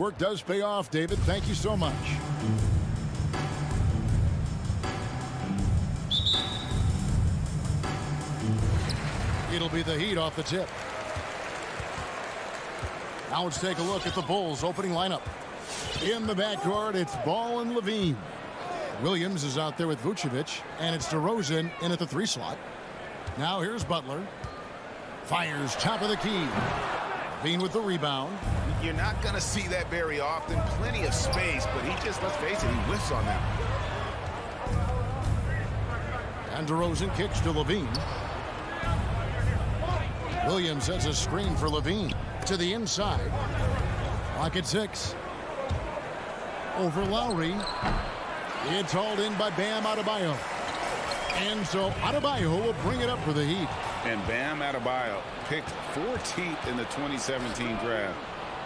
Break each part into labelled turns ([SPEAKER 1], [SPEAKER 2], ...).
[SPEAKER 1] work does pay off, David. Thank you so much. It'll be the Heat off the tip. Now let's take a look at the Bulls' opening lineup. In the backcourt, it's Ball and Levine. Williams is out there with Vucevic, and it's DeRozan in at the 3 slot. Now here's Butler. Fires top of the key. Levine with the rebound.
[SPEAKER 2] You're not going to see that very often. Plenty of space, but he just, let's face it, he whiffs on that.
[SPEAKER 1] And DeRozan kicks to Levine. Williams has a screen for Levine to the inside. Clock at 6. Over Lowry. It's hauled in by Bam Adebayo. And so Adebayo will bring it up for the Heat.
[SPEAKER 2] And Bam Adebayo, picked 14th in the 2017 draft,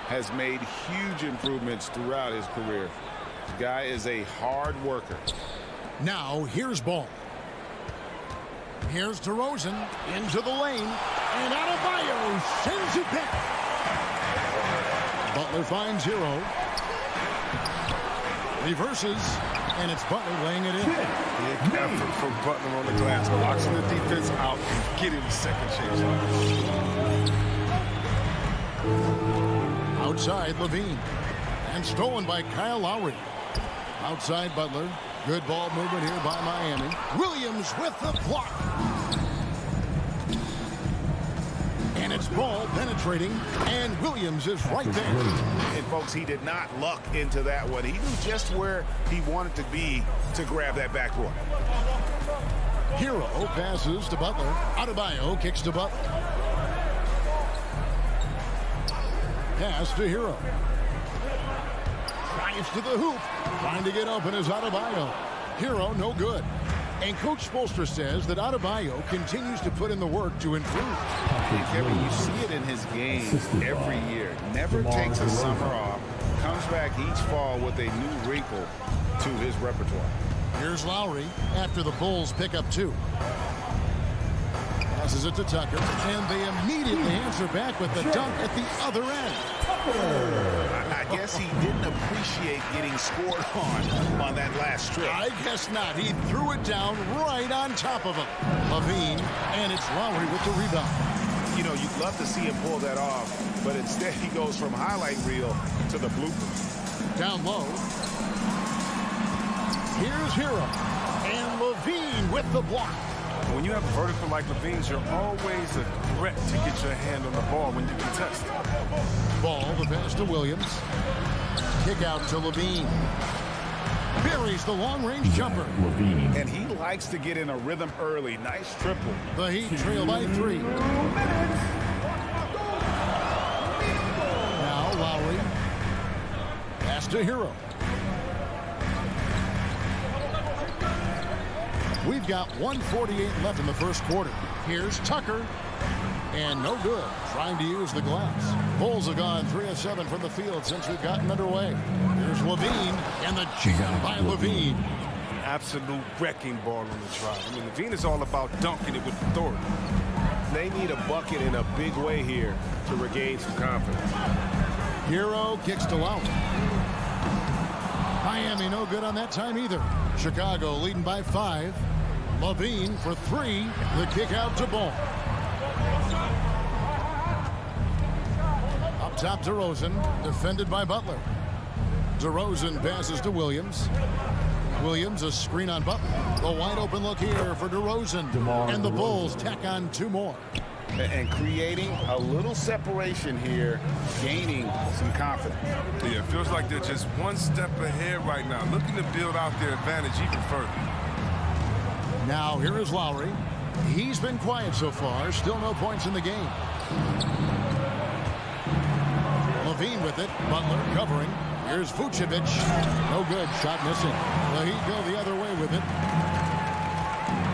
[SPEAKER 2] has made huge improvements throughout his career. The guy is a hard worker.
[SPEAKER 1] Now here's Ball. Here's DeRozan into the lane. And Adebayo sends it back. Butler finds Hero. Reverses. And it's Butler laying it in.
[SPEAKER 3] Big effort from Butler on the glass. Boxing the defense out and getting the second chance.
[SPEAKER 1] Outside Levine. And stolen by Kyle Lowry. Outside Butler. Good ball movement here by Miami. Williams with the block. And it's Ball penetrating. And Williams is right there.
[SPEAKER 2] And folks, he did not luck into that one. He knew just where he wanted to be to grab that backboard.
[SPEAKER 1] Hero passes to Butler. Adebayo kicks to Butler. Pass to Hero. Drives to the hoop. Trying to get open is Adebayo. Hero no good. And Coach Spoelstra says that Adebayo continues to put in the work to improve.
[SPEAKER 2] Kevin, you see it in his game every year. Never takes a summer off. Comes back each fall with a new wrinkle to his repertoire.
[SPEAKER 1] Here's Lowry after the Bulls pick up 2. Passes it to Tucker. And they immediately answer back with the dunk at the other end.
[SPEAKER 2] I guess he didn't appreciate getting scored on that last strip.
[SPEAKER 1] I guess not. He threw it down right on top of him. Levine, and it's Lowry with the rebound.
[SPEAKER 2] You know, you'd love to see him pull that off, but instead he goes from highlight reel to the bloopers.
[SPEAKER 1] Down low. Here's Hero. And Levine with the block.
[SPEAKER 3] When you have a vertical like Levine's, you're always a threat to get your hand on the ball when you contest.
[SPEAKER 1] Ball, the pass to Williams. Kick out to Levine. Buries the long-range jumper.
[SPEAKER 4] Levine.
[SPEAKER 2] And he likes to get in a rhythm early. Nice triple.
[SPEAKER 1] The Heat trail by 3. Now Lowry. Pass to Hero. We've got 1:48 left in the first quarter. Here's Tucker. And no good. Trying to use the glass. Bulls have gone 3 of 7 from the field since we've gotten underway. Here's Levine. And the jam by Levine.
[SPEAKER 3] Absolute wrecking ball on the drive. I mean, Levine is all about dunking it with authority.
[SPEAKER 2] They need a bucket in a big way here to regain some confidence.
[SPEAKER 1] Hero kicks to Lowry. Miami no good on that time either. Chicago leading by 5. Levine for 3. The kick out to Ball. Up top DeRozan, defended by Butler. DeRozan passes to Williams. Williams a screen on Butler. The wide open look here for DeRozan. And the Bulls tack on 2 more.
[SPEAKER 2] And creating a little separation here, gaining some confidence.
[SPEAKER 3] Yeah, it feels like they're just one step ahead right now, looking to build out their advantage even further.
[SPEAKER 1] Now here is Lowry. He's been quiet so far. Still no points in the game. Levine with it. Butler covering. Here's Vucevic. No good. Shot missing. The Heat go the other way with it.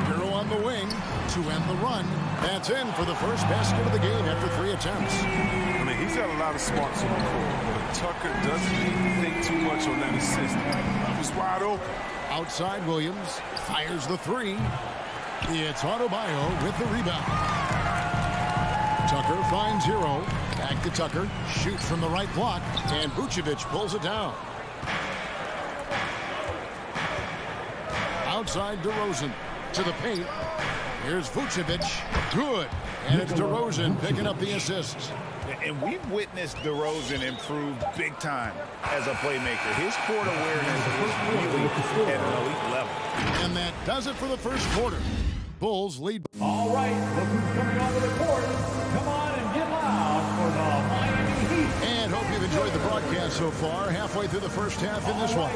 [SPEAKER 1] Hero on the wing to end the run. That's in for the first basket of the game after 3 attempts.
[SPEAKER 3] I mean, he's got a lot of smarts on the court, but Tucker doesn't even think too much on that assist. It was wide open.
[SPEAKER 1] Outside Williams fires the 3. It's Adebayo with the rebound. Tucker finds Hero. Back to Tucker. Shoots from the right block. And Vucevic pulls it down. Outside DeRozan to the paint. Here's Vucevic. Good. And it's DeRozan picking up the assists.
[SPEAKER 2] And we've witnessed DeRozan improve big time as a playmaker. His court awareness is really at an elite level.
[SPEAKER 1] And that does it for the first quarter. Bulls lead.
[SPEAKER 4] All right, look who's coming onto the court. Come on and get loud for the Miami Heat.
[SPEAKER 1] And hope you've enjoyed the broadcast so far. Halfway through the first half in this one.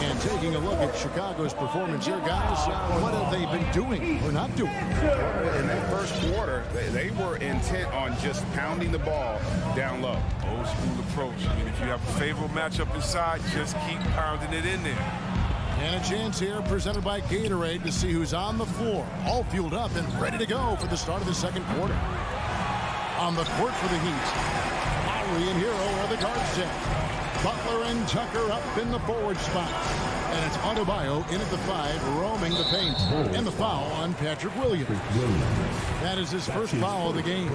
[SPEAKER 1] And taking a look at Chicago's performance here, guys. What have they been doing or not doing?
[SPEAKER 2] In that first quarter, they were intent on just pounding the ball down low.
[SPEAKER 3] Old school approach. I mean, if you have a favorable matchup inside, just keep pounding it in there.
[SPEAKER 1] And a chance here presented by Gatorade to see who's on the floor. All fueled up and ready to go for the start of the second quarter. On the court for the Heat, Lowry and Hero are the guard set. Butler and Tucker up in the forward spot. And it's Adebayo in at the 5, roaming the paint. And the foul on Patrick Williams. That is his first foul of the game.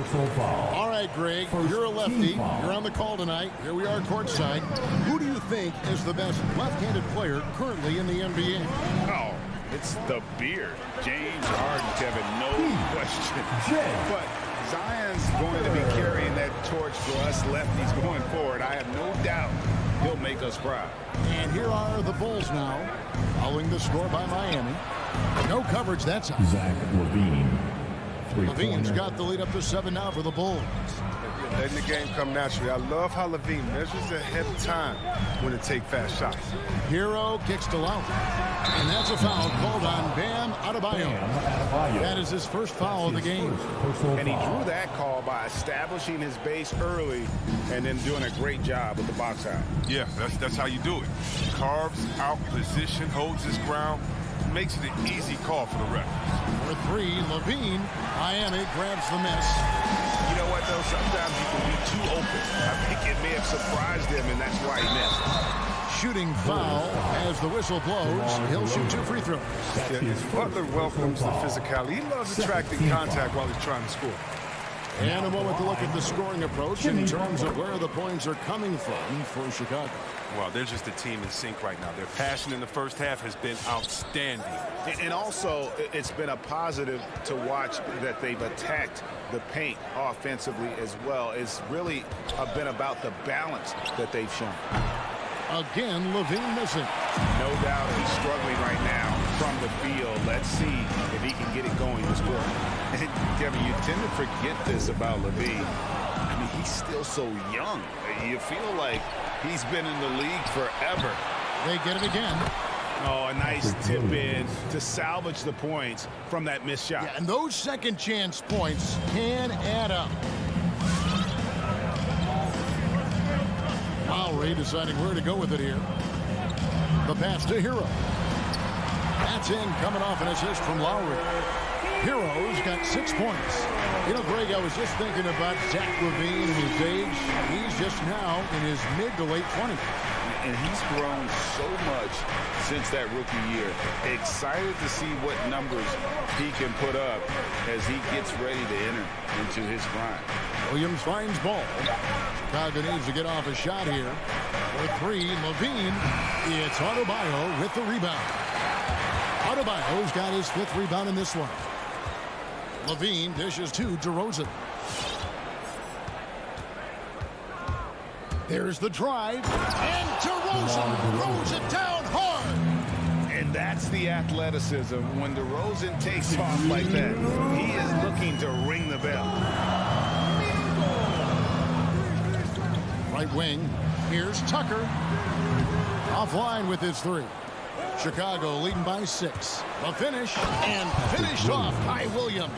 [SPEAKER 1] All right, Greg, you're a lefty. You're on the call tonight. Here we are courtside. Who do you think is the best left-handed player currently in the NBA?
[SPEAKER 2] Oh, it's the beard. James Harden, Kevin, no question. But Zion's going to be carrying that torch for us lefties going forward. I have no doubt he'll make us proud.
[SPEAKER 1] And here are the Bulls now, following the score by Miami. No coverage, that's up.
[SPEAKER 4] Zach LaVine.
[SPEAKER 1] LaVine's got the lead up to 7 now for the Bulls.
[SPEAKER 3] Letting the game come naturally. I love how LaVine measures ahead of time when to take fast shots.
[SPEAKER 1] Hero kicks to Lowry. And that's a foul called on Bam Adebayo. That is his first foul of the game.
[SPEAKER 2] And he drew that call by establishing his base early and then doing a great job with the box out.
[SPEAKER 3] Yeah, that's how you do it. Carves out position, holds his ground, makes it an easy call for the ref.
[SPEAKER 1] For 3, LaVine. Miami grabs the miss.
[SPEAKER 2] You know what, though? Sometimes you can be too open. I think it may have surprised him, and that's why he missed.
[SPEAKER 1] Shooting foul as the whistle blows. He'll shoot 2 free throws.
[SPEAKER 3] Yeah, Butler welcomes the physicality. He loves attracting contact while he's trying to score.
[SPEAKER 1] And a moment to look at the scoring approach in terms of where the points are coming from for Chicago.
[SPEAKER 3] Well, they're just a team in sync right now. Their passion in the first half has been outstanding.
[SPEAKER 2] And also, it's been a positive to watch that they've attacked the paint offensively as well. It's really been about the balance that they've shown.
[SPEAKER 1] Again, LaVine missing.
[SPEAKER 2] No doubt he's struggling right now from the field. Let's see if he can get it going this quarter. And Kevin, you tend to forget this about LaVine. I mean, he's still so young. You feel like he's been in the league forever.
[SPEAKER 1] They get it again.
[SPEAKER 2] Oh, a nice tip in to salvage the points from that missed shot.
[SPEAKER 1] Yeah, and those second chance points can add up. Lowry deciding where to go with it here. The pass to Hero. That's in, coming off an assist from Lowry. Hero's got 6 points. You know, Greg, I was just thinking about Zach LaVine and his age. He's just now in his mid to late 20s.
[SPEAKER 2] And he's grown so much since that rookie year. Excited to see what numbers he can put up as he gets ready to enter into his prime.
[SPEAKER 1] Williams finds ball. Chicago needs to get off a shot here. For 3, LaVine. It's Adebayo with the rebound. Adebayo's got his 5th rebound in this one. LaVine dishes to DeRozan. There's the drive. And DeRozan throws it down hard.
[SPEAKER 2] And that's the athleticism. When DeRozan takes off like that, he is looking to ring the bell.
[SPEAKER 1] Right wing. Here's Tucker. Offline with his 3. Chicago leading by 6. The finish, and finished off by Williams.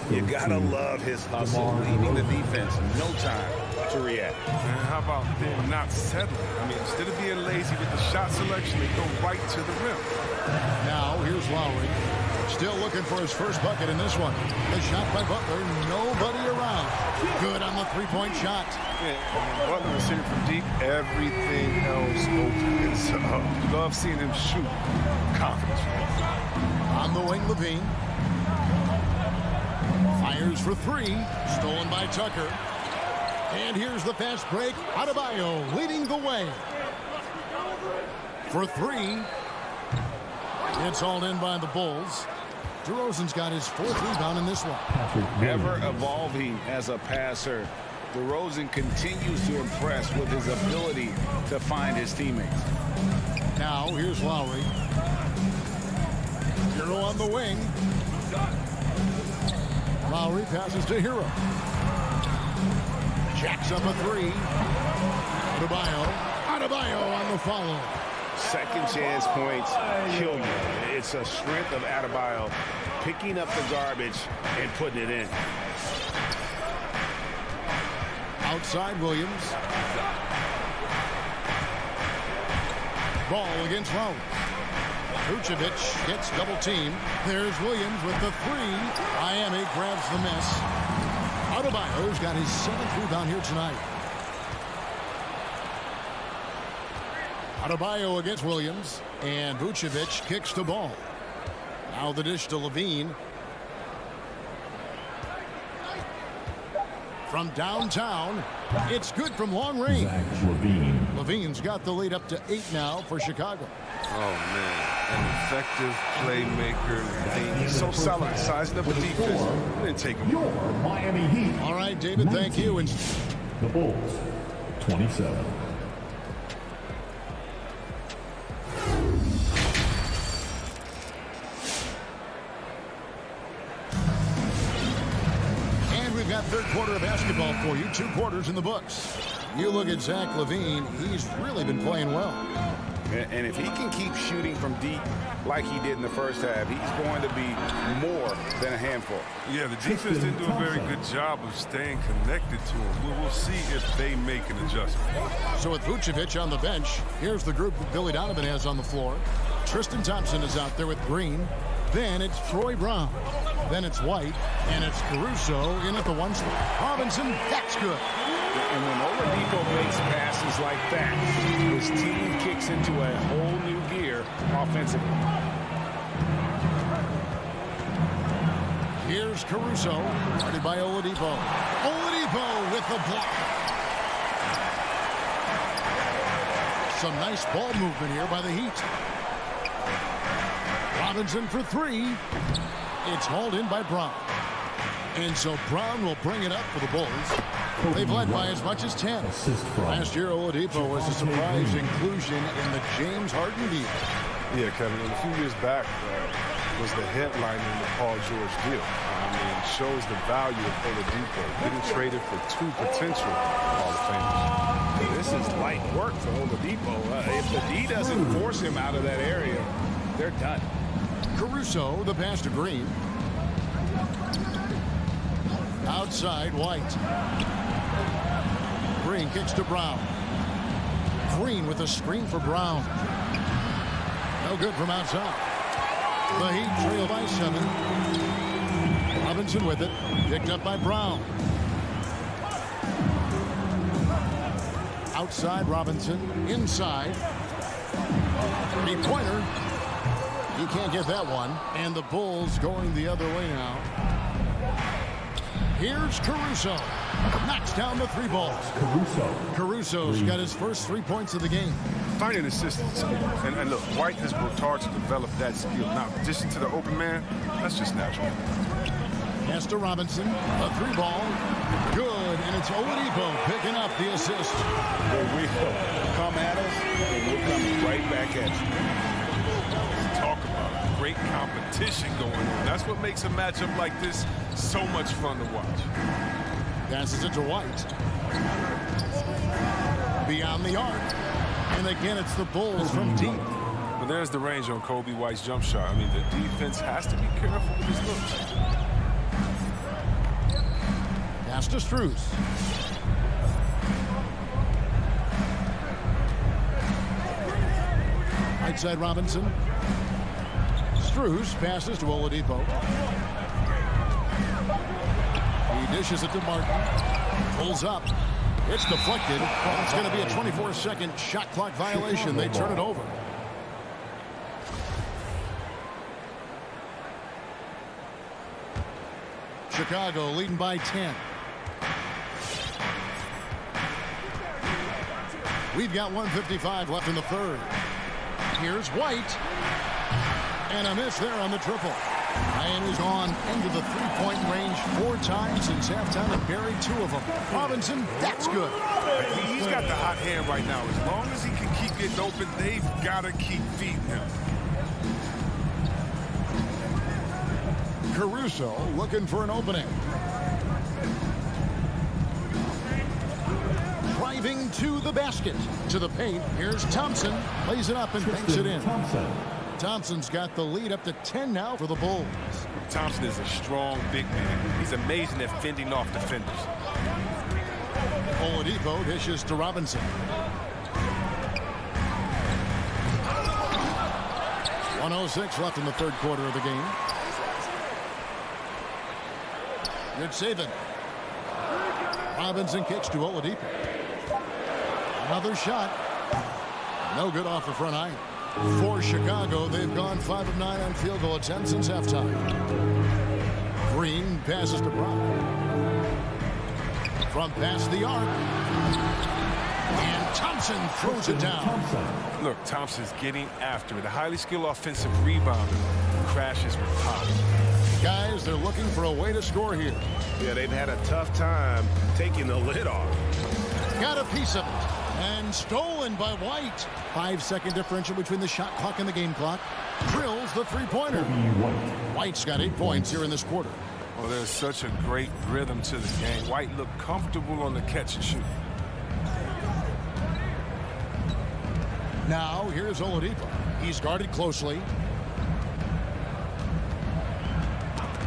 [SPEAKER 2] You gotta love his hustle, leaving the defense no time to react.
[SPEAKER 3] And how about them not settling? I mean, instead of being lazy with the shot selection, they go right to the rim.
[SPEAKER 1] Now, here's Lowry. Still looking for his first bucket in this one. The shot by Butler, nobody around. Good on the 3-point shot.
[SPEAKER 3] Yeah, when Butler is hitting from deep, everything else opens up. Love seeing him shoot. Confidence.
[SPEAKER 1] On the wing, LaVine. Fires for 3. Stolen by Tucker. And here's the fast break. Adebayo leading the way. For three. It's hauled in by the Bulls. DeRozan's got his fourth rebound in this one.
[SPEAKER 2] Ever evolving as a passer, DeRozan continues to impress with his ability to find his teammates.
[SPEAKER 1] Now here's Lowry. Hero on the wing. Lowry passes to Hero. Jacks up a three. Adebayo on the follow.
[SPEAKER 2] Second chance points kill you. It's a strength of Adebayo picking up the garbage and putting it in.
[SPEAKER 1] Outside Williams. Ball against Lowry. Vucevic gets double teamed. There's Williams with the three. Miami grabs the miss. Adebayo's got his seventh rebound here tonight. Adebayo against Williams. And Vucevic kicks the ball. Now the dish to Levine. From downtown, it's good from long range. Levine's got the lead up to 8 now for Chicago.
[SPEAKER 3] Oh, man. An effective playmaker. He's so solid, sizing up the defense. He didn't take him.
[SPEAKER 4] Your Miami Heat.
[SPEAKER 1] All right, David, thank you. And
[SPEAKER 4] The Bulls, 27.
[SPEAKER 1] we've got third quarter of basketball for you. 2 quarters in the books. You look at Zach LaVine, he's really been playing well.
[SPEAKER 2] And if he can keep shooting from deep like he did in the first half, he's going to be more than a handful.
[SPEAKER 3] Yeah, the defense didn't do a very good job of staying connected to him. We'll see if they make an adjustment.
[SPEAKER 1] So with Vucevic on the bench, here's the group that Billy Donovan has on the floor. Tristan Thompson is out there with Green. Then it's Troy Brown. Then it's White. And it's Caruso in at the 1 spot. Robinson, that's good.
[SPEAKER 2] And when Oladipo makes passes like that, his team kicks into a whole new gear offensively.
[SPEAKER 1] Here's Caruso, guarded by Oladipo. Oladipo with the block. Some nice ball movement here by the Heat. Robinson for 3. It's hauled in by Brown. And so Brown will bring it up for the Bulls. They've led by as much as 10. Last year, Oladipo was a surprise inclusion in the James Harden deal.
[SPEAKER 3] Yeah, Kevin, a few years back was the headline in the Paul George deal. I mean, it shows the value of Oladipo getting traded for 2 potential Hall of Famers.
[SPEAKER 2] This is light work for Oladipo. If the D doesn't force him out of that area, they're done.
[SPEAKER 1] Caruso, the pass to Green. Outside, White. Green kicks to Brown. Green with a screen for Brown. No good from outside. The Heat trail by 7. Robinson with it. Picked up by Brown. Outside, Robinson. Inside. 3-pointer. He can't get that one. And the Bulls going the other way now. Here's Caruso. Knocks down the 3 balls. Caruso's got his first 3 points of the game.
[SPEAKER 3] Finding consistency. And look, White has worked hard to develop that skill. Now, in addition to the open man, that's just natural.
[SPEAKER 1] Pass to Robinson. A 3 ball. Good. And it's Oladipo picking up the assist.
[SPEAKER 2] They will come at us, and we'll come right back at you.
[SPEAKER 3] Talk about great competition going on. That's what makes a matchup like this so much fun to watch.
[SPEAKER 1] Passes it to White. Beyond the arc. And again, it's the Bulls from deep.
[SPEAKER 3] But there's the range on Kobe White's jump shot. I mean, the defense has to be careful with his looks.
[SPEAKER 1] Pass to Strus. Right side Robinson. Strus passes to Oladipo. He dishes it to Martin. Pulls up. It's deflected. It's going to be a 24-second shot clock violation. They turn it over. Chicago leading by 10. We've got 1:55 left in the third. Here's White. And a miss there on the triple. Miami's gone into the three-point range 4 times since halftime and buried 2 of them. Robinson, that's good.
[SPEAKER 3] He's got the hot hand right now. As long as he can keep getting open, they've got to keep feeding him.
[SPEAKER 1] Caruso looking for an opening. Driving to the basket. To the paint. Here's Thompson. Lays it up and banks it in. Thompson's got the lead up to 10 now for the Bulls.
[SPEAKER 3] Thompson is a strong big man. He's amazing at fending off defenders.
[SPEAKER 1] Oladipo dishes to Robinson. 1:06 left in the third quarter of the game. Good saving. Robinson kicks to Oladipo. Another shot. No good off the front iron. For Chicago, they've gone 5 of 9 on field goal attempts since halftime. Green passes to Brown. From past the arc. And Thompson throws it down.
[SPEAKER 3] Look, Thompson's getting after it. A highly skilled offensive rebounder crashes with power.
[SPEAKER 1] Guys, they're looking for a way to score here.
[SPEAKER 2] Yeah, they've had a tough time taking the lid off.
[SPEAKER 1] Got a piece of it. And stolen by White. 5-second differential between the shot clock and the game clock. Drills the three-pointer. White's got 8 points here in this quarter.
[SPEAKER 3] Well, there's such a great rhythm to the game. White looked comfortable on the catch and shoot.
[SPEAKER 1] Now, here's Oladipo. He's guarded closely.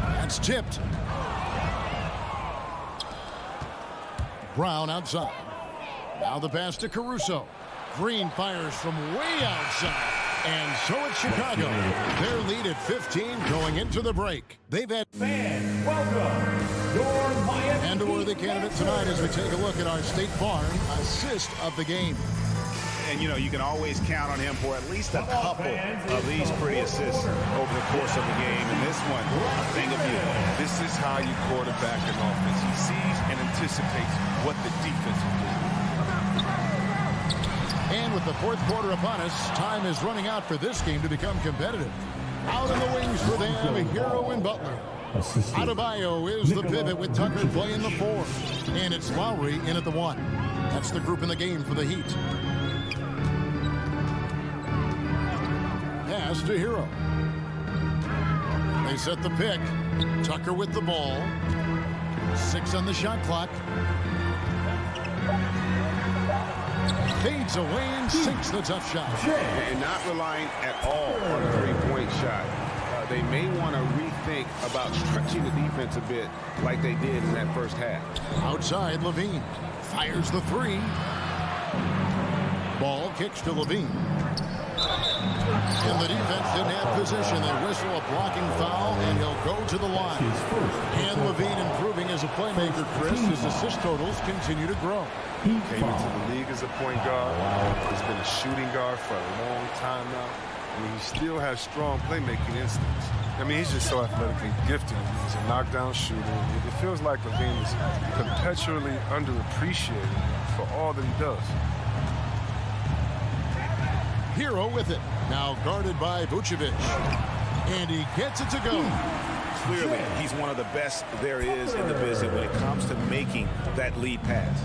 [SPEAKER 1] That's tipped. Brown outside. Now the pass to Caruso. Green fires from way outside. And so it's Chicago. Their lead at 15 going into the break. They've had
[SPEAKER 4] Fans, welcome your Miami.
[SPEAKER 1] and a worthy candidate tonight as we take a look at our State Farm assist of the game.
[SPEAKER 2] And, you know, you can always count on him for at least a couple of these pretty assists over the course of the game. And this one, thing of beauty.
[SPEAKER 3] This is how you quarterback an offense. He sees and anticipates what the defense is doing.
[SPEAKER 1] And with the fourth quarter upon us, time is running out for this game to become competitive. Out in the wings for them, Hero and Butler. Adebayo is the pivot with Tucker playing the 4. And it's Lowry in at the 1. That's the group in the game for the Heat. Pass to Hero. They set the pick. Tucker with the ball. 6 on the shot clock. Fades away and sinks the tough shot.
[SPEAKER 2] And not relying at all on a three-point shot. They may want to rethink about stretching the defense a bit like they did in that first half.
[SPEAKER 1] Outside, Levine fires the 3. Ball kicks to Levine. And the defense didn't have position. They whistle a blocking foul, and he'll go to the line. And Levine improving as a playmaker, Chris. His assist totals continue to grow.
[SPEAKER 3] Came into the league as a point guard. He's been a shooting guard for a long time now. I mean, he still has strong playmaking instincts. I mean, he's just so athletically gifted. He's a knockdown shooter. It feels like Levine is perpetually underappreciated for all that he does.
[SPEAKER 1] Hero with it. Now guarded by Vucevic. And he gets it to go.
[SPEAKER 2] Clearly, he's one of the best there is in the business when it comes to making that lead pass.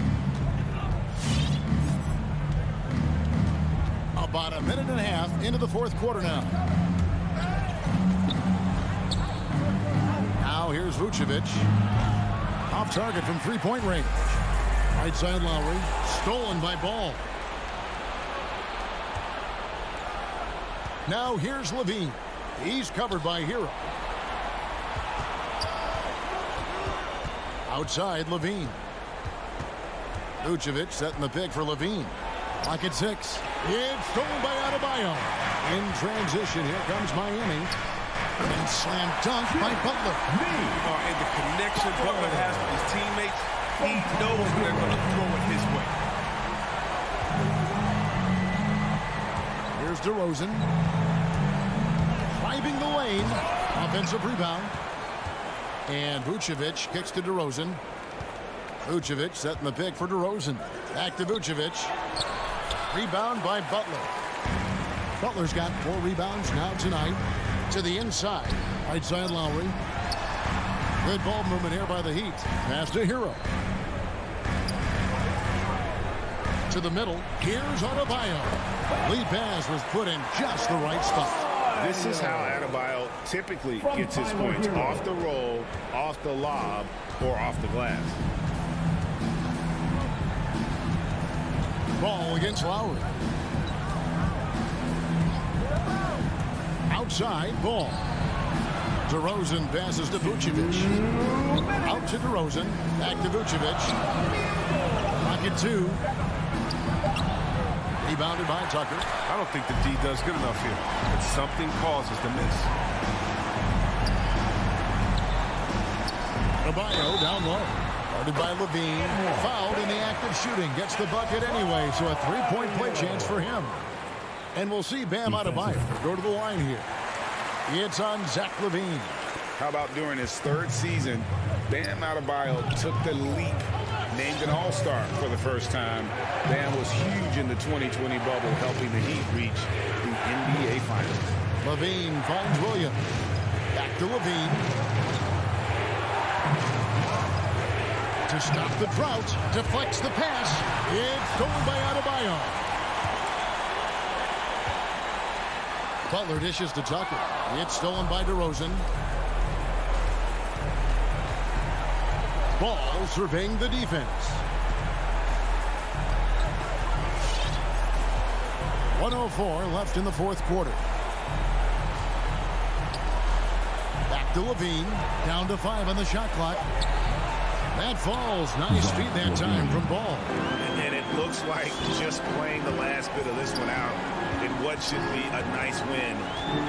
[SPEAKER 1] About a minute and a half into the fourth quarter now. Now here's Vucevic. Off target from three-point range. Right side Lowry. Stolen by Ball. Now here's Levine. He's covered by Hero. Outside Levine. Vucevic setting the pick for Levine. Clock at 6. It's stolen by Adebayo. In transition, here comes Miami. And slam dunk by Butler.
[SPEAKER 3] And the connection Butler has with his teammates, he knows they're going to throw it his way.
[SPEAKER 1] Here's DeRozan. Driving the lane. Offensive rebound. And Vucevic kicks to DeRozan. Vucevic setting the pick for DeRozan. Back to Vucevic. Rebound by Butler. Butler's got 4 rebounds now tonight. To the inside. Right side Lowry. Good ball movement here by the Heat. Pass to Hero. To the middle. Here's Adebayo. Lead pass was put in just the right spot.
[SPEAKER 2] This is how Adebayo typically gets his points. Off the roll, off the lob, or off the glass.
[SPEAKER 1] Ball against Lowry. Outside, Ball. DeRozan passes to Vucevic. Out to DeRozan. Back to Vucevic. Pocket 2. Rebounded by Tucker.
[SPEAKER 3] I don't think the D does good enough here. But something causes the miss.
[SPEAKER 1] Adebayo down low. Guarded by Levine. Fouled in the act of shooting. Gets the bucket anyway, so a 3-point play chance for him. And we'll see Bam Adebayo go to the line here. It's on Zach LaVine.
[SPEAKER 2] How about during his 3rd season, Bam Adebayo took the leap, named an All-Star for the first time. Bam was huge in the 2020 bubble, helping the Heat reach the NBA Finals.
[SPEAKER 1] LaVine finds Williams. Back to LaVine. To stop the drought, deflects the pass. It's stolen by Adebayo. Butler dishes to Tucker. It's stolen by DeRozan. Ball surveying the defense. 1:04 left in the 4th quarter. Back to Levine. Down to 5 on the shot clock. That falls. Nice feed that time from Ball.
[SPEAKER 2] And it looks like just playing the last bit of this one out in what should be a nice win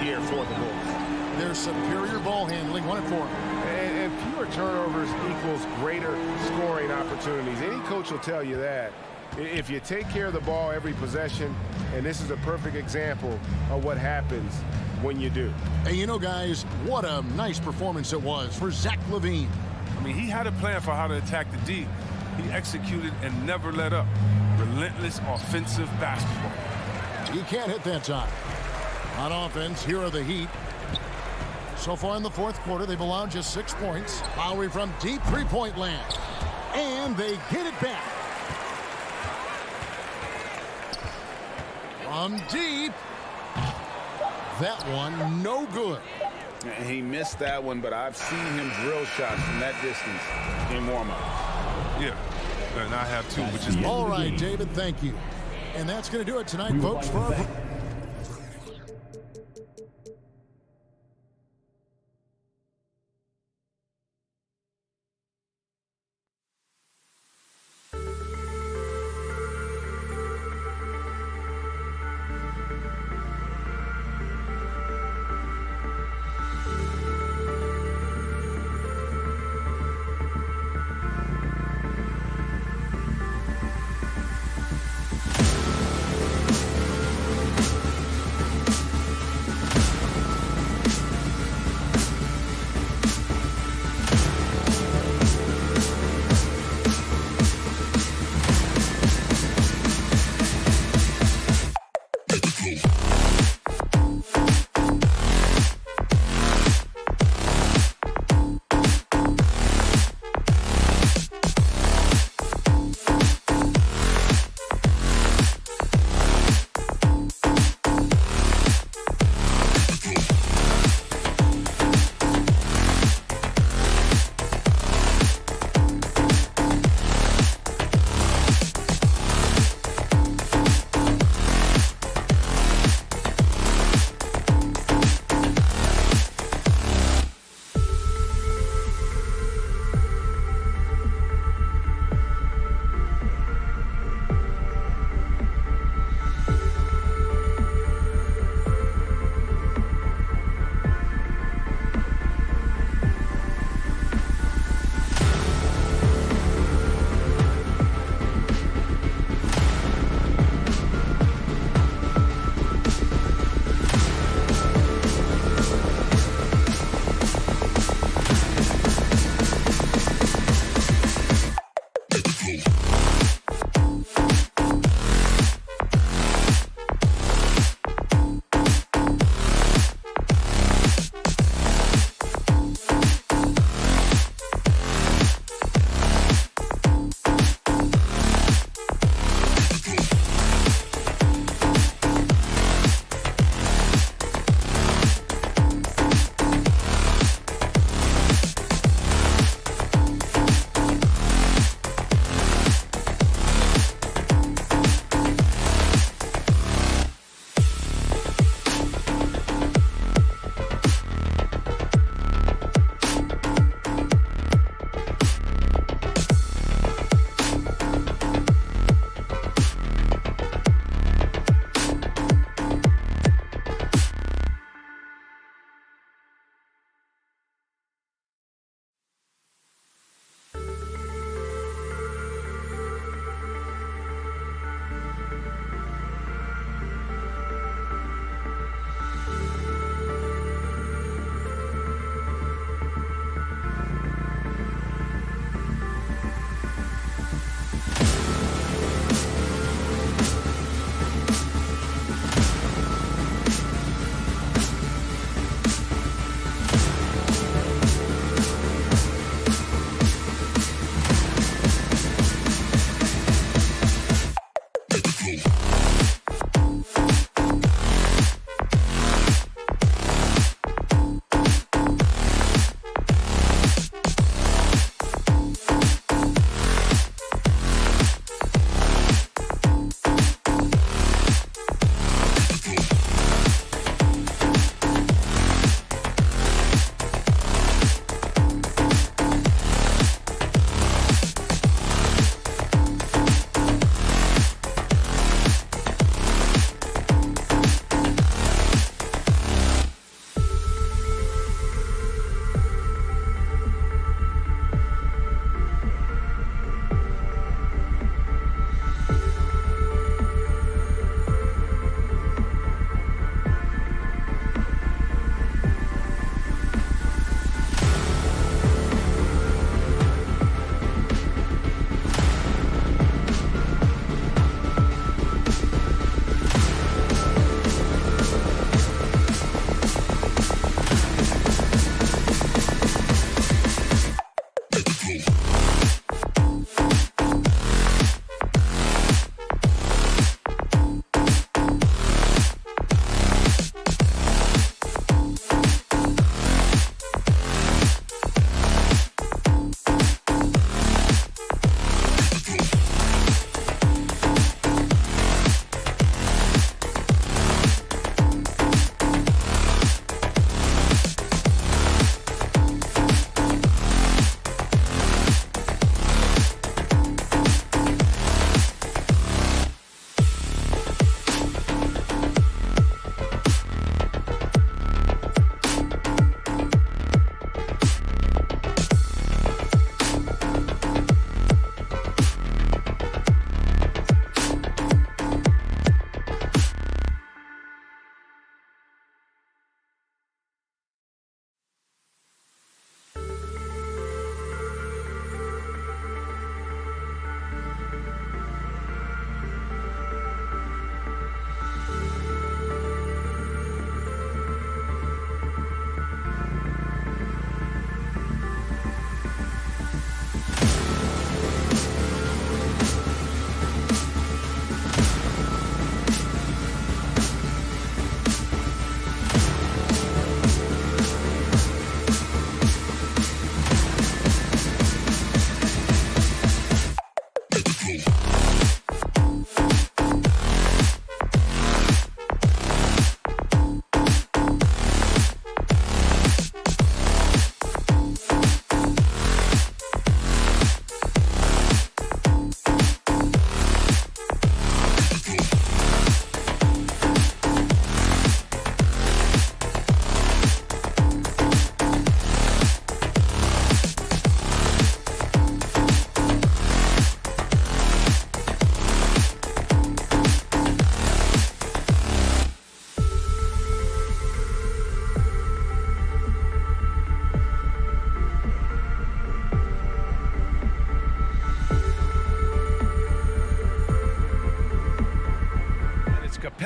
[SPEAKER 2] here for the Bulls.
[SPEAKER 1] Their superior ball handling won it for them.
[SPEAKER 5] And fewer turnovers equals greater scoring opportunities. Any coach will tell you that. If you take care of the ball every possession, and this is a perfect example of what happens when you do.
[SPEAKER 1] Hey, you know, guys, what a nice performance it was for Zach LaVine.
[SPEAKER 3] I mean, he had a plan for how to attack the D. He executed and never let up. Relentless offensive basketball.
[SPEAKER 1] He can't hit that time. On offense, here are the Heat. So far in the 4th quarter, they've allowed just 6 points. Lowry from deep 3-point land. And they get it back. From deep. That one, no good.
[SPEAKER 2] He missed that one, but I've seen him drill shots from that distance in warm-up.
[SPEAKER 3] Yeah, and I have too, which is...
[SPEAKER 1] All right, David, thank you. And that's going to do it tonight, folks, for our...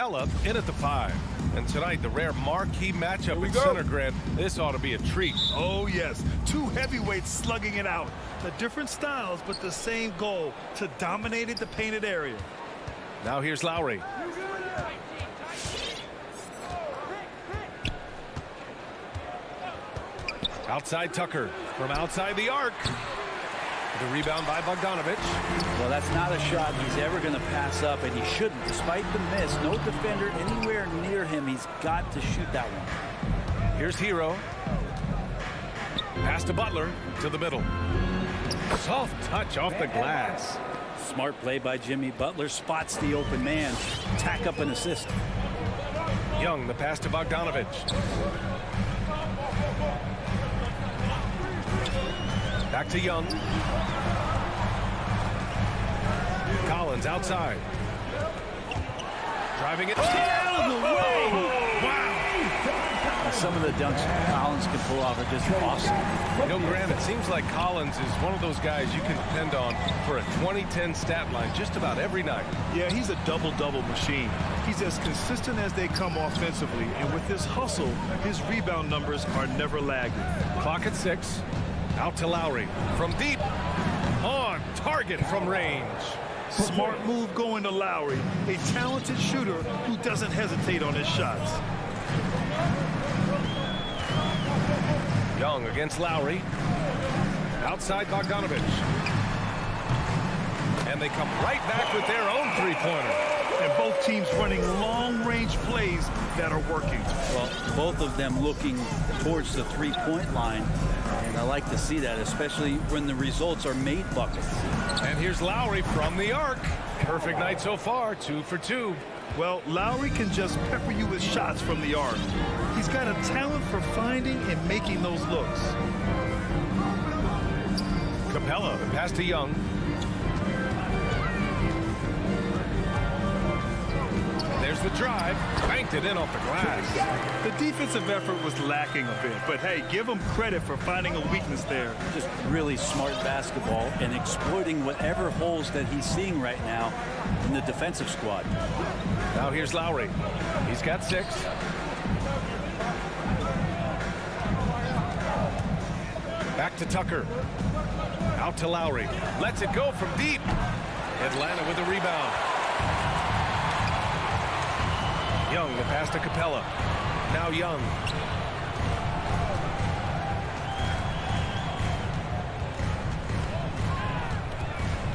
[SPEAKER 6] Capella in at the 5. And tonight, the rare marquee matchup at center, Grant. This ought to be a treat.
[SPEAKER 7] Oh, yes. Two heavyweights slugging it out. The different styles, but the same goal, to dominate the painted area.
[SPEAKER 6] Now here's Lowry. Outside Tucker from outside the arc. The rebound by Bogdanovic.
[SPEAKER 8] Well, that's not a shot he's ever going to pass up, and he shouldn't. Despite the miss, no defender anywhere near him. He's got to shoot that one.
[SPEAKER 6] Here's Hero. Pass to Butler to the middle. Soft touch off the glass.
[SPEAKER 8] Smart play by Jimmy. Butler spots the open man. Tack up an assist.
[SPEAKER 6] Young, the pass to Bogdanovic. Back to Young. Collins outside. Driving it.
[SPEAKER 8] Out of the way!
[SPEAKER 6] Wow!
[SPEAKER 8] Some of the dunks Collins can pull off are just awesome.
[SPEAKER 6] You know, Grant, it seems like Collins is one of those guys you can depend on for a 2010 stat line just about every night.
[SPEAKER 7] Yeah, he's a double-double machine. He's as consistent as they come offensively, and with his hustle, his rebound numbers are never lagging.
[SPEAKER 6] Clock at 6. Out to Lowry. From deep. On target from range.
[SPEAKER 7] Smart move going to Lowry, a talented shooter who doesn't hesitate on his shots.
[SPEAKER 6] Young against Lowry. Outside Bogdanovic. And they come right back with their own three-pointer.
[SPEAKER 7] And both teams running long-range plays that are working.
[SPEAKER 8] Well, both of them looking towards the three-point line. And I like to see that, especially when the results are made buckets.
[SPEAKER 6] And here's Lowry from the arc. Perfect night so far, 2 for 2.
[SPEAKER 7] Well, Lowry can just pepper you with shots from the arc. He's got a talent for finding and making those looks.
[SPEAKER 6] Capella, the pass to Young. There's the drive. Banked it in off the glass.
[SPEAKER 7] The defensive effort was lacking a bit, but hey, give him credit for finding a weakness there.
[SPEAKER 8] Just really smart basketball and exploiting whatever holes that he's seeing right now in the defensive squad.
[SPEAKER 6] Now here's Lowry. He's got 6. Back to Tucker. Out to Lowry. Lets it go from deep. Atlanta with a rebound. Young, the pass to Capella. Now Young.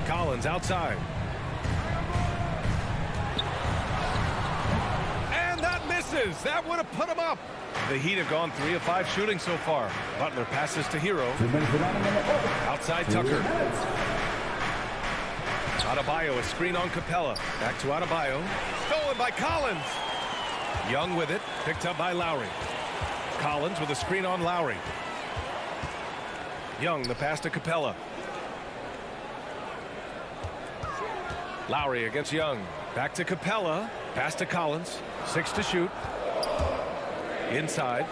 [SPEAKER 6] Collins outside. And that misses. That would have put him up. The Heat have gone 3 of 5 shooting so far. Butler passes to Hero. Outside Tucker. Adebayo, a screen on Capella. Back to Adebayo. Stolen by Collins. Young with it. Picked up by Lowry. Collins with a screen on Lowry. Young, the pass to Capella. Lowry against Young. Back to Capella. Pass to Collins. 6 to shoot. Inside.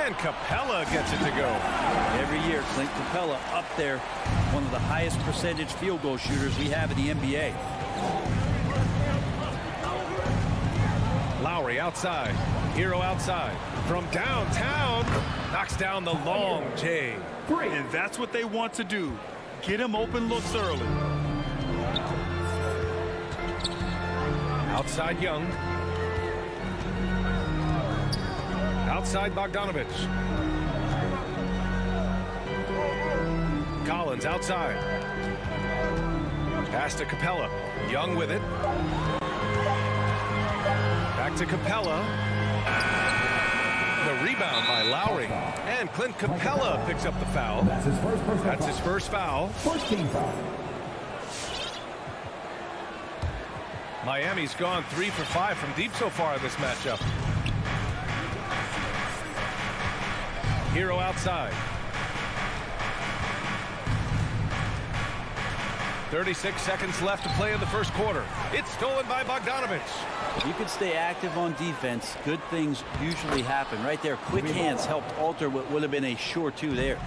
[SPEAKER 6] And Capella gets it to go.
[SPEAKER 8] Every year, Clint Capella up there, one of the highest percentage field goal shooters we have in the NBA.
[SPEAKER 6] Lowry outside. Hero outside. From downtown. Knocks down the long J.
[SPEAKER 7] And that's what they want to do. Get him open looks early.
[SPEAKER 6] Outside Young. Outside Bogdanovic. Collins outside. Pass to Capella. Young with it. Back to Capella. The rebound by Lowry. And Clint Capella picks up the foul. That's his first foul.
[SPEAKER 4] First team foul.
[SPEAKER 6] Miami's gone 3 for 5 from deep so far in this matchup. Hero outside. 36 seconds left to play in the first quarter. It's stolen by Bogdanovic.
[SPEAKER 8] If you could stay active on defense, good things usually happen. Right there, quick hands helped alter what would have been a sure 2 there.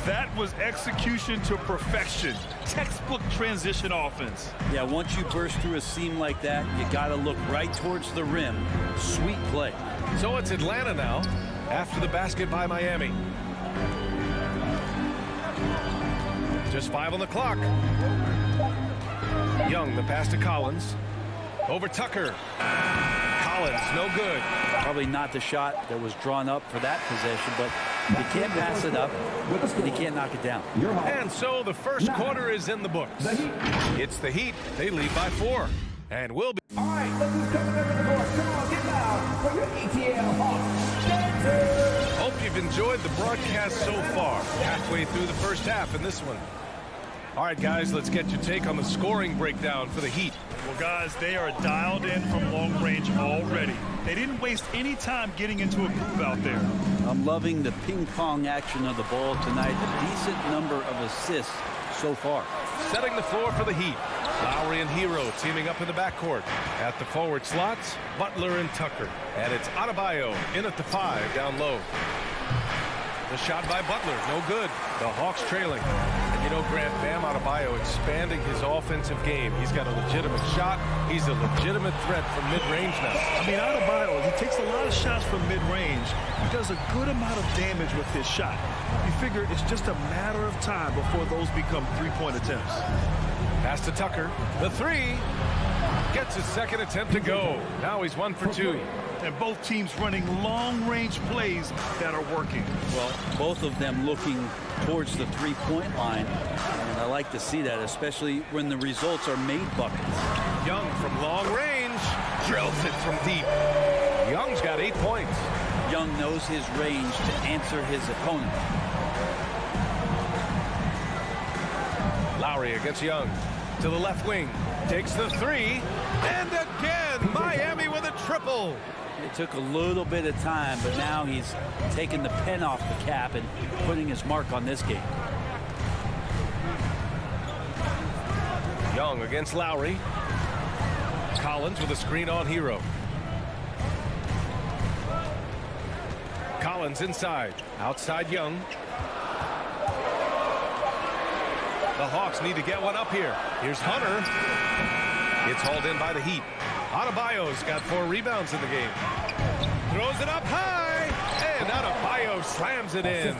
[SPEAKER 7] That was execution to perfection. Textbook transition offense.
[SPEAKER 8] Yeah, once you burst through a seam like that, you got to look right towards the rim. Sweet play.
[SPEAKER 6] So it's Atlanta now after the basket by Miami. Just 5 on the clock. Young, the pass to Collins. Over Tucker. Collins, no good.
[SPEAKER 8] Probably not the shot that was drawn up for that possession, but you can't pass it up, and you can't knock it down.
[SPEAKER 6] And so the first quarter is in the books. It's the Heat. They lead by 4. And will be.
[SPEAKER 4] All right, look who's coming up in the court. Come on, get loud for your ATL Hawks.
[SPEAKER 6] Hope you've enjoyed the broadcast so far. Halfway through the first half in this one. All right, guys, let's get your take on the scoring breakdown for the Heat.
[SPEAKER 7] Well, guys, they are dialed in from long range already. They didn't waste any time getting into a groove out there.
[SPEAKER 8] I'm loving the ping pong action of the ball tonight. A decent number of assists so far.
[SPEAKER 6] Setting the floor for the Heat. Lowry and Hero teaming up in the backcourt. At the forward slots, Butler and Tucker. And it's Adebayo in at the 5 down low. The shot by Butler, no good. The Hawks trailing. And you know, Grant, Bam Adebayo expanding his offensive game. He's got a legitimate shot. He's a legitimate threat from mid-range now.
[SPEAKER 7] I mean, Adebayo, he takes a lot of shots from mid-range. He does a good amount of damage with his shot. You figure it's just a matter of time before those become three-point attempts.
[SPEAKER 6] Pass to Tucker. The 3 gets his second attempt to go. Now he's 1 for 2.
[SPEAKER 7] And both teams running long-range plays that are working.
[SPEAKER 8] Well, both of them looking towards the three-point line. And I like to see that, especially when the results are made buckets.
[SPEAKER 6] Young from long range drills it from deep. Young's got 8 points.
[SPEAKER 8] Young knows his range to answer his opponent.
[SPEAKER 6] Lowry against Young to the left wing. Takes the 3. And again, Miami with a triple.
[SPEAKER 8] It took a little bit of time, but now he's taking the pen off the cap and putting his mark on this game.
[SPEAKER 6] Young against Lowry. Collins with a screen on Hero. Collins inside. Outside Young. The Hawks need to get one up here. Here's Hunter. It's hauled in by the Heat. Adebayo's got 4 rebounds in the game. Throws it up high, and Adebayo slams it in.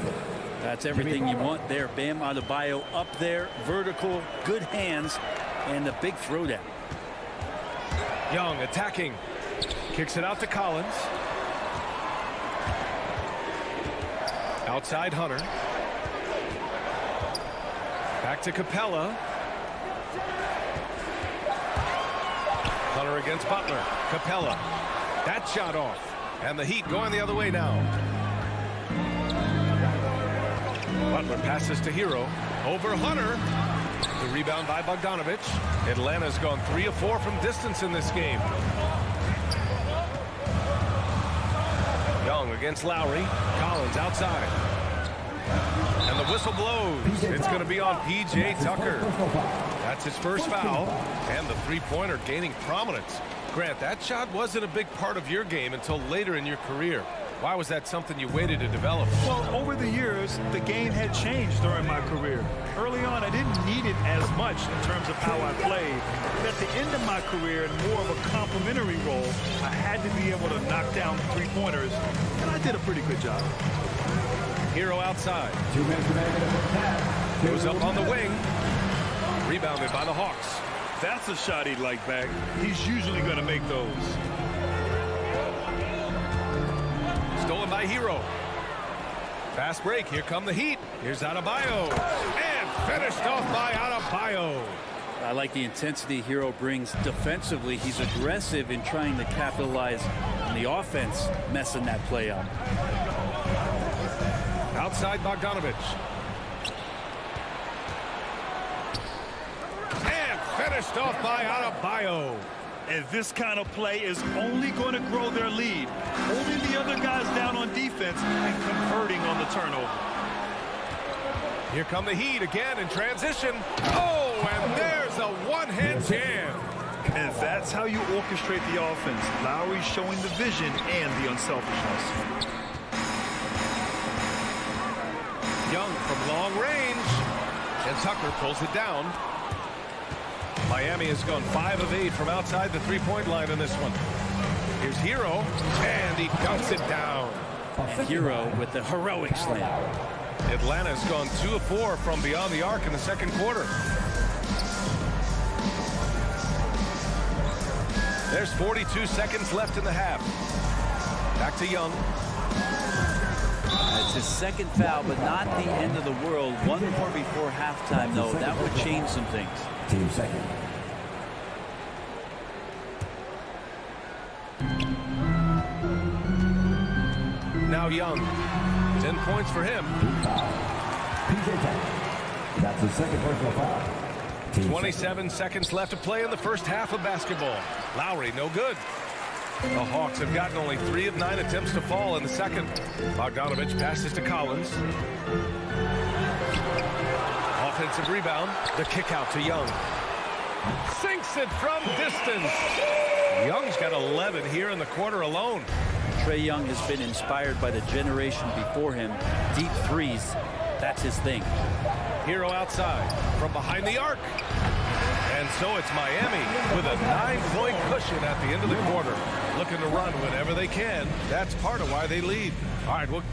[SPEAKER 8] That's everything you want there. Bam Adebayo up there, vertical, good hands, and a big throwdown.
[SPEAKER 6] Young attacking. Kicks it out to Collins. Outside Hunter. Back to Capella. Hunter against Butler. Capella. That shot off. And the Heat going the other way now. Butler passes to Hero. Over Hunter. The rebound by Bogdanovich. Atlanta's gone 3 of 4 from distance in this game. Young against Lowry. Collins outside. And the whistle blows. It's going to be on P.J. Tucker. That's his first foul. And the three-pointer gaining prominence. Grant, that shot wasn't a big part of your game until later in your career. Why was that something you waited to develop?
[SPEAKER 7] Well, over the years, the game had changed during my career. Early on, I didn't need it as much in terms of how I played. But at the end of my career, in more of a complementary role, I had to be able to knock down three-pointers, and I did a pretty good job.
[SPEAKER 6] Hero outside. Goes up on the wing. Rebounded by the Hawks.
[SPEAKER 7] That's a shot he'd like back. He's usually going to make those.
[SPEAKER 6] Stolen by Hero. Fast break. Here come the Heat. Here's Adebayo. And finished off by Adebayo.
[SPEAKER 8] I like the intensity Hero brings defensively. He's aggressive in trying to capitalize on the offense, messing that play up.
[SPEAKER 6] Outside Bogdanovich. And finished off by Adebayo.
[SPEAKER 7] And this kind of play is only going to grow their lead, holding the other guys down on defense and converting on the turnover.
[SPEAKER 6] Here come the Heat again in transition. Oh, and there's a one-hand jam.
[SPEAKER 7] And that's how you orchestrate the offense. Lowry showing the vision and the unselfishness.
[SPEAKER 6] Young from long range. And Tucker pulls it down. Miami has gone 5 of 8 from outside the three-point line in this one. Here's Hero, and he dunks it down.
[SPEAKER 8] And Hero with the heroic slam.
[SPEAKER 6] Atlanta's gone 2 of 4 from beyond the arc in the second quarter. There's 42 seconds left in the half. Back to Young.
[SPEAKER 8] It's his second foul, but not the end of the world. One more before halftime, though. That would change some things.
[SPEAKER 4] Team second.
[SPEAKER 6] Now Young. 10 points for him.
[SPEAKER 4] That's the second personal foul.
[SPEAKER 6] 27 seconds left to play in the first half of basketball. Lowry, no good. The Hawks have gotten only 3 of 9 attempts to fall in the second. Bogdanovich passes to Collins. Offensive rebound. The kick out to Young. Sinks it from distance. Young's got 11 here in the quarter alone.
[SPEAKER 8] Trae Young has been inspired by the generation before him. Deep threes, that's his thing.
[SPEAKER 6] Hero outside from behind the arc. And so it's Miami with a 9-point cushion at the end of the quarter. Looking to run whenever they can. That's part of why they lead. All right, well.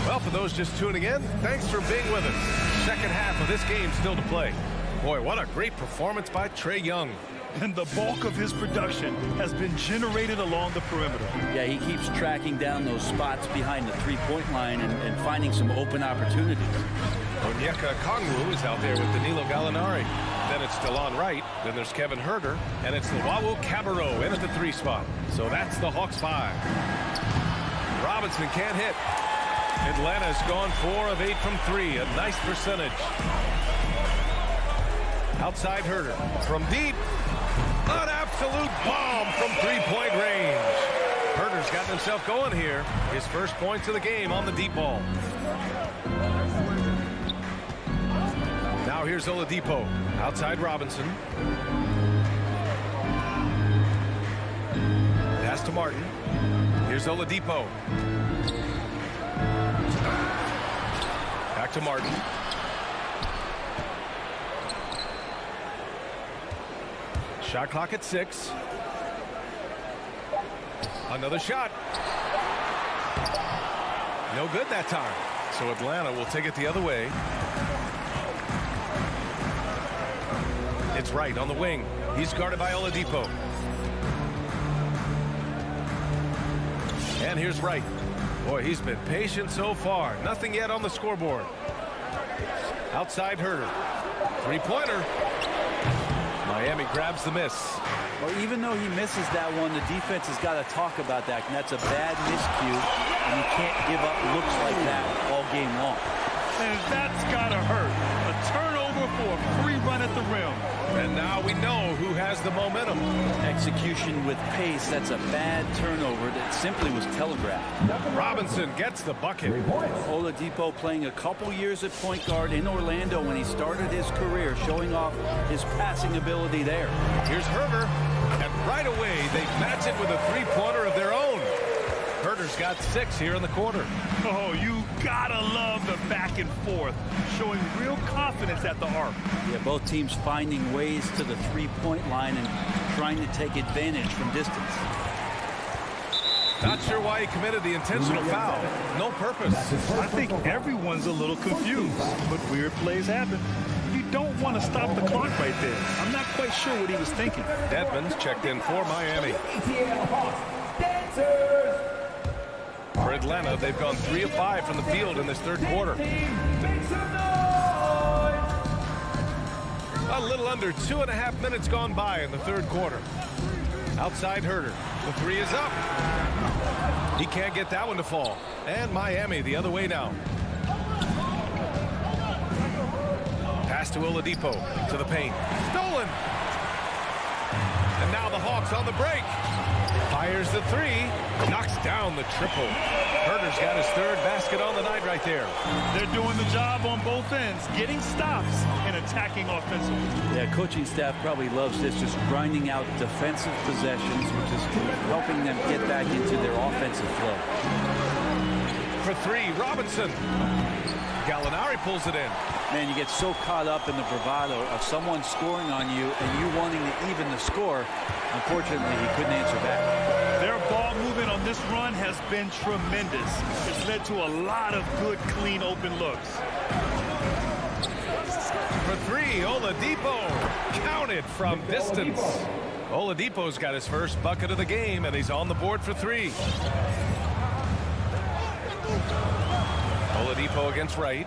[SPEAKER 6] Well, for those just tuning in, thanks for being with us. Second half of this game still to play. Boy, what a great performance by Trae Young.
[SPEAKER 7] And the bulk of his production has been generated along the perimeter.
[SPEAKER 8] Yeah, he keeps tracking down those spots behind the three-point line and finding some open opportunities.
[SPEAKER 6] Onyeka Okongwu is out there with Danilo Gallinari. Then it's DeLon Wright. Then there's Kevin Huerter. And it's Luwawu Cabarrot in at the 3 spot. So that's the Hawks 5. Robinson can't hit. Atlanta's gone 4 of 8 from 3. A nice percentage. Outside Huerter from deep. An absolute bomb from 3-point range. Huerter's gotten himself going here. His first points of the game on the deep ball. Now here's Oladipo. Outside Robinson. Pass to Martin. Here's Oladipo. Back to Martin. Shot clock at 6. Another shot. No good that time. So Atlanta will take it the other way. It's Wright on the wing. He's guarded by Oladipo. And here's Wright. Boy, he's been patient so far. Nothing yet on the scoreboard. Outside Huerter. 3-pointer. Miami grabs the miss.
[SPEAKER 8] Well, even though he misses that one, the defense has got to talk about that. And that's a bad miscue. And you can't give up looks like that all game long.
[SPEAKER 7] And that's got to hurt. A turnover for a free run at the rim.
[SPEAKER 6] And now we know who has the momentum.
[SPEAKER 8] Execution with pace. That's a bad turnover that simply was telegraphed.
[SPEAKER 6] Robinson gets the bucket.
[SPEAKER 8] Oladipo playing a couple years at point guard in Orlando when he started his career, showing off his passing ability there.
[SPEAKER 6] Here's Huerter. And right away, they match it with a 3-pointer of their own. Huerter's got 6 here in the quarter.
[SPEAKER 7] Oh, you gotta love the back and forth, showing real confidence at the arc.
[SPEAKER 8] Yeah, both teams finding ways to the 3-point line and trying to take advantage from distance.
[SPEAKER 6] Not sure why he committed the intentional foul. No purpose.
[SPEAKER 7] I think everyone's a little confused, but weird plays happen. You don't want to stop the clock right there. I'm not quite sure what he was thinking.
[SPEAKER 6] Edmonds checked in for Miami. For Atlanta, they've gone 3 of 5 from the field in this third quarter. A little under 2.5 minutes gone by in the third quarter. Outside Huerter. The 3 is up. He can't get that one to fall. And Miami the other way now. Pass to Oladipo. To the paint. Stolen. And now the Hawks on the break. Fires the 3. Knocks down the triple. Herder's got his third basket on the night right there.
[SPEAKER 7] They're doing the job on both ends, getting stops and attacking offensively.
[SPEAKER 8] Yeah, coaching staff probably loves this, just grinding out defensive possessions, which is helping them get back into their offensive flow.
[SPEAKER 6] For three, Robinson. Gallinari pulls it in.
[SPEAKER 8] Man, you get so caught up in the bravado of someone scoring on you and you wanting to even the score. Unfortunately, he couldn't answer back.
[SPEAKER 7] Their ball movement on this run has been tremendous. It's led to a lot of good, clean, open looks.
[SPEAKER 6] For three, Oladipo. Counted from distance. Oladipo's got his first bucket of the game, and he's on the board for three. Oladipo against Wright.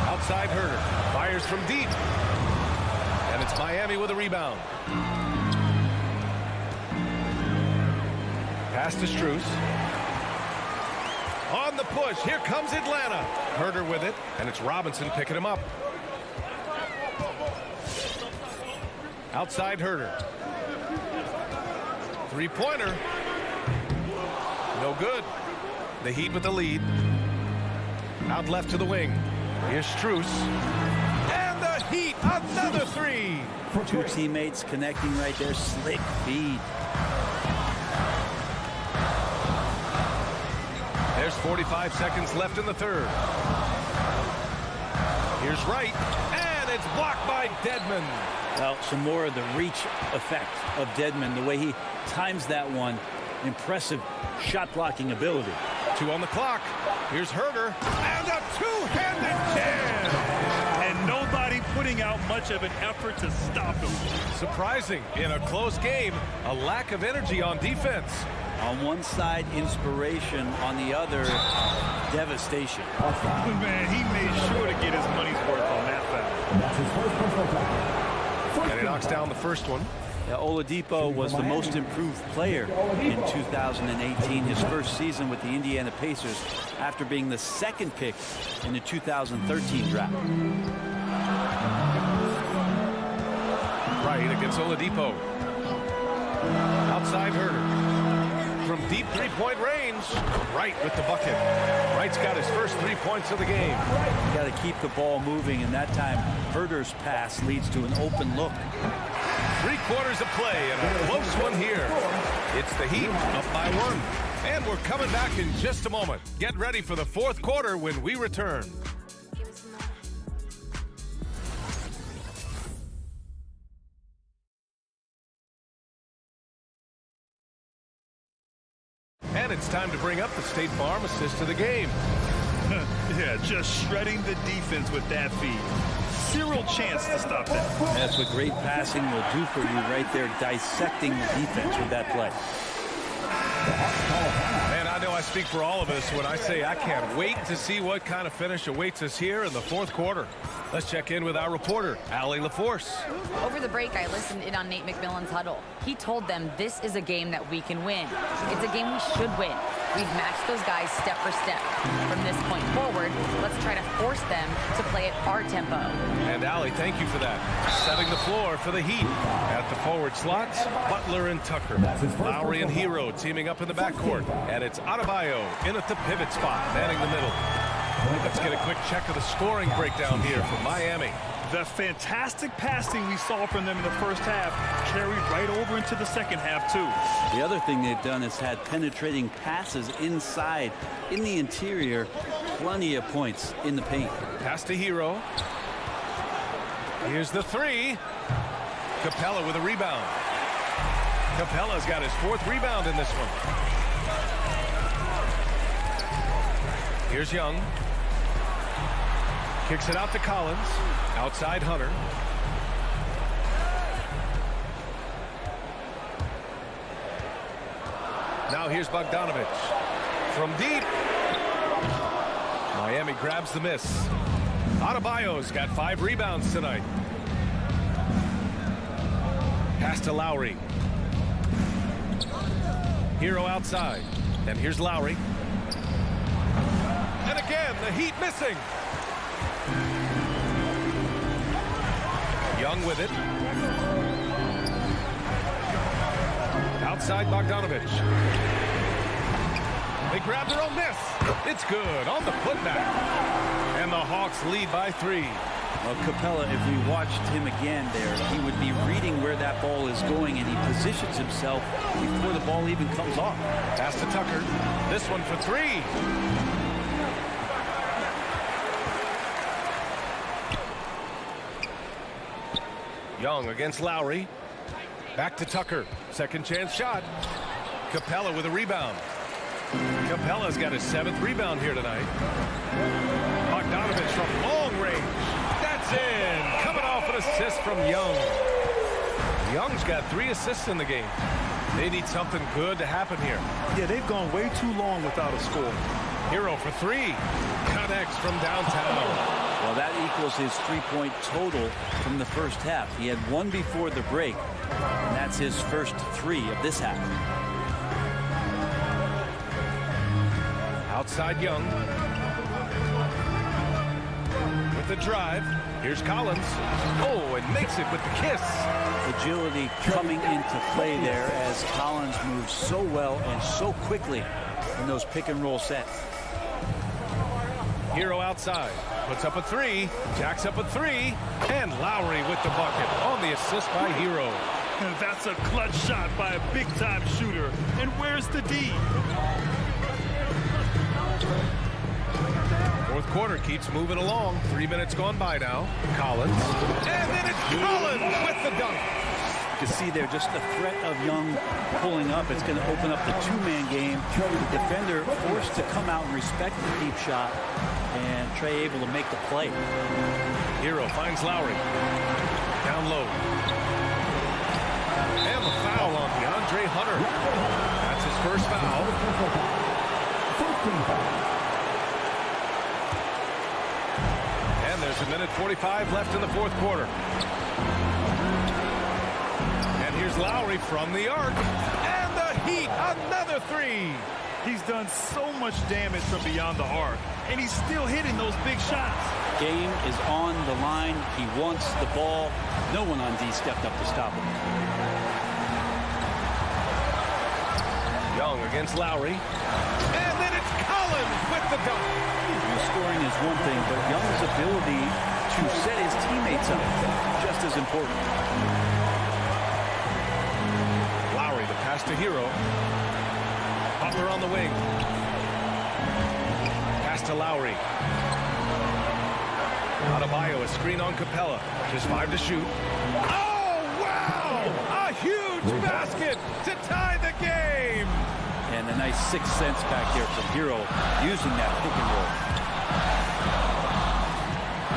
[SPEAKER 6] Outside Herder. Fires from deep. And it's Miami with a rebound. Pass to Strus. On the push. Here comes Atlanta. Herder with it. And it's Robinson picking him up. Outside Herder. Three-pointer. No good. The Heat with the lead. Out left to the wing. Here's Strus. And the Heat, another three.
[SPEAKER 8] Two teammates connecting right there. Slick feed.
[SPEAKER 6] There's 45 seconds left in the third. Here's Wright. And it's blocked by Dedmon.
[SPEAKER 8] Well, some more of the reach effect of Dedmon. The way he times that one. Impressive shot blocking ability.
[SPEAKER 6] 2 on the clock. Here's Herder. And a two-handed jam.
[SPEAKER 7] And nobody putting out much of an effort to stop him.
[SPEAKER 6] Surprising in a close game, a lack of energy on defense.
[SPEAKER 8] On one side, inspiration. On the other, devastation.
[SPEAKER 7] Man, he made sure to get his money's worth on that foul.
[SPEAKER 6] And he knocks down the first one.
[SPEAKER 8] Yeah, Oladipo was the most improved player in 2018, his first season with the Indiana Pacers, after being the second pick in the 2013 draft.
[SPEAKER 6] Right against Oladipo. Outside Herder. From deep three-point range, Wright with the bucket. Wright's got his first 3 points of the game.
[SPEAKER 8] You got to keep the ball moving, and that time Herder's pass leads to an open look.
[SPEAKER 6] 3 quarters of play and a close one here. It's the Heat up by 1. And we're coming back in just a moment. Get ready for the fourth quarter when we return. And it's time to bring up the State Farm assist to the game.
[SPEAKER 7] Yeah, just shredding the defense with that feed. Zero chance to stop that.
[SPEAKER 8] That's what great passing will do for you right there, dissecting the defense with that play.
[SPEAKER 6] And I know I speak for all of us when I say I can't wait to see what kind of finish awaits us here in the fourth quarter. Let's check in with our reporter, Allie LaForce.
[SPEAKER 9] Over the break, I listened in on Nate McMillan's huddle. He told them this is a game that we can win. It's a game we should win. We've matched those guys step for step. From this point forward, let's try to force them to play at our tempo.
[SPEAKER 6] And Allie, thank you for that. Setting the floor for the Heat. At the forward slots, Butler and Tucker. Lowry and Hero teaming up in the backcourt. And it's Adebayo in at the pivot spot, manning the middle. Let's get a quick check of the scoring breakdown here from Miami.
[SPEAKER 7] The fantastic passing we saw from them in the first half carried right over into the second half, too.
[SPEAKER 8] The other thing they've done is had penetrating passes inside, in the interior, plenty of points in the paint.
[SPEAKER 6] Pass to Hero. Here's the three. Capella with a rebound. Capella's got his 4th rebound in this one. Here's Young. Kicks it out to Collins. Outside Hunter. Now here's Bogdanovich. From deep. Miami grabs the miss. Adebayo's got 5 rebounds tonight. Pass to Lowry. Hero outside. And here's Lowry. And again, the Heat missing. Young with it. Outside Bogdanovich. They grab their own miss. It's good on the putback. And the Hawks lead by 3.
[SPEAKER 8] Well, Capella, if we watched him again there, he would be reading where that ball is going, and he positions himself before the ball even comes off.
[SPEAKER 6] Pass to Tucker. This one for 3. Young against Lowry. Back to Tucker. Second chance shot. Capella with a rebound. Capella's got his 7th rebound here tonight. Bogdanovich from long range. That's in. Coming off an assist from Young. Young's got 3 assists in the game. They need something good to happen here.
[SPEAKER 7] Yeah, they've gone way too long without a score.
[SPEAKER 6] Hero for 3. Connects from downtown.
[SPEAKER 8] Well, that equals his 3-point total from the first half. He had 1 before the break, and that's his first 3 of this half.
[SPEAKER 6] Outside Young. With the drive. Here's Collins. Oh, and makes it with the kiss.
[SPEAKER 8] Agility coming into play there as Collins moves so well and so quickly in those pick-and-roll sets.
[SPEAKER 6] Hero outside. Puts up a 3. Jacks up a 3. And Lowry with the bucket on the assist by Hero.
[SPEAKER 7] That's a clutch shot by a big-time shooter. And where's the D?
[SPEAKER 6] Fourth quarter keeps moving along. 3 minutes gone by now. Collins. And then it's Collins with the dunk.
[SPEAKER 8] You can see there just the threat of Young pulling up. It's going to open up the 2-man game. The defender forced to come out and respect the deep shot. And Trey able to make the play.
[SPEAKER 6] Hero finds Lowry. Down low. And the foul on DeAndre Hunter. That's his first foul. And there's 1:45 left in the fourth quarter. And here's Lowry from the arc. And the Heat, another 3.
[SPEAKER 7] He's done so much damage from beyond the arc, and he's still hitting those big shots.
[SPEAKER 8] Game is on the line. He wants the ball. No one on D stepped up to stop him.
[SPEAKER 6] Young against Lowry. And then it's Collins with the dunk.
[SPEAKER 8] The scoring is one thing, but Young's ability to set his teammates up just as important.
[SPEAKER 6] Lowry, the pass to Hero. Butler on the wing. Pass to Lowry. Adebayo, a screen on Capella. Just 5 to shoot. Oh, wow! A huge basket to tie the game!
[SPEAKER 8] And a nice 6 cents back here from Hero using that pick and roll.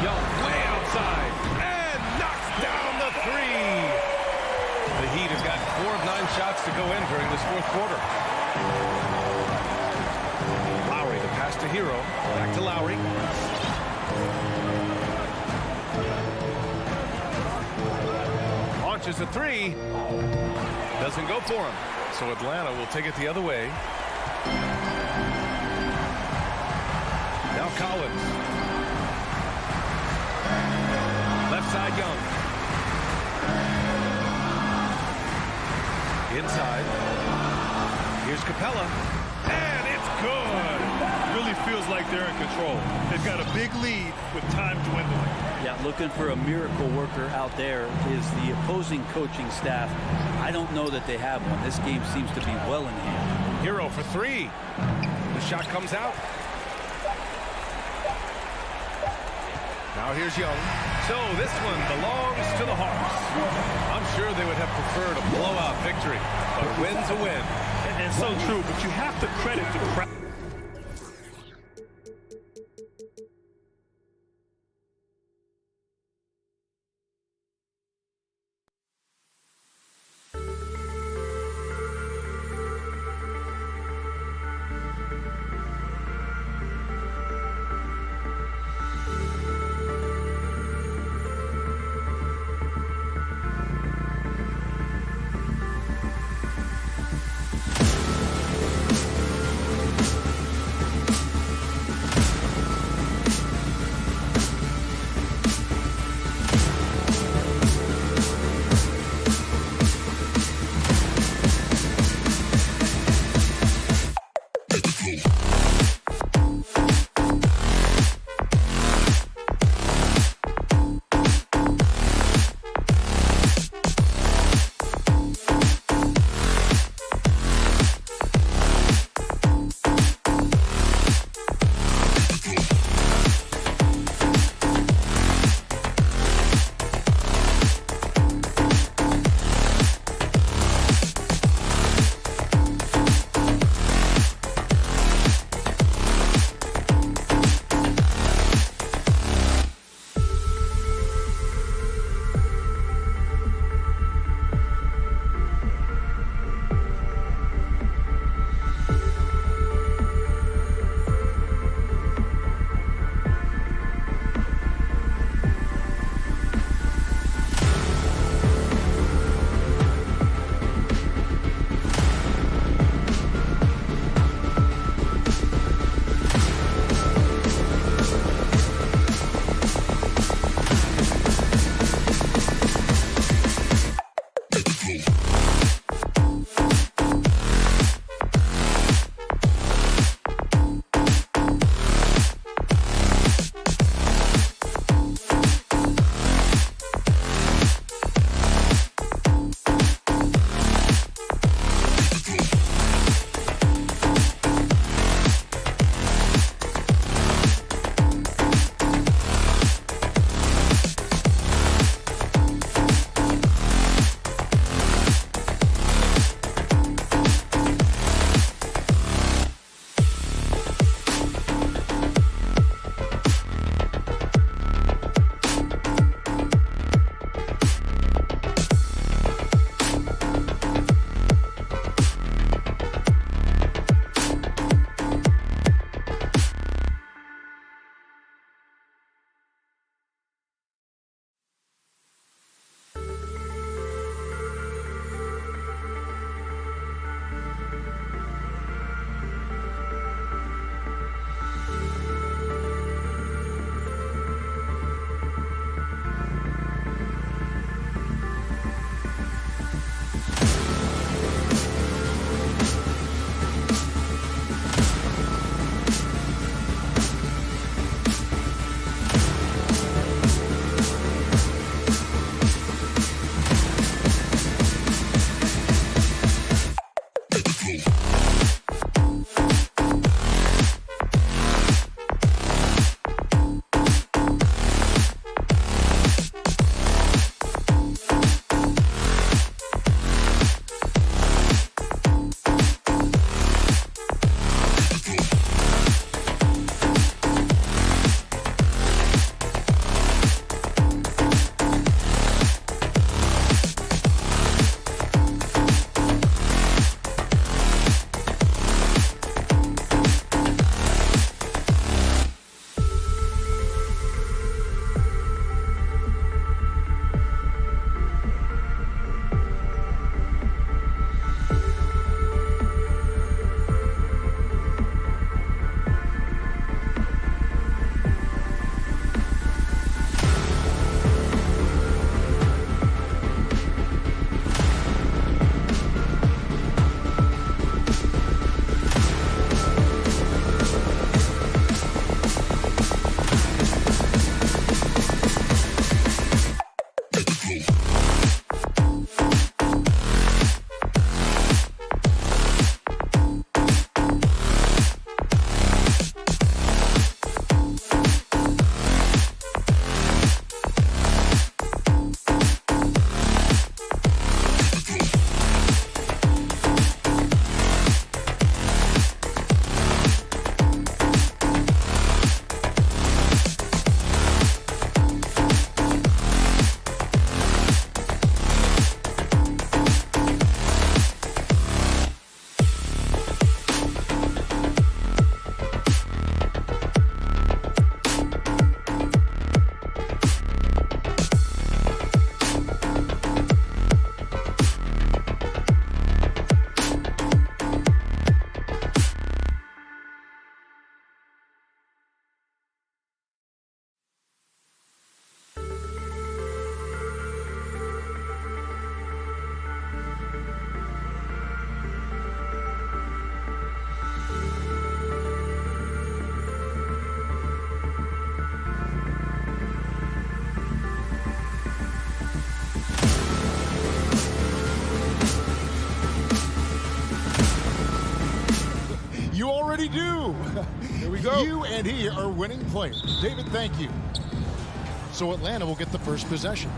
[SPEAKER 6] Young way outside and knocks down the 3. The Heat have got 4 of 9 shots to go in during this fourth quarter. Lowry, the pass to Hero. Back to Lowry. Launches a 3. Doesn't go for him. So Atlanta will take it the other way. Now Collins. Left side Young. Inside. Here's Capella. And it's good.
[SPEAKER 7] Really feels like they're in control. They've got a big lead with time dwindling.
[SPEAKER 8] Yeah, looking for a miracle worker out there is the opposing coaching staff. I don't know that they have one. This game seems to be well in hand.
[SPEAKER 6] Hero for 3. The shot comes out. Now here's Young. So this one belongs to the Hawks. I'm sure they would have preferred a blowout victory, but a win's a win.
[SPEAKER 7] And so true, but you have to credit the crowd.
[SPEAKER 1] do.
[SPEAKER 5] Here we go.
[SPEAKER 1] You and he are winning players. David, thank you. So Atlanta will get the first possession.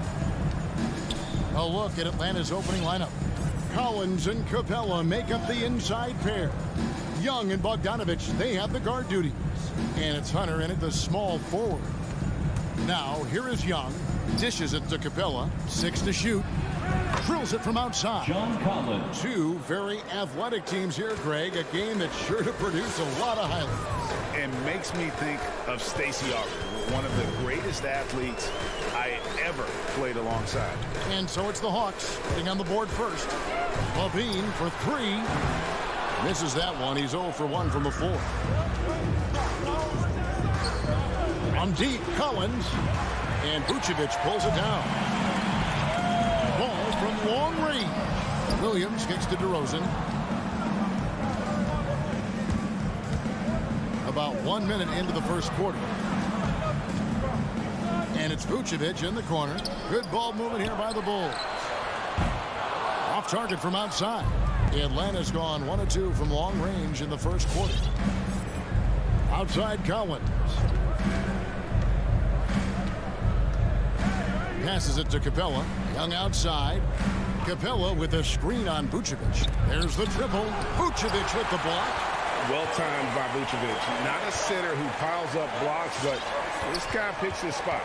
[SPEAKER 1] A look at Atlanta's opening lineup. Collins and Capella make up the inside pair. Young and Bogdanovich, they have the guard duties. And it's Hunter in at the small forward. Now, here is Young. Dishes it to Capella. 6 to shoot. Drills it from outside.
[SPEAKER 4] John Collins.
[SPEAKER 1] Two very athletic teams here, Greg. A game that's sure to produce a lot of highlights.
[SPEAKER 2] And makes me think of Stacey Auger, one of the greatest athletes I ever played alongside.
[SPEAKER 1] And so it's the Hawks getting on the board first. Levine for 3. Misses that one. He's 0 for 1 from the floor. On deep, Collins. And Vucevic pulls it down. Ball from long range. Williams kicks to DeRozan. About 1 minute into the first quarter. And it's Vucevic in the corner. Good ball movement here by the Bulls. Off target from outside. Atlanta's gone 1 of 2 from long range in the first quarter. Outside Collins. Passes it to Capella. Young outside. Capella with a screen on Vucevic. There's the triple. Vucevic with the block.
[SPEAKER 5] Well timed by Vucevic. Not a center who piles up blocks, but this guy picks his spots.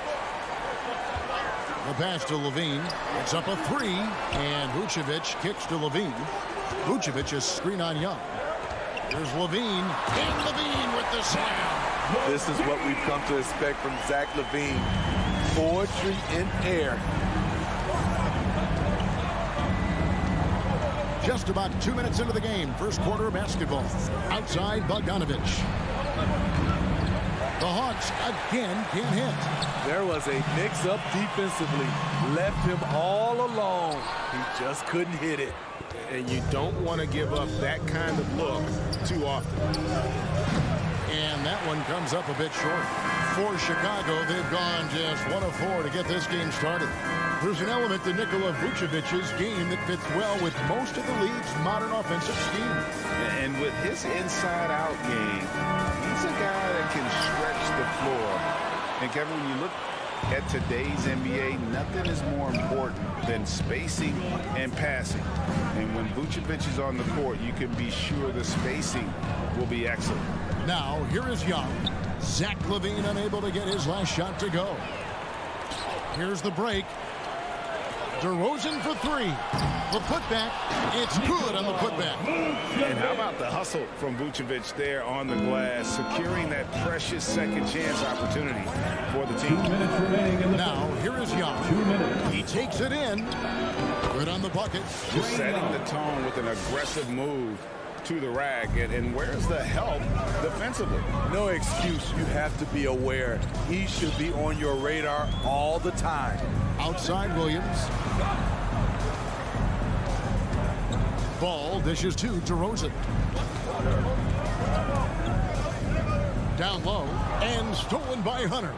[SPEAKER 1] The pass to Levine. It's up a 3. And Vucevic kicks to Levine. Vucevic is screen on Young. There's Levine. And Levine with the slam.
[SPEAKER 10] This is what we've come to expect from Zach Levine. Poetry in air.
[SPEAKER 1] Just about 2 minutes into the game. First quarter of basketball. Outside Bogdanovich. The Hawks again can't hit.
[SPEAKER 10] There was a mix-up defensively. Left him all alone. He just couldn't hit it.
[SPEAKER 5] And you don't want to give up that kind of look too often.
[SPEAKER 1] And that one comes up a bit short. For Chicago, they've gone just 1 of 4 to get this game started. There's an element to Nikola Vucevic's game that fits well with most of the league's modern offensive scheme.
[SPEAKER 2] And with his inside-out game, he's a guy that can stretch the floor. And Kevin, when you look at today's NBA, nothing is more important than spacing and passing. And when Vucevic is on the court, you can be sure the spacing will be excellent.
[SPEAKER 1] Now, here is Young. Zach Levine unable to get his last shot to go. Here's the break. DeRozan for 3. The putback. It's good on the putback.
[SPEAKER 2] And how about the hustle from Vucevic there on the glass, securing that precious second chance opportunity for the team.
[SPEAKER 4] 2 minutes remaining in the
[SPEAKER 1] Now, here is Young.
[SPEAKER 4] 2 minutes.
[SPEAKER 1] He takes it in. Good on the bucket.
[SPEAKER 2] Just setting the tone with an aggressive move to the rack. And where's the help defensively?
[SPEAKER 10] No excuse. You have to be aware. He should be on your radar all the time.
[SPEAKER 1] Outside Williams. Ball dishes to DeRozan. Down low and stolen by Hunter.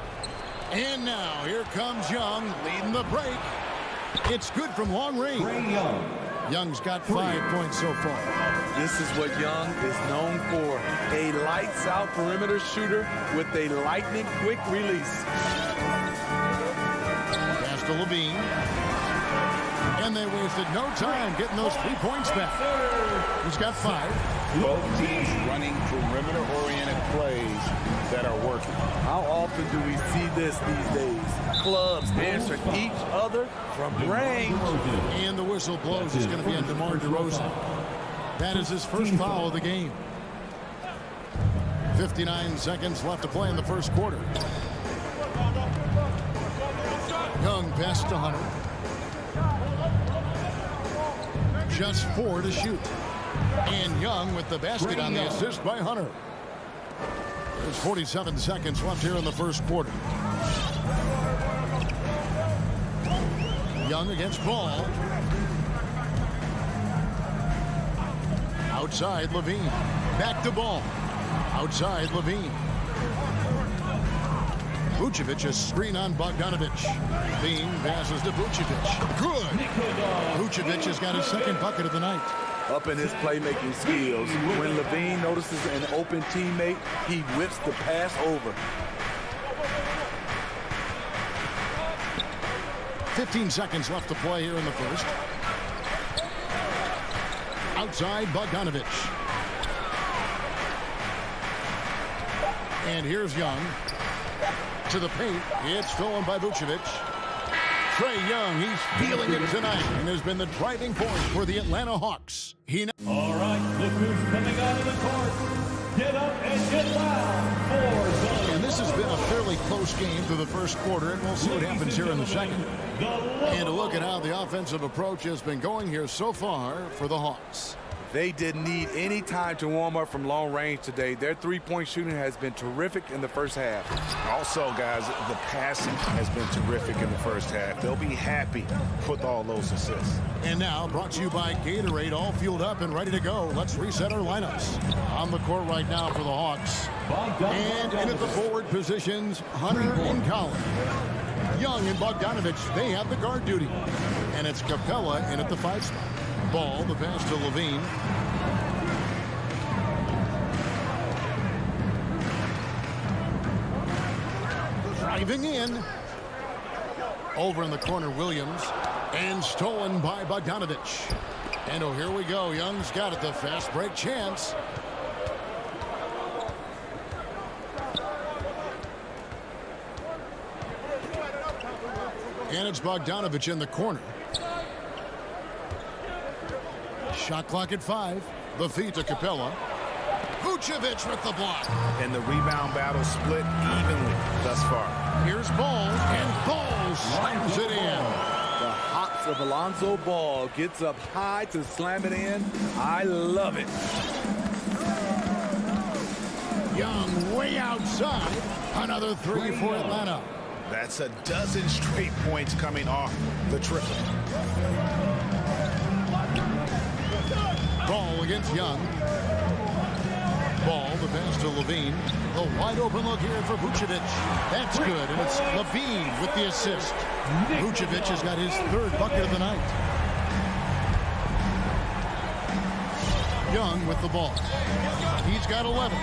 [SPEAKER 1] And now here comes Young leading the break. It's good from long range. Young's got 5 points so far.
[SPEAKER 10] This is what Young is known for. A lights-out perimeter shooter with a lightning-quick release.
[SPEAKER 1] Pass to Levine. And they wasted no time getting those 3 points back. He's got 5.
[SPEAKER 2] Both teams running perimeter-oriented plays that are working.
[SPEAKER 10] How often do we see this these days? Clubs answer each other from range.
[SPEAKER 1] And the whistle blows. It's going to be on DeMar DeRozan. That is his first foul of the game. 59 seconds left to play in the first quarter. Young pass to Hunter. Just 4 to shoot. And Young with the basket on the assist by Hunter. There's 47 seconds left here in the first quarter. Young against Ball. Outside Levine. Back to Ball. Outside Levine. Vucevic a screen on Bogdanovich. Levine passes to Vucevic. Good. Vucevic has got his second bucket of the night.
[SPEAKER 10] up in his playmaking skills. When Levine notices an open teammate, he whips the pass over.
[SPEAKER 1] 15 seconds left to play here in the first. Outside Bogdanovich. And here's Young. To the paint. It's stolen by Vucevic. Trae Young, he's feeling it tonight and has been the driving force for the Atlanta Hawks.
[SPEAKER 4] All right, look who's coming out of the court. Get up and get loud for
[SPEAKER 1] And this has been a fairly close game through the first quarter, and we'll see what happens here in the second. And a look at how the offensive approach has been going here so far for the Hawks.
[SPEAKER 10] They didn't need any time to warm up from long range today. Their three-point shooting has been terrific in the first half.
[SPEAKER 2] Also, guys, the passing has been terrific in the first half. They'll be happy with all those assists.
[SPEAKER 1] And now, brought to you by Gatorade, all fueled up and ready to go. Let's reset our lineups. On the court right now for the Hawks. And in at the forward positions, Hunter and Collins. Young and Bogdanovich, they have the guard duty. And it's Capella in at the 5 spot. Ball, the pass to Levine. Driving in. Over in the corner, Williams. And stolen by Bogdanovich. And oh, here we go. Young's got it, the fast break chance. And it's Bogdanovich in the corner. Shot clock at 5. The feed to Capella. Vucevic with the block.
[SPEAKER 2] And the rebound battle split evenly thus far.
[SPEAKER 1] Here's Ball, and Ball slams it in.
[SPEAKER 10] The hops of Alonzo Ball gets up high to slam it in. I love it.
[SPEAKER 1] Young way outside. Another 3 for Atlanta.
[SPEAKER 2] That's a dozen straight points coming off the triple.
[SPEAKER 1] Ball against Young. Ball, the pass to Levine. The wide open look here for Vucevic. That's good, and it's Levine with the assist. Vucevic has got his 3rd bucket of the night. Young with the ball. He's got 11.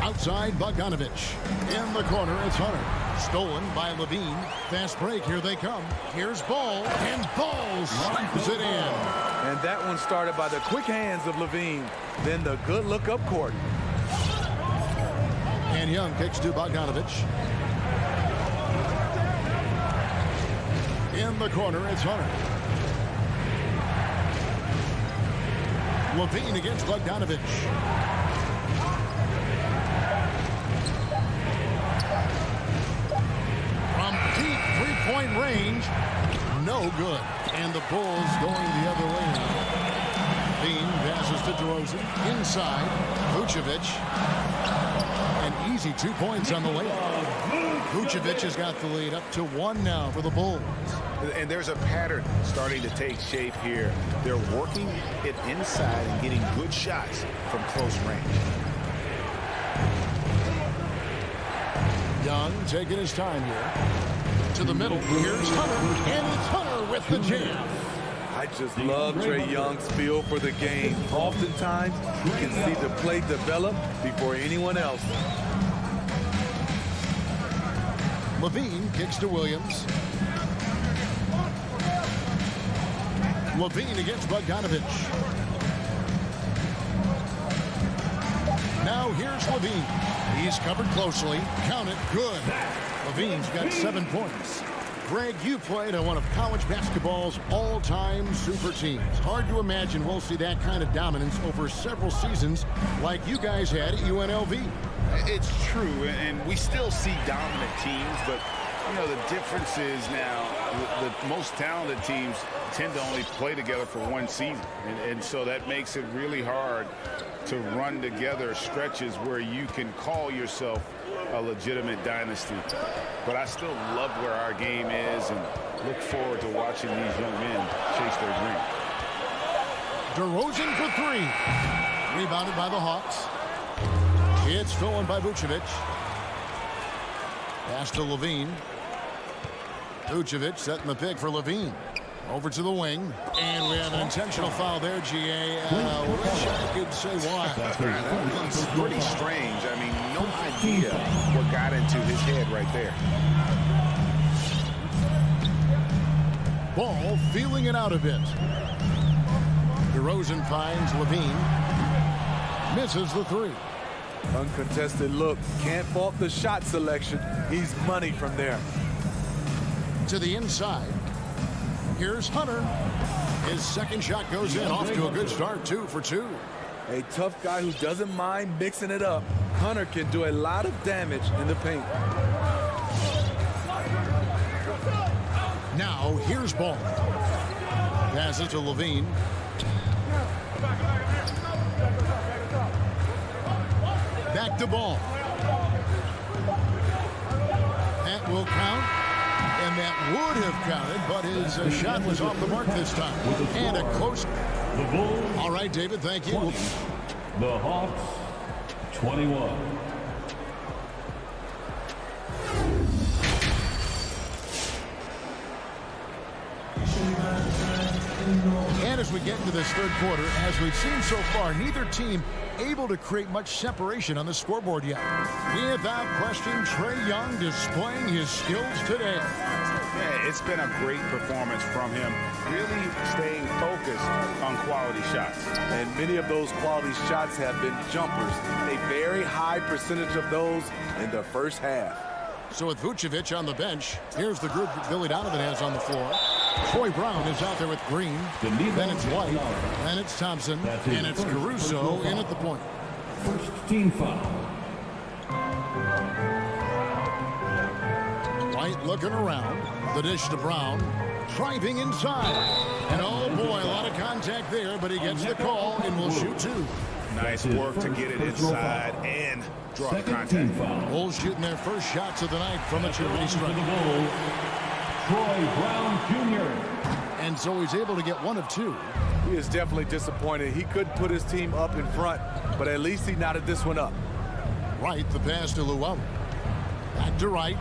[SPEAKER 1] Outside Bogdanovich. In the corner, it's Hunter. Stolen by Levine. Fast break, here they come. Here's Ball, and Ball slams it in.
[SPEAKER 10] And that one started by the quick hands of Levine. Then the good look up court.
[SPEAKER 1] And Young kicks to Bogdanovich. In the corner, it's Hunter. Levine against Bogdanovich. From deep three-point range, no good. And the Bulls going the other way now. Bean passes to DeRozan. Inside, Vucevic. An easy 2 points on the layup. Vucevic has got the lead up to 1 now for the Bulls.
[SPEAKER 2] And there's a pattern starting to take shape here. They're working it inside and getting good shots from close range.
[SPEAKER 1] Young taking his time here. To the middle. Here's Hunter. And it's Hunter with the jam.
[SPEAKER 10] I just love Trae Young's feel for the game. Oftentimes, he can see the play develop before anyone else.
[SPEAKER 1] Levine kicks to Williams. Levine against Bogdanovich. Now here's Levine. He's covered closely. Count it. Good. Levine's got 7 points. Greg, you played on one of college basketball's all-time super teams. Hard to imagine we'll see that kind of dominance over several seasons like you guys had at UNLV.
[SPEAKER 2] It's true, and we still see dominant teams, but you know, the difference is now the most talented teams tend to only play together for 1 season. And so that makes it really hard to run together stretches where you can call yourself a legitimate dynasty. But I still love where our game is and look forward to watching these young men chase their dream.
[SPEAKER 1] DeRozan for 3. Rebounded by the Hawks. It's stolen by Vucevic. Pass to Levine. Vucevic setting the pick for Levine. Over to the wing. And we have an intentional foul there, GA. Wish I could say why.
[SPEAKER 2] It's pretty strange. I mean, no idea what got into his head right there.
[SPEAKER 1] Ball feeling it out a bit. DeRozan finds Levine. Misses the three.
[SPEAKER 10] Uncontested look. Can't fault the shot selection. He's money from there.
[SPEAKER 1] To the inside. Here's Hunter. His second shot goes in. Off to a good start. 2 for 2.
[SPEAKER 10] A tough guy who doesn't mind mixing it up. Hunter can do a lot of damage in the paint.
[SPEAKER 1] Now here's Ball. Passes to Levine. Back to Ball. That will count. And that would have counted, but his shot was off the mark this time. And a close.
[SPEAKER 4] The Bulls.
[SPEAKER 1] All right, David, thank you.
[SPEAKER 4] 20. The Hawks, 21.
[SPEAKER 1] And as we get into this third quarter, as we've seen so far, neither team able to create much separation on the scoreboard yet. Without question, Trae Young displaying his skills today.
[SPEAKER 2] Yeah, it's been a great performance from him, really staying focused on quality shots.
[SPEAKER 10] And many of those quality shots have been jumpers. A very high percentage of those in the first half.
[SPEAKER 1] So with Vucevic on the bench, here's the group that Billy Donovan has on the floor. Troy Brown is out there with Green. Then it's White. Then it's Thompson. And it's Caruso in at the point.
[SPEAKER 4] First team foul.
[SPEAKER 1] White looking around. The dish to Brown. Driving inside. And oh boy, a lot of contact there, but he gets the call and will shoot 2.
[SPEAKER 2] Nice work to get it inside and draw the contact.
[SPEAKER 1] Bulls shooting their first shots of the night from a charity strike.
[SPEAKER 4] Troy Brown Jr.
[SPEAKER 1] And so he's able to get 1 of 2.
[SPEAKER 10] He is definitely disappointed. He couldn't put his team up in front, but at least he knotted this one up.
[SPEAKER 1] Wright, the pass to Llewellyn. Back to Wright.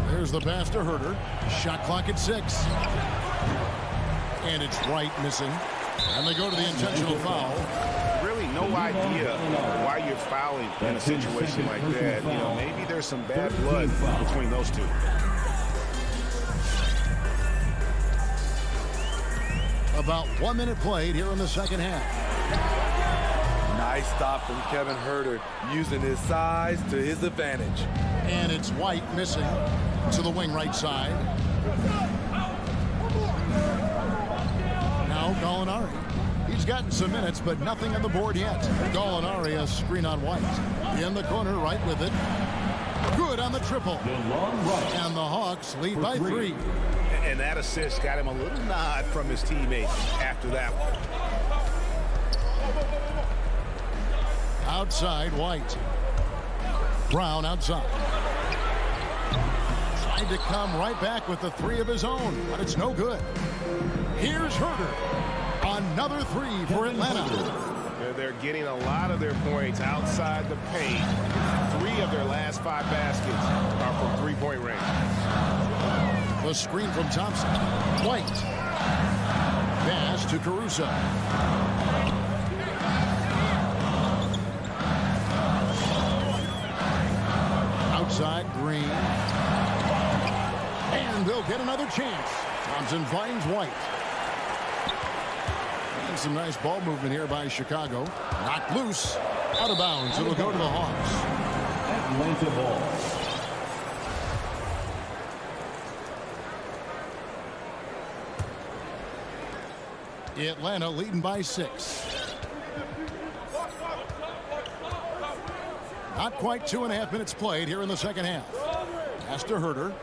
[SPEAKER 1] There's the pass to Herter. Shot clock at 6. And it's Wright missing. And they go to the intentional foul.
[SPEAKER 2] Really no idea why you're fouling in a situation like that. You know, maybe there's some bad blood between those two.
[SPEAKER 1] About 1 minute played here in the second half.
[SPEAKER 10] Nice stop from Kevin Herter, using his size to his advantage.
[SPEAKER 1] And it's White missing to the wing right side. Now Gallinari. He's gotten some minutes, but nothing on the board yet. Gallinari, a screen on White. In the corner, right with it. Good on the triple. And the Hawks lead by 3.
[SPEAKER 2] And that assist got him a little nod from his teammate after that one.
[SPEAKER 1] Outside, White. Brown outside. Tried to come right back with the 3 of his own, but it's no good. Here's Herter. Another 3 for Atlanta.
[SPEAKER 5] They're getting a lot of their points outside the paint. 3 of their last 5 baskets are from three-point range.
[SPEAKER 1] The screen from Thompson. White. Pass to Caruso. Outside, Green. And they'll get another chance. Thompson finds White. And some nice ball movement here by Chicago. Knocked loose. Out of bounds. It'll go to the Hawks.
[SPEAKER 4] Atlanta ball.
[SPEAKER 1] Atlanta leading by 6. Not quite 2.5 minutes played here in the second half. Pass to Herter.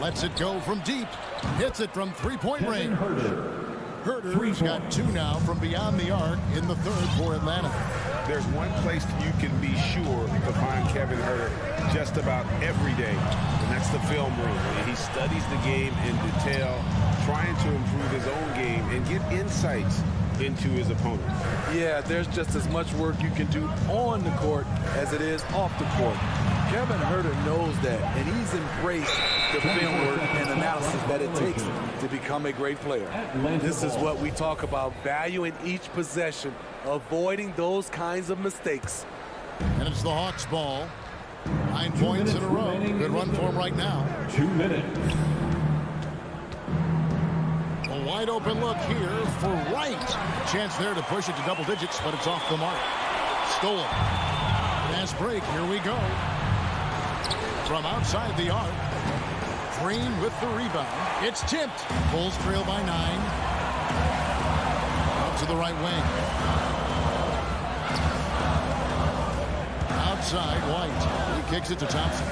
[SPEAKER 1] Lets it go from deep. Hits it from three-point range. Herter's got 2 now from beyond the arc in the third for Atlanta.
[SPEAKER 2] There's one place you can be sure to find Kevin Herter just about every day, and that's the film room. He studies the game in detail, trying to improve his own game and get insights into his opponent.
[SPEAKER 10] Yeah, there's just as much work you can do on the court as it is off the court. Kevin Huerter knows that, and he's embraced the film work and analysis that it takes to become a great player. This is what we talk about, valuing each possession, avoiding those kinds of mistakes.
[SPEAKER 1] And it's the Hawks ball. 9 points in a row. Good run for him right now.
[SPEAKER 4] 2 minutes.
[SPEAKER 1] A wide open look here for Wright. Chance there to push it to double digits, but it's off the mark. Stolen. Fast break. Here we go. From outside the arc. Green with the rebound. It's tipped. Bulls trail by 9. Out to the right wing. Outside, White. He kicks it to Thompson.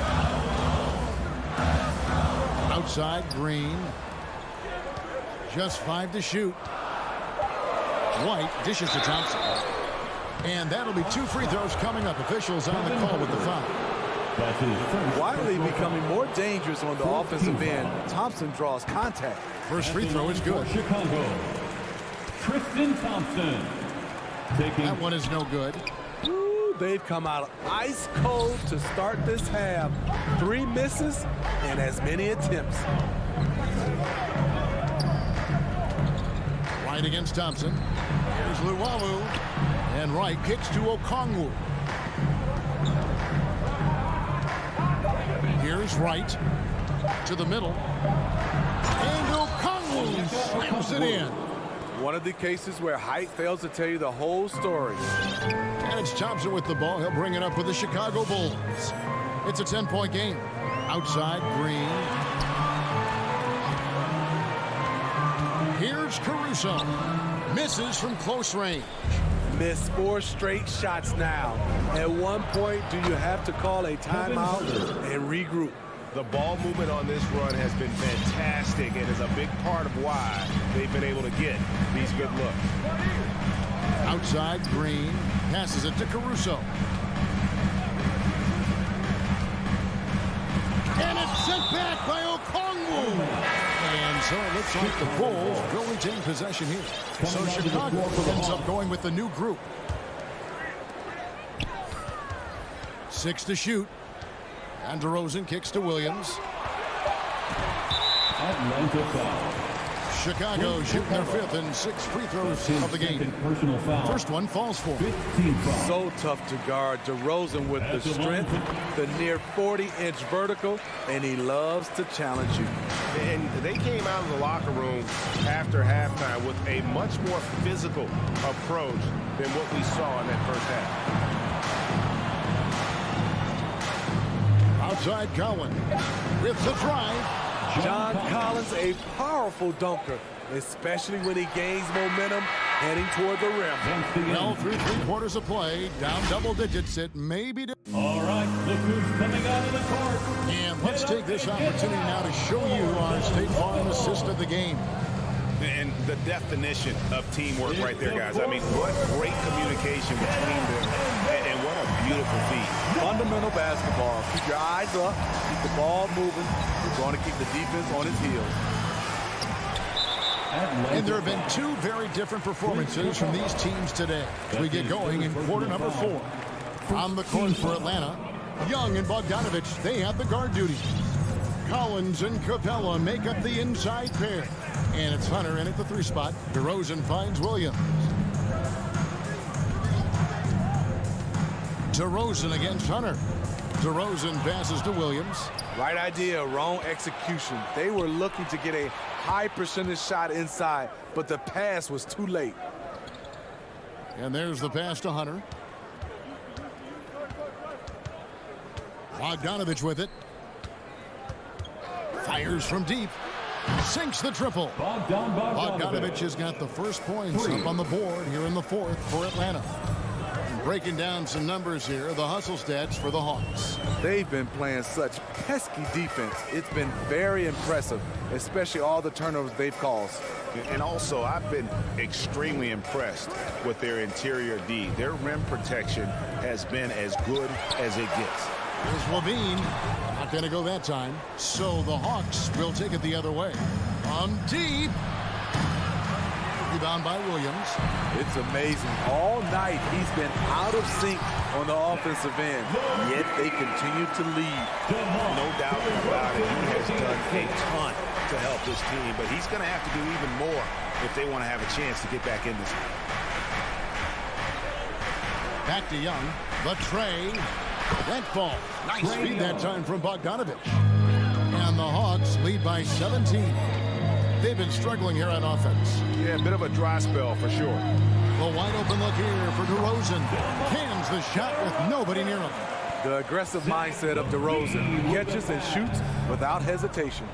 [SPEAKER 1] Outside, Green. Just 5 to shoot. White dishes to Thompson. And that'll be 2 free throws coming up. Officials on the call with the foul.
[SPEAKER 10] Wiley becoming more dangerous on the offensive end. Thompson draws contact.
[SPEAKER 1] First free throw is good.
[SPEAKER 4] Chicago, Tristan Thompson.
[SPEAKER 1] That one is no good.
[SPEAKER 10] They've come out ice cold to start this half. 3 misses and as many attempts.
[SPEAKER 1] Wright against Thompson. Here's Luwawu. And Wright kicks to Okongwu. Here's Wright to the middle. And Okongwu slams it in.
[SPEAKER 10] One of the cases where height fails to tell you the whole story.
[SPEAKER 1] And it's Thompson with the ball. He'll bring it up with the Chicago Bulls. It's a 10-point game. Outside, Green. Here's Caruso. Misses from close range.
[SPEAKER 10] Missed 4 straight shots now. At one point, do you have to call a timeout and regroup?
[SPEAKER 5] The ball movement on this run has been fantastic and is a big part of why they've been able to get these good looks.
[SPEAKER 1] Outside, Green passes it to Caruso. And it's sent back by Okongwu. And so it looks like the Bulls will retain possession here. So Chicago ends up going with the new group. 6 to shoot. And DeRozan kicks to Williams.
[SPEAKER 4] Atlanta foul.
[SPEAKER 1] Chicago shooting their 5th and 6th free throws of the game.
[SPEAKER 4] Personal foul.
[SPEAKER 1] First one falls for him.
[SPEAKER 4] 15 foul.
[SPEAKER 10] So tough to guard. DeRozan with the strength, the near 40-inch vertical, and he loves to challenge you.
[SPEAKER 5] And they came out of the locker room after halftime with a much more physical approach than what we saw in that first half.
[SPEAKER 1] Outside Cowan with the drive.
[SPEAKER 10] John Collins, a powerful dunker, especially when he gains momentum heading toward the rim.
[SPEAKER 1] Well, through 3 quarters of play, down double digits, it may be.
[SPEAKER 4] All right, look who's coming out of the court.
[SPEAKER 1] And let's take this opportunity now to show you our State Farm assist of the game.
[SPEAKER 2] And the definition of teamwork right there, guys. I mean, what great communication between them, and what a beautiful feat.
[SPEAKER 10] Fundamental basketball. Keep your eyes up, keep the ball moving. You're going to keep the defense on its heels.
[SPEAKER 1] And there have been 2 very different performances from these teams today as we get going in quarter number 4. On the court for Atlanta, Young and Bogdanovich, they have the guard duty. Collins and Capella make up the inside pair. And it's Hunter in at the 3 spot. DeRozan finds Williams. DeRozan against Hunter. DeRozan passes to Williams.
[SPEAKER 10] Right idea, wrong execution. They were looking to get a high percentage shot inside, but the pass was too late.
[SPEAKER 1] And there's the pass to Hunter. Bogdanovich with it. Fires from deep. Sinks the triple. Bogdanovich has got the first points up on the board here in the 4th for Atlanta. And breaking down some numbers here, the hustle stats for the Hawks.
[SPEAKER 10] They've been playing such pesky defense. It's been very impressive, especially all the turnovers they've caused.
[SPEAKER 2] And also, I've been extremely impressed with their interior D. Their rim protection has been as good as it gets.
[SPEAKER 1] Here's Levine. Not going to go that time. So the Hawks will take it the other way. Deep. Rebound by Williams.
[SPEAKER 10] It's amazing. All night he's been out of sync on the offensive end, yet they continue to lead.
[SPEAKER 2] No doubt about it. He has done a ton to help this team, but he's going to have to do even more if they want to have a chance to get back in this game.
[SPEAKER 1] Back to Young. The tray. That fall. Nice feed that time from Bogdanovich. And the Hawks lead by 17. They've been struggling here on offense.
[SPEAKER 5] Yeah, a bit of a dry spell for sure.
[SPEAKER 1] The wide open look here for DeRozan. Cans the shot with nobody near him.
[SPEAKER 10] The aggressive mindset of DeRozan. Catches and shoots without hesitation.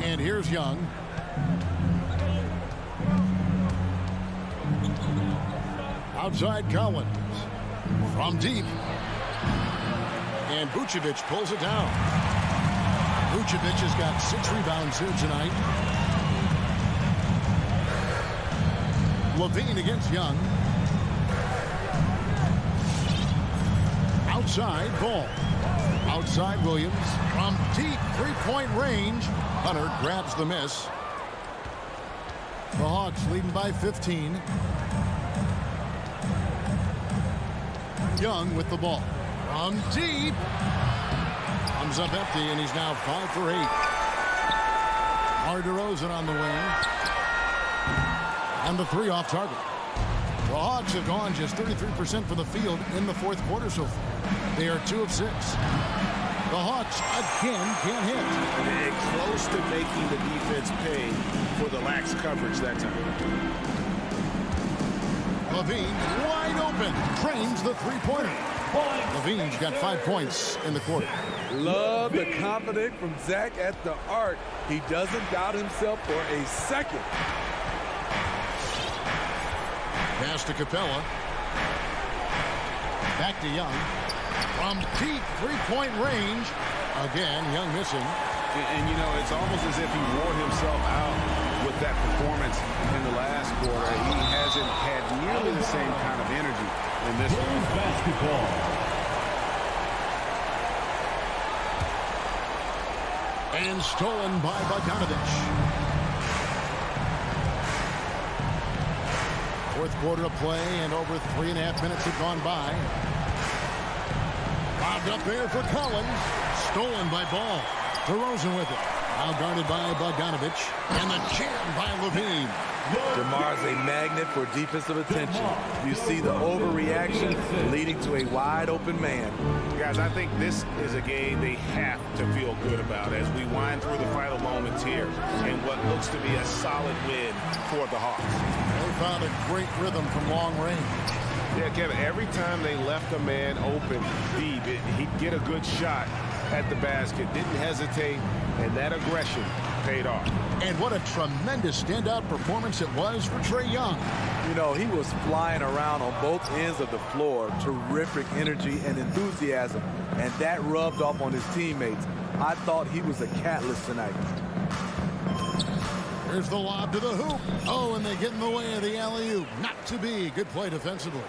[SPEAKER 1] And here's Young. Outside Collins. From deep. And Vucevic pulls it down. Vucevic has got 6 rebounds here tonight. Levine against Young. Outside Ball. Outside Williams. From deep 3-point range. Hunter grabs the miss. The Hawks leading by 15. Young with the ball. From deep. Comes up empty, and he's now 5 for 8. DeRozan on the wing. And the 3 off target. The Hawks have gone just 33% from the field in the fourth quarter so far. They are 2 of 6. The Hawks again can't hit.
[SPEAKER 2] And close to making the defense pay for the lax coverage that time.
[SPEAKER 1] Levine wide open. Trains the 3-pointer. Levine's got 5 points in the quarter.
[SPEAKER 10] Love the confidence from Zach at the arc. He doesn't doubt himself for a second.
[SPEAKER 1] Pass to Capella. Back to Young. From deep 3-point range. Again, Young missing.
[SPEAKER 2] And you know, it's almost as if he wore himself out with that performance in the last quarter. He hasn't had nearly the same kind of energy in this one.
[SPEAKER 4] Basketball.
[SPEAKER 1] And stolen by Bogdanovich. Fourth quarter of play, and over 3.5 minutes have gone by. Bobbed up there for Collins. Stolen by Ball. DeRozan with it. Now guarded by Bogdanovich. And the jam by Levine.
[SPEAKER 10] DeMar's a magnet for defensive attention. You see the overreaction leading to a wide open man.
[SPEAKER 2] Guys, I think this is a game they have to feel good about as we wind through the final moments here in what looks to be a solid win for the Hawks.
[SPEAKER 1] They found a great rhythm from long range.
[SPEAKER 5] Yeah, Kevin, every time they left a man open deep, he'd get a good shot at the basket, didn't hesitate, and that aggression paid off.
[SPEAKER 1] And what a tremendous standout performance it was for Trae Young.
[SPEAKER 10] You know, he was flying around on both ends of the floor. Terrific energy and enthusiasm, and that rubbed off on his teammates. I thought he was a catalyst tonight.
[SPEAKER 1] Here's the lob to the hoop. Oh, and they get in the way of the alley-oop. Not to be. Good play defensively.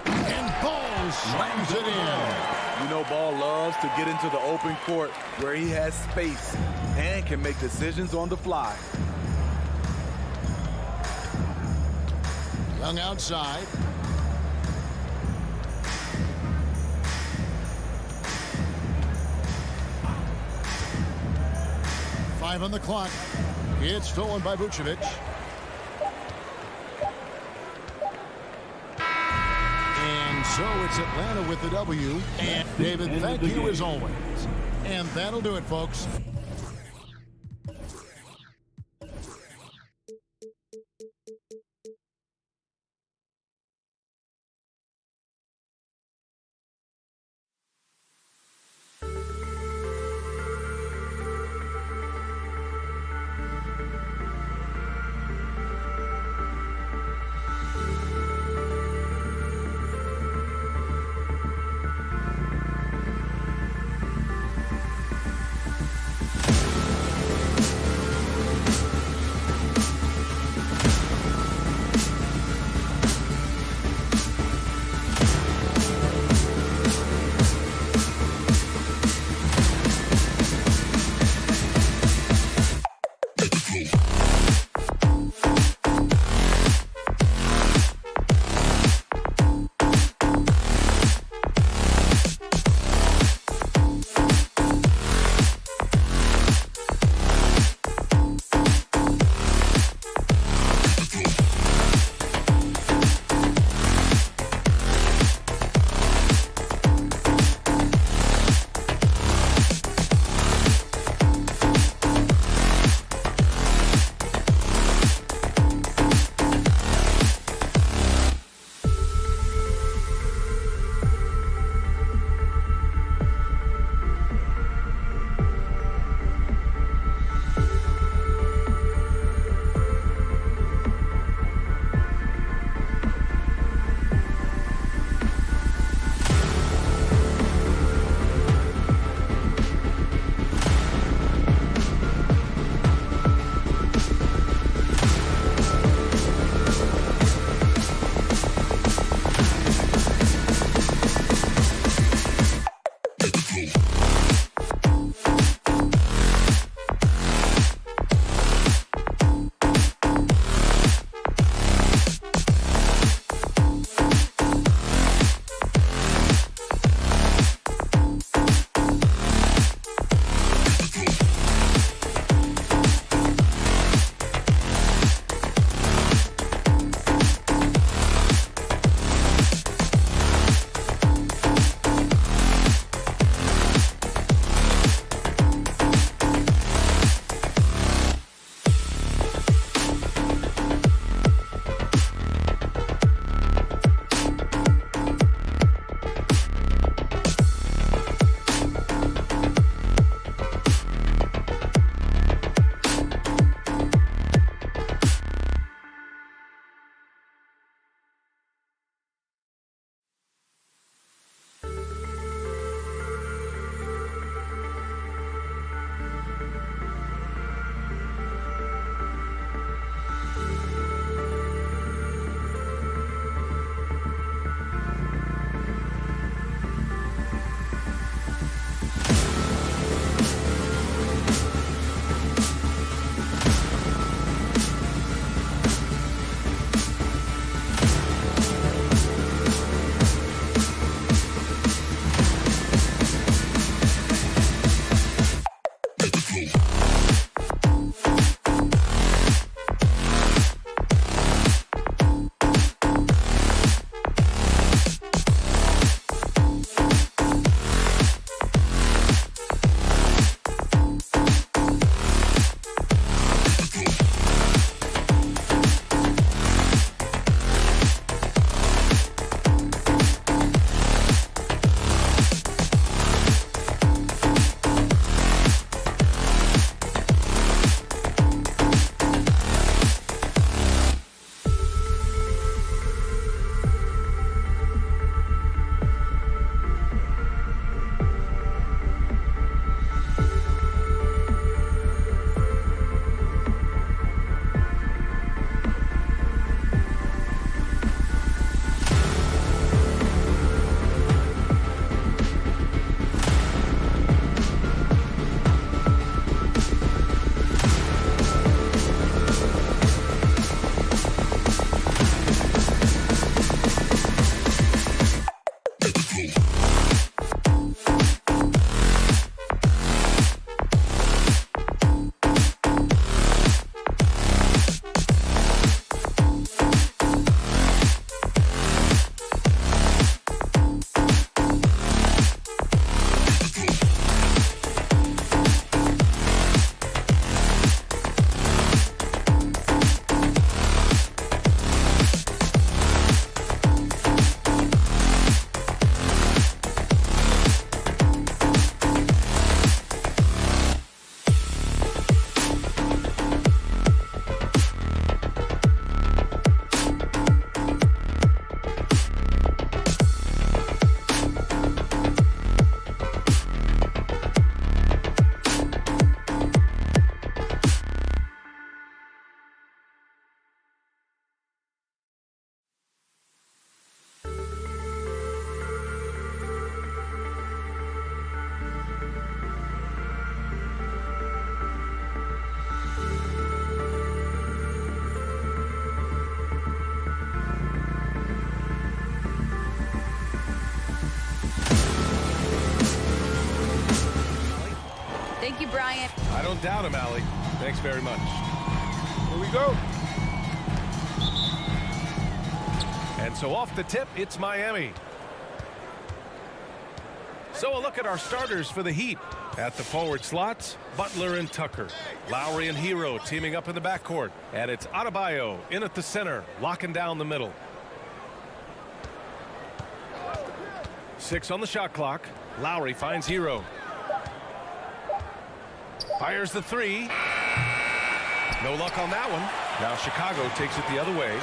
[SPEAKER 1] And Ball slams it in.
[SPEAKER 10] You know, Ball loves to get into the open court where he has space and can make decisions on the fly.
[SPEAKER 1] Young outside. Five on the clock. It's stolen by Vucevic. And so it's Atlanta with the W. And David, thank you as always. And that'll do it, folks.
[SPEAKER 9] Bryant.
[SPEAKER 6] I don't doubt him, Allie. Thanks very much.
[SPEAKER 5] Here we go.
[SPEAKER 6] And so off the tip, it's Miami. So a look at our starters for the Heat. At the forward slots, Butler and Tucker. Lowry and Hero teaming up in the backcourt. And it's Adebayo in at the center, locking down the middle. 6 on the shot clock. Lowry finds Hero. Fires the 3. No luck on that one. Now Chicago takes it the other way.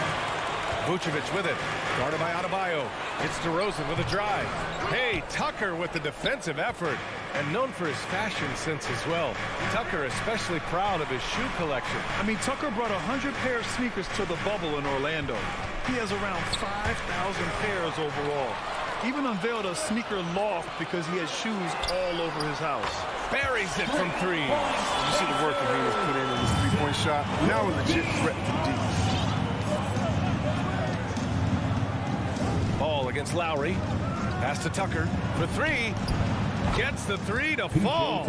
[SPEAKER 6] Vucevic with it. Guarded by Adebayo. It's DeRozan with a drive. Hey, Tucker with the defensive effort. And known for his fashion sense as well. Tucker especially proud of his shoe collection.
[SPEAKER 7] I mean, Tucker brought 100 pair of sneakers to the bubble in Orlando. He has around 5,000 pairs overall. Even unveiled a sneaker loft because he has shoes all over his house.
[SPEAKER 6] Buries it from 3.
[SPEAKER 3] You see the work that he has put in his three-point shot. Now a legit threat from deep.
[SPEAKER 6] Ball against Lowry. Pass to Tucker for 3. Gets the 3 to fall.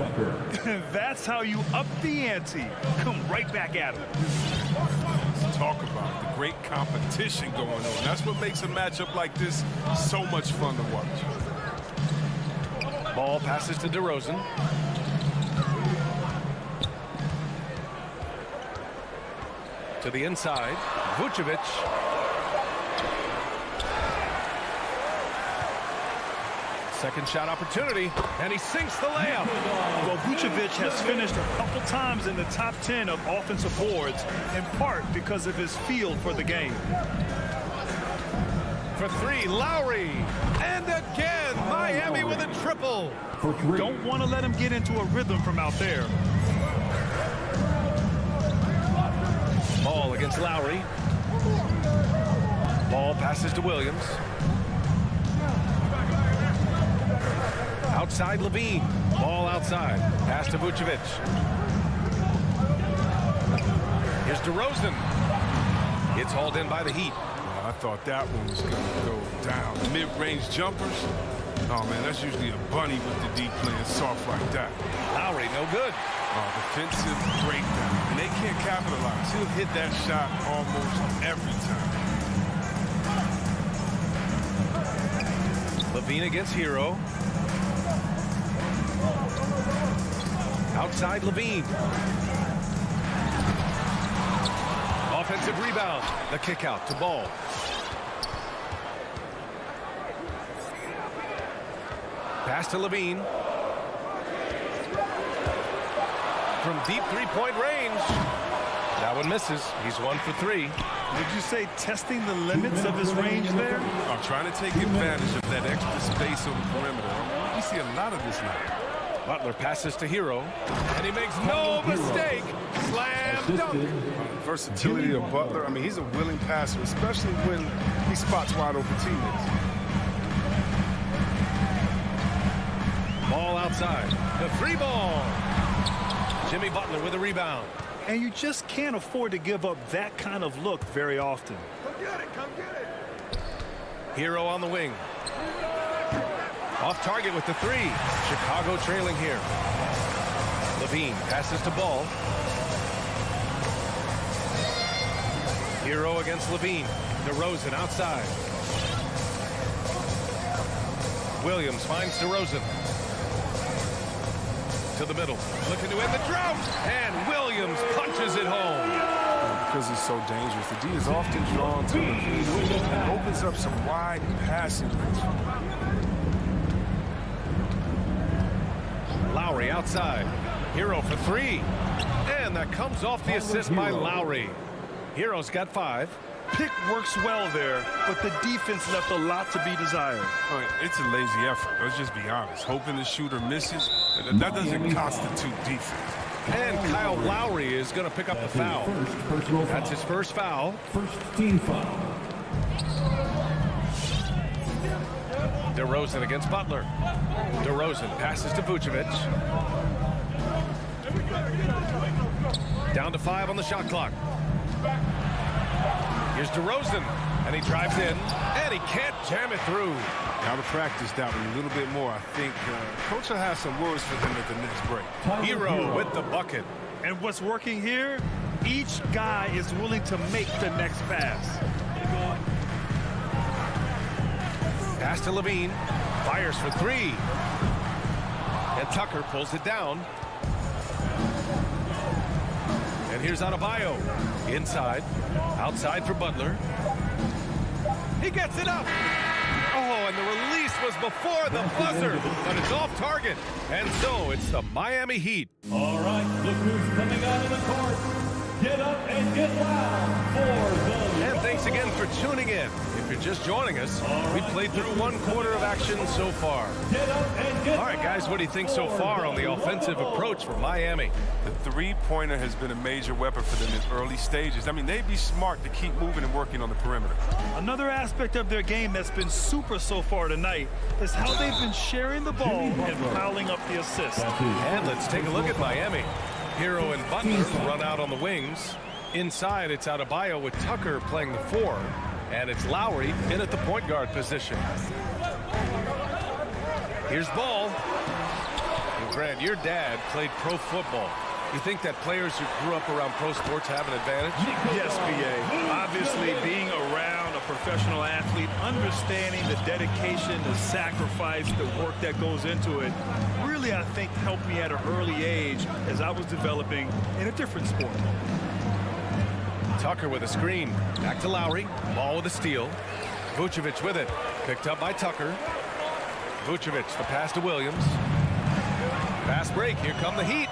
[SPEAKER 7] That's how you up the ante. Come right back at him.
[SPEAKER 3] Let's talk about the great competition going on. That's what makes a matchup like this so much fun to watch.
[SPEAKER 6] Ball passes to DeRozan. To the inside. Vucevic. Second shot opportunity, and he sinks the layup.
[SPEAKER 7] Well, Vucevic has finished a couple times in the top 10 of offensive boards, in part because of his feel for the game.
[SPEAKER 6] For 3, Lowry. And again, Miami with a triple.
[SPEAKER 7] Don't want to let him get into a rhythm from out there.
[SPEAKER 6] Ball against Lowry. Ball passes to Williams. Outside Levine. Ball outside. Pass to Vucevic. Here's DeRozan. It's hauled in by the Heat.
[SPEAKER 3] I thought that one was going to go down. Mid-range jumpers. Oh, man, that's usually a bunny with the D playing soft like that.
[SPEAKER 6] Lowry, no good.
[SPEAKER 3] Defensive breakdown. And they can't capitalize. He'll hit that shot almost every time.
[SPEAKER 6] Levine against Hero. Outside Levine. Offensive rebound. The kick out to Ball. Pass to Levine. From deep three-point range. That one misses. He's 1 for 3.
[SPEAKER 7] Would you say testing the limits of his range there?
[SPEAKER 3] I'm trying to take advantage of that extra space on the perimeter. We see a lot of this now.
[SPEAKER 6] Butler passes to Hero, and he makes no mistake. Slam dunk.
[SPEAKER 3] Versatility of Butler. I mean, he's a willing passer, especially when he spots wide open teammates.
[SPEAKER 6] Ball outside. The 3 ball. Jimmy Butler with a rebound.
[SPEAKER 7] And you just can't afford to give up that kind of look very often.
[SPEAKER 5] Come get it.
[SPEAKER 6] Hero on the wing. Off target with the 3. Chicago trailing here. Levine passes to Ball. Hero against Levine. DeRozan outside. Williams finds DeRozan. To the middle. Looking to end the drought. And Williams punches it home.
[SPEAKER 3] Because he's so dangerous. The D is often drawn to him. It opens up some wide passing lanes.
[SPEAKER 6] Lowry outside. Hero for 3. And that comes off the assist by Lowry. Hero's got 5.
[SPEAKER 7] Pick works well there, but the defense left a lot to be desired.
[SPEAKER 3] I mean, it's a lazy effort. Let's just be honest. Hoping the shooter misses, that doesn't constitute defense.
[SPEAKER 6] And Kyle Lowry is going to pick up the foul. That's his first foul.
[SPEAKER 4] First team foul.
[SPEAKER 6] DeRozan against Butler. DeRozan passes to Vucevic. Down to 5 on the shot clock. Here's DeRozan. And he drives in, and he can't jam it through.
[SPEAKER 3] Got to practice that one a little bit more. I think Coach will have some words for them at the next break.
[SPEAKER 6] Hero with the bucket.
[SPEAKER 7] And what's working here, each guy is willing to make the next pass.
[SPEAKER 6] Pass to Levine. Fires for three. And Tucker pulls it down. And here's Adebayo. Inside. Outside for Butler. He gets it up. Oh, and the release was before the buzzer, but it's off target. And so it's the Miami Heat.
[SPEAKER 4] All right, look who's coming out of the court. Get up and get loud for the...
[SPEAKER 6] And thanks again for tuning in. If you're just joining us, we've played through 1 quarter of action so far.
[SPEAKER 4] Get up and get
[SPEAKER 6] All right, guys, what do you think so far on the offensive approach for Miami?
[SPEAKER 3] The three-pointer has been a major weapon for them in early stages. I mean, they'd be smart to keep moving and working on the perimeter.
[SPEAKER 7] Another aspect of their game that's been super so far tonight is how they've been sharing the ball and piling up the assists.
[SPEAKER 6] And let's take a look at Miami. Hero and Butler run out on the wings. Inside, it's Adebayo with Tucker playing the 4. And it's Lowry in at the point guard position. Here's Ball. And Grant, your dad played pro football. You think that players who grew up around pro sports have an advantage?
[SPEAKER 7] Yes, B.A. Obviously, being around a professional athlete, understanding the dedication, the sacrifice, the work that goes into it, really, I think, helped me at an early age as I was developing in a different sport.
[SPEAKER 6] Tucker with a screen. Back to Lowry. Ball with a steal. Vucevic with it. Picked up by Tucker. Vucevic, the pass to Williams. Fast break. Here come the Heat.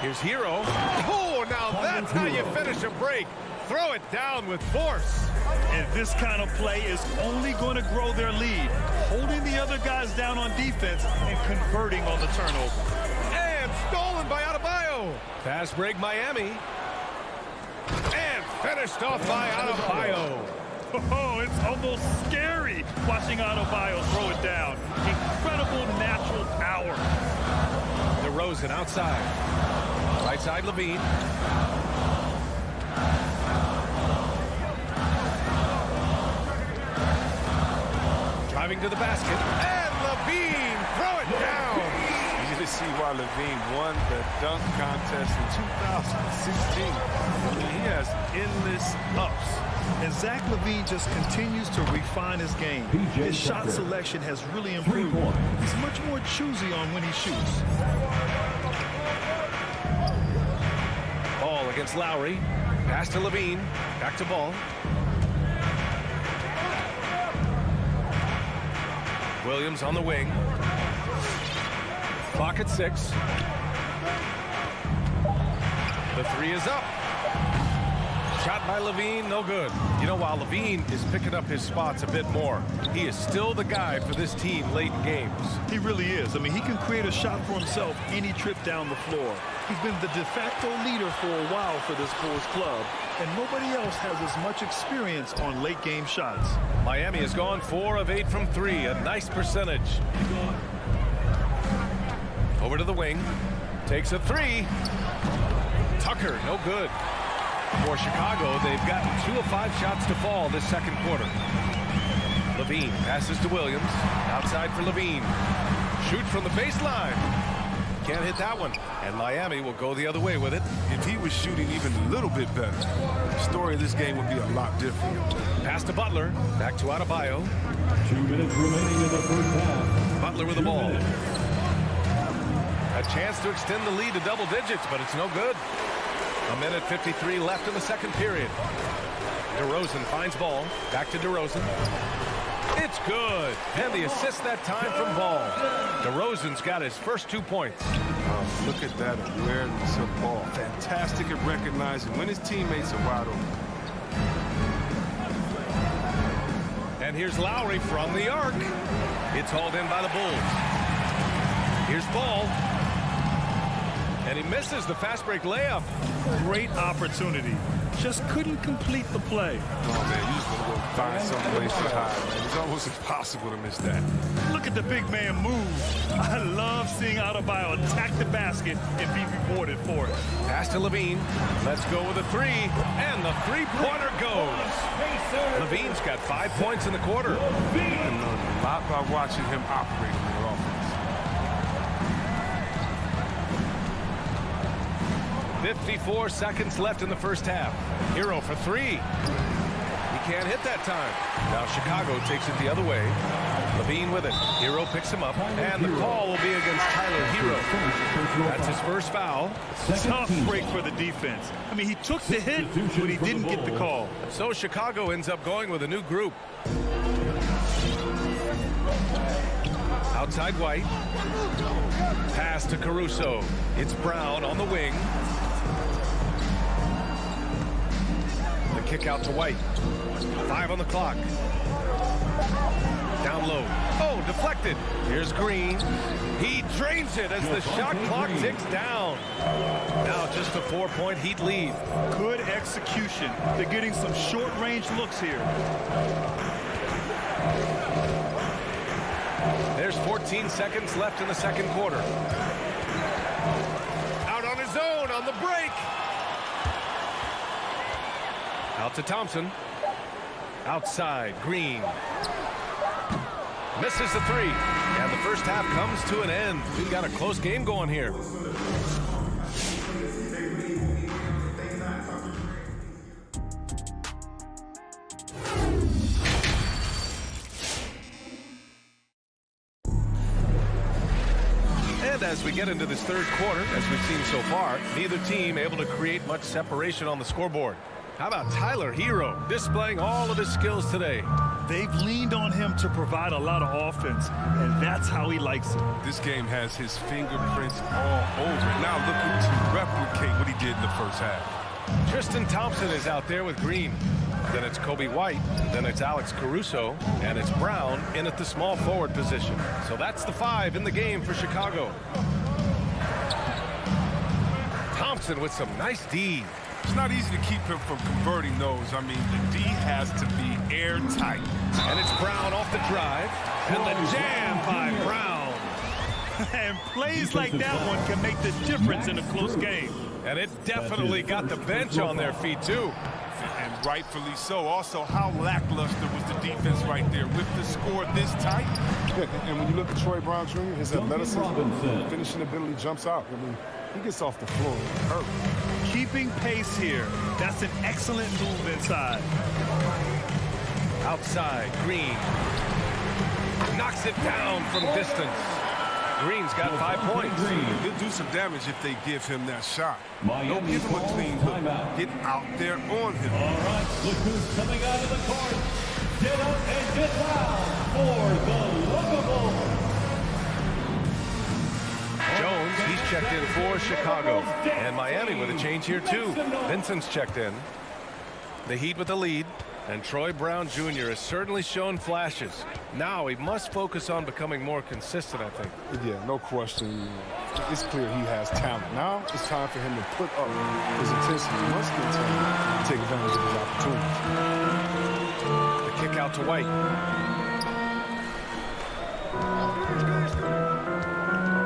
[SPEAKER 6] Here's Hero. Oh, now that's how you finish a break. Throw it down with force.
[SPEAKER 7] And this kind of play is only going to grow their lead, holding the other guys down on defense and converting on the turnover.
[SPEAKER 6] And stolen by Adebayo. Fast break Miami. And finished off by Adebayo.
[SPEAKER 7] Oh, it's almost scary watching Adebayo throw it down. Incredible natural power.
[SPEAKER 6] DeRozan outside. Right side Levine. Driving to the basket. And Levine throw it down.
[SPEAKER 3] You can see why Levine won the dunk contest in 2016.
[SPEAKER 7] He has endless ups. And Zach LaVine just continues to refine his game. His shot selection has really improved. He's much more choosy on when he shoots.
[SPEAKER 6] Ball against Lowry. Pass to Levine. Back to Ball. Williams on the wing. Clock at 6. The 3 is up. Shot by Levine, no good. You know, while Levine is picking up his spots a bit more, he is still the guy for this team late in games.
[SPEAKER 7] He really is. I mean, he can create a shot for himself any trip down the floor. He's been the de facto leader for a while for this Bulls club, and nobody else has as much experience on late game shots.
[SPEAKER 6] Miami has gone 4 of 8 from 3, a nice percentage. Over to the wing, takes a 3. Tucker, no good. For Chicago, they've gotten 2 of 5 shots to fall this second quarter. Levine passes to Williams. Outside for Levine. Shoots from the baseline. Can't hit that one. And Miami will go the other way with it.
[SPEAKER 3] If he was shooting even a little bit better, the story of this game would be a lot different.
[SPEAKER 6] Pass to Butler. Back to Adebayo.
[SPEAKER 4] 2 minutes remaining in the first half.
[SPEAKER 6] Butler with the ball. A chance to extend the lead to double digits, but it's no good. 1:53 left in the second period. DeRozan finds Ball. Back to DeRozan. It's good. And the assist that time from Ball. DeRozan's got his first 2 points.
[SPEAKER 3] Look at that awareness of Ball. Fantastic at recognizing when his teammates are wide open.
[SPEAKER 6] And here's Lowry from the arc. It's hauled in by the Bulls. Here's Ball. And he misses the fast break layup.
[SPEAKER 7] Great opportunity. Just couldn't complete the play.
[SPEAKER 3] Oh, man, you just want to go find some place to hide, man. It's almost impossible to miss that.
[SPEAKER 7] Look at the big man move. I love seeing Adebayo attack the basket and be rewarded for it.
[SPEAKER 6] Pass to Levine. Let's go with a three. And the three-pointer goes. Levine's got 5 points in the quarter.
[SPEAKER 3] You can learn a lot by watching him operate in the offense.
[SPEAKER 6] 54 seconds left in the first half. Hero for three. He can't hit that time. Now Chicago takes it the other way. Levine with it. Hero picks him up. And the call will be against Tyler Hero. That's his first foul.
[SPEAKER 7] Tough break for the defense. I mean, he took the hit, but he didn't get the call.
[SPEAKER 6] So Chicago ends up going with a new group. Outside White. Pass to Caruso. It's Brown on the wing. The kick out to White. 5 on the clock. Down low. Oh, deflected. Here's Green. He drains it as the shot clock ticks down. Now just a 4-point Heat lead.
[SPEAKER 7] Good execution. They're getting some short-range looks here.
[SPEAKER 6] There's 14 seconds left in the second quarter. Out on his own on the break. Out to Thompson. Outside, Green. Misses the three. And the first half comes to an end. We've got a close game going here. And as we get into this third quarter, as we've seen so far, neither team able to create much separation on the scoreboard. How about Tyler Hero displaying all of his skills today?
[SPEAKER 7] They've leaned on him to provide a lot of offense, and that's how he likes it.
[SPEAKER 3] This game has his fingerprints all over it. Now looking to replicate what he did in the first half.
[SPEAKER 6] Tristan Thompson is out there with Green. Then it's Kobe White. Then it's Alex Caruso. And it's Brown in at the small forward position. So that's the 5 in the game for Chicago. Thompson with some nice D.
[SPEAKER 3] It's not easy to keep him from converting those. I mean, the D has to be airtight.
[SPEAKER 6] And it's Brown off the drive. And the jam by Brown.
[SPEAKER 7] And plays like that one can make the difference in a close game.
[SPEAKER 6] And it definitely got the bench on their feet, too.
[SPEAKER 3] And rightfully so. Also, how lackluster was the defense right there with the score this tight? And when you look at Troy Brown Jr., his athleticism, finishing ability jumps out. I mean, he gets off the floor. Hurt.
[SPEAKER 7] Keeping pace here. That's an excellent move inside.
[SPEAKER 6] Outside, Green. Knocks it down from distance. Green's got 5 points.
[SPEAKER 3] He'll do some damage if they give him that shot. Don't give him a clean look. Get out there on him.
[SPEAKER 4] All right, look who's coming out of the court. Get up and get loud for the Lookable.
[SPEAKER 6] Jones, he's checked in for Chicago. And Miami with a change here, too. Vincent's checked in. The Heat with the lead. And Troy Brown Jr. has certainly shown flashes. Now he must focus on becoming more consistent, I think.
[SPEAKER 3] Yeah, no question. It's clear he has talent. Now it's time for him to put up his intensity. He must continue to take advantage of his opportunities.
[SPEAKER 6] The kick out to White.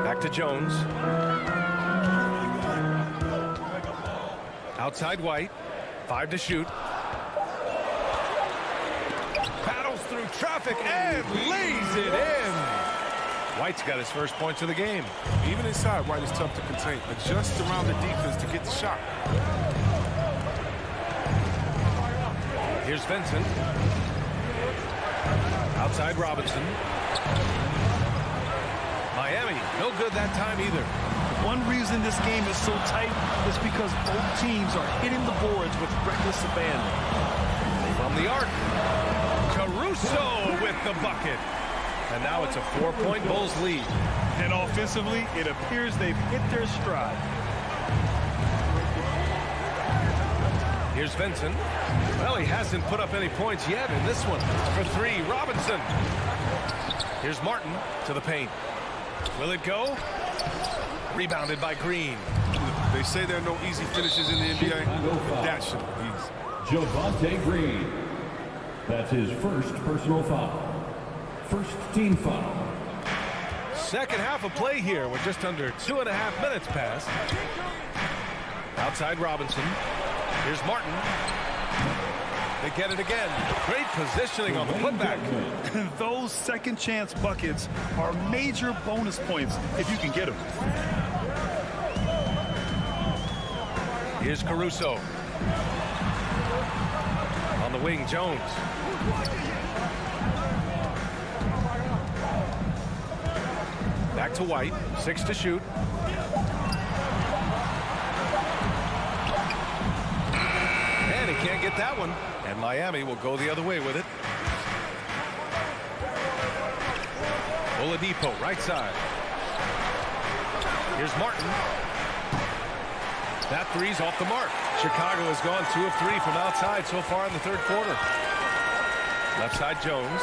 [SPEAKER 6] Back to Jones. Outside White. 5 to shoot. Battles through traffic and lays it in. White's got his first points of the game.
[SPEAKER 3] Even inside, White is tough to contain. Adjust around the defense to get the shot.
[SPEAKER 6] Here's Vincent. Outside Robinson. Miami, no good that time either.
[SPEAKER 7] One reason this game is so tight is because both teams are hitting the boards with reckless abandon.
[SPEAKER 6] From the arc, Caruso with the bucket. And now it's a 4-point Bulls lead.
[SPEAKER 7] And offensively, it appears they've hit their stride.
[SPEAKER 6] Here's Vincent. Well, he hasn't put up any points yet in this one. For 3, Robinson. Here's Martin to the paint. Will it go? Rebounded by Green.
[SPEAKER 3] They say there are no easy finishes in the NBA. That should be easy.
[SPEAKER 4] Javonte Green. That's his first personal foul. First team foul.
[SPEAKER 6] Second half of play here with just under 2.5 minutes passed. Outside Robinson. Here's Martin. They get it again. Great positioning on the putback.
[SPEAKER 7] Those second chance buckets are major bonus points if you can get them.
[SPEAKER 6] Here's Caruso. On the wing, Jones. Back to White. 6 to shoot. And he can't get that one. And Miami will go the other way with it. Oladipo, right side. Here's Martin. That three's off the mark. Chicago has gone 2 of 3 from outside so far in the third quarter. Left side, Jones.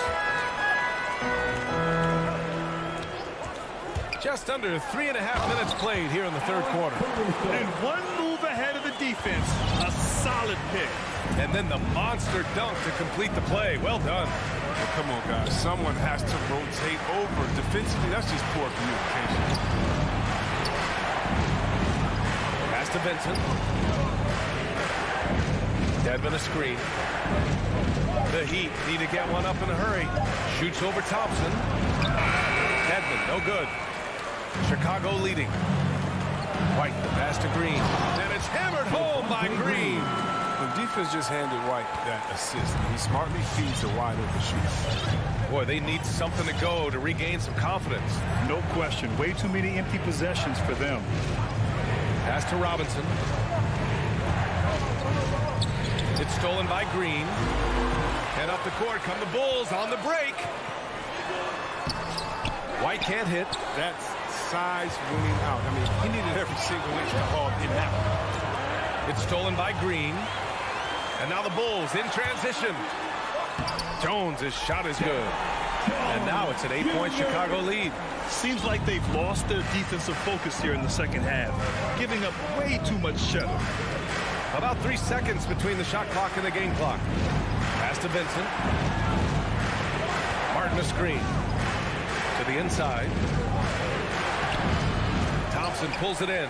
[SPEAKER 6] Just under 3.5 minutes played here in the third quarter.
[SPEAKER 7] And one move ahead of the defense. A solid pick.
[SPEAKER 6] And then the monster dunk to complete the play. Well done.
[SPEAKER 3] Oh, come on, guys. Someone has to rotate over. Defensively, that's just poor communication.
[SPEAKER 6] Pass to Vincent. Dedmon a screen. The Heat need to get one up in a hurry. Shoots over Thompson. Dedmon, no good. Chicago leading. White, the pass to Green. And it's hammered home by Green.
[SPEAKER 3] The defense just handed White that assist. He smartly feeds a wide open shooter.
[SPEAKER 6] Boy, they need something to go to regain some confidence.
[SPEAKER 7] No question. Way too many empty possessions for them.
[SPEAKER 6] Pass to Robinson. It's stolen by Green. And up the court come the Bulls on the break. White can't hit.
[SPEAKER 3] That's size winning out. I mean, he needed every single inch to haul in that one.
[SPEAKER 6] It's stolen by Green. And now the Bulls in transition. Jones' shot is good. And now it's an 8-point Chicago lead.
[SPEAKER 7] Seems like they've lost their defensive focus here in the second half, giving up way too much shuttle.
[SPEAKER 6] About 3 seconds between the shot clock and the game clock. Pass to Vincent. Martin a screen. To the inside. Thompson pulls it in.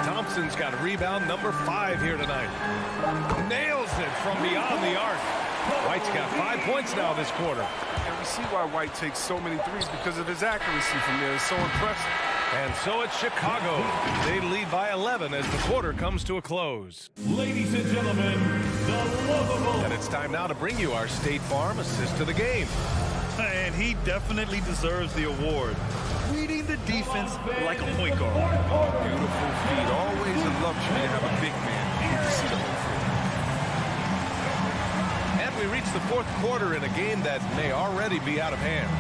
[SPEAKER 6] Thompson's got rebound number 5 here tonight. Nails it from beyond the arc. White's got 5 points now this quarter.
[SPEAKER 3] And we see why White takes so many threes because of his accuracy from there. It's so impressive.
[SPEAKER 6] And so it's Chicago. They lead by 11 as the quarter comes to a close.
[SPEAKER 4] Ladies and gentlemen, the lovable.
[SPEAKER 6] And it's time now to bring you our State Farm assist to the game.
[SPEAKER 7] And he definitely deserves the award. Reading the defense like a point guard.
[SPEAKER 3] Beautiful feed. Always a luxury to have a big man. You can see the whole field.
[SPEAKER 6] And we reach the fourth quarter in a game that may already be out of hand.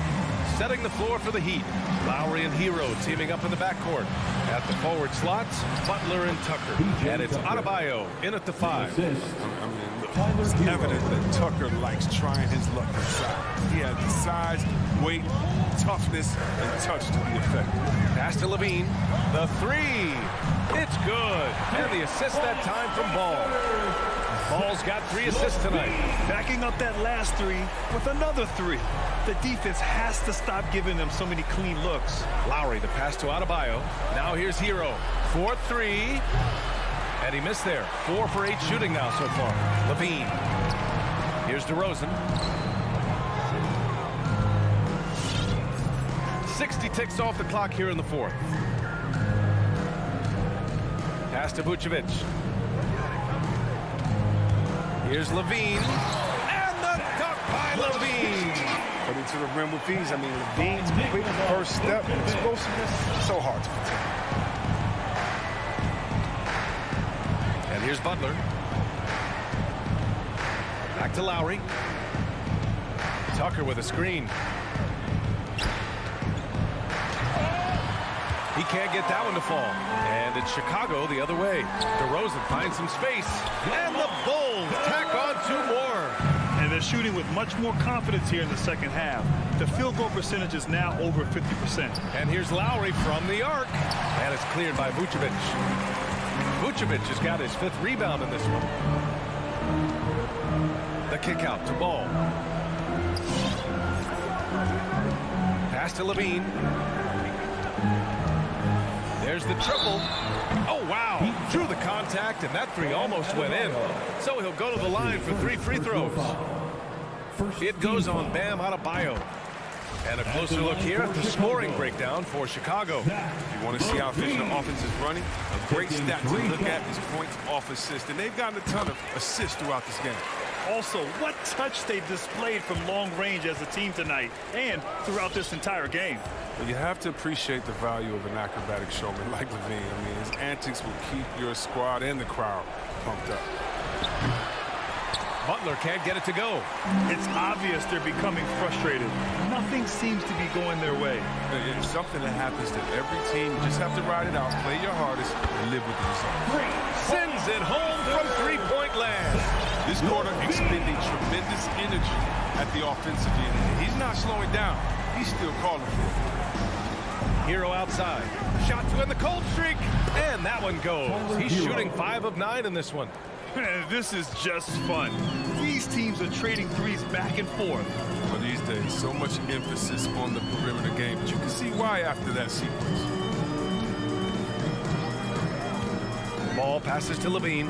[SPEAKER 6] Setting the floor for the Heat. Lowry and Hero teaming up in the backcourt. At the forward slots, Butler and Tucker. And it's Adebayo in at the 5.
[SPEAKER 3] I mean, look, it's evident that Tucker likes trying his luck inside. He has the size, weight, toughness, and touch to be effective.
[SPEAKER 6] Pass to Levine. The 3. It's good. And the assist that time from Ball. Ball's got 3 assists tonight.
[SPEAKER 7] Backing up that last 3 with another 3. The defense has to stop giving them so many clean looks.
[SPEAKER 6] Lowry, the pass to Adebayo. Now here's Hero. 4-3. And he missed there. 4 for 8 shooting now so far. Levine. Here's DeRozan. 60 ticks off the clock here in the fourth. Pass to Vucevic. Here's Levine. And the dunk by Levine.
[SPEAKER 3] Putting to the rim with ease. I mean, Levine's quick first step and explosiveness, so hard to protect.
[SPEAKER 6] And here's Butler. Back to Lowry. Tucker with a screen. He can't get that one to fall. And it's Chicago the other way. DeRozan finds some space. And the Bulls tack on 2 more.
[SPEAKER 7] And the They're shooting with much more confidence here in the second half. The field goal percentage is now over 50%.
[SPEAKER 6] And here's Lowry from the arc. And it's cleared by Vucevic. Vucevic has got his 5th rebound in this one. The kick out to Ball. Pass to Levine. There's the triple. Oh, wow. Drew the contact, and that 3 almost went in. So he'll go to the line for 3 free throws. It goes on Bam Adebayo. And a closer look here at the scoring breakdown for Chicago.
[SPEAKER 3] If you want to see how efficient the offense is running, a great stat to look at is points off assist. And they've gotten a ton of assists throughout this game.
[SPEAKER 7] Also, what touch they've displayed from long range as a team tonight and throughout this entire game.
[SPEAKER 3] Well, you have to appreciate the value of an acrobatic showman like Levine. I mean, his antics will keep your squad and the crowd pumped up.
[SPEAKER 6] Butler can't get it to go.
[SPEAKER 7] It's obvious they're becoming frustrated. Nothing seems to be going their way.
[SPEAKER 3] It's something that happens to every team. You just have to ride it out, play your hardest, and live with the result.
[SPEAKER 6] Sends it home from 3-point land.
[SPEAKER 3] This quarter expending tremendous energy at the offensive end. He's not slowing down. He's still calling for it.
[SPEAKER 6] Hero outside. Shot to end the cold streak. And that one goes. He's shooting 5 of 9 in this one.
[SPEAKER 7] This is just fun. These teams are trading threes back and forth.
[SPEAKER 3] Well, these days, so much emphasis on the perimeter game, but you can see why after that sequence.
[SPEAKER 6] Ball passes to Levine.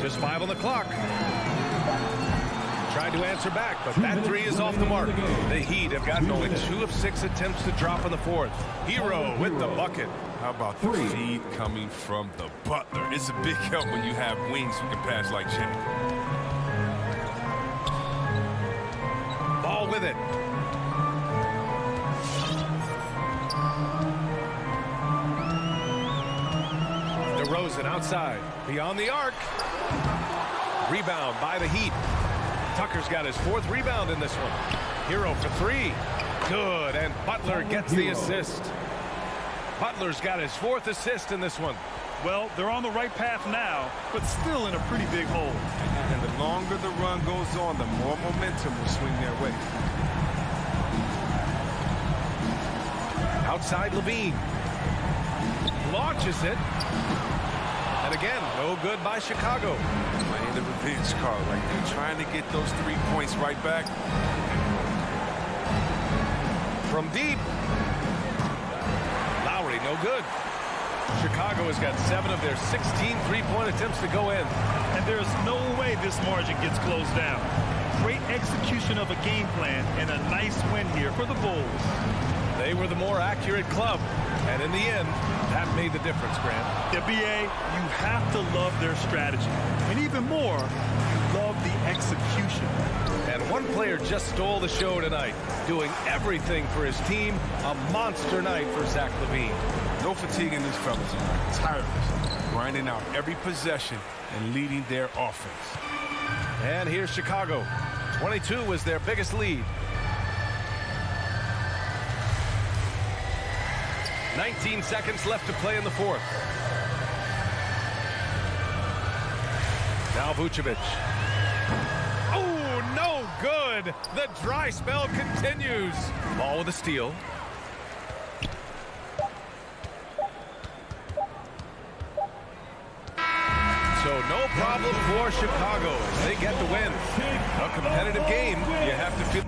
[SPEAKER 6] Just 5 on the clock. Tried to answer back, but that 3 is off the mark. The Heat have gotten only 2 of 6 attempts to drop in the 4th. Hero with the bucket.
[SPEAKER 3] How about the feed coming from the Butler? It's a big help when you have wings who can pass like Jack.
[SPEAKER 6] Ball with it. DeRozan outside. Beyond the arc. Rebound by the Heat. Tucker's got his 4th rebound in this one. Hero for 3. Good, and Butler gets the assist. Butler's got his 4th assist in this one.
[SPEAKER 7] Well, they're on the right path now, but still in a pretty big hole.
[SPEAKER 3] And the longer the run goes on, the more momentum will swing their way.
[SPEAKER 6] Outside Levine. Launches it. And again, no good by Chicago.
[SPEAKER 3] Playing the revenge card right there, trying to get those 3 points right back.
[SPEAKER 6] From deep. Lowry, no good. Chicago has got 7 of their 16 3-point attempts to go in.
[SPEAKER 7] And there's no way this margin gets closed down. Great execution of a game plan and a nice win here for the Bulls.
[SPEAKER 6] They were the more accurate club. And in the end, that made the difference, Grant.
[SPEAKER 7] The BA, you have to love their strategy. And even more, you love the execution.
[SPEAKER 6] And one player just stole the show tonight, doing everything for his team. A monster night for Zach LaVine.
[SPEAKER 3] No fatigue in these fellas. Tireless, grinding out every possession and leading their offense.
[SPEAKER 6] And here's Chicago. 22 was their biggest lead. 19 seconds left to play in the 4th. Now Vucevic. Oh, no good. The dry spell continues. Ball with a steal. So no problem for Chicago. They get the win. A competitive game. You have to feel.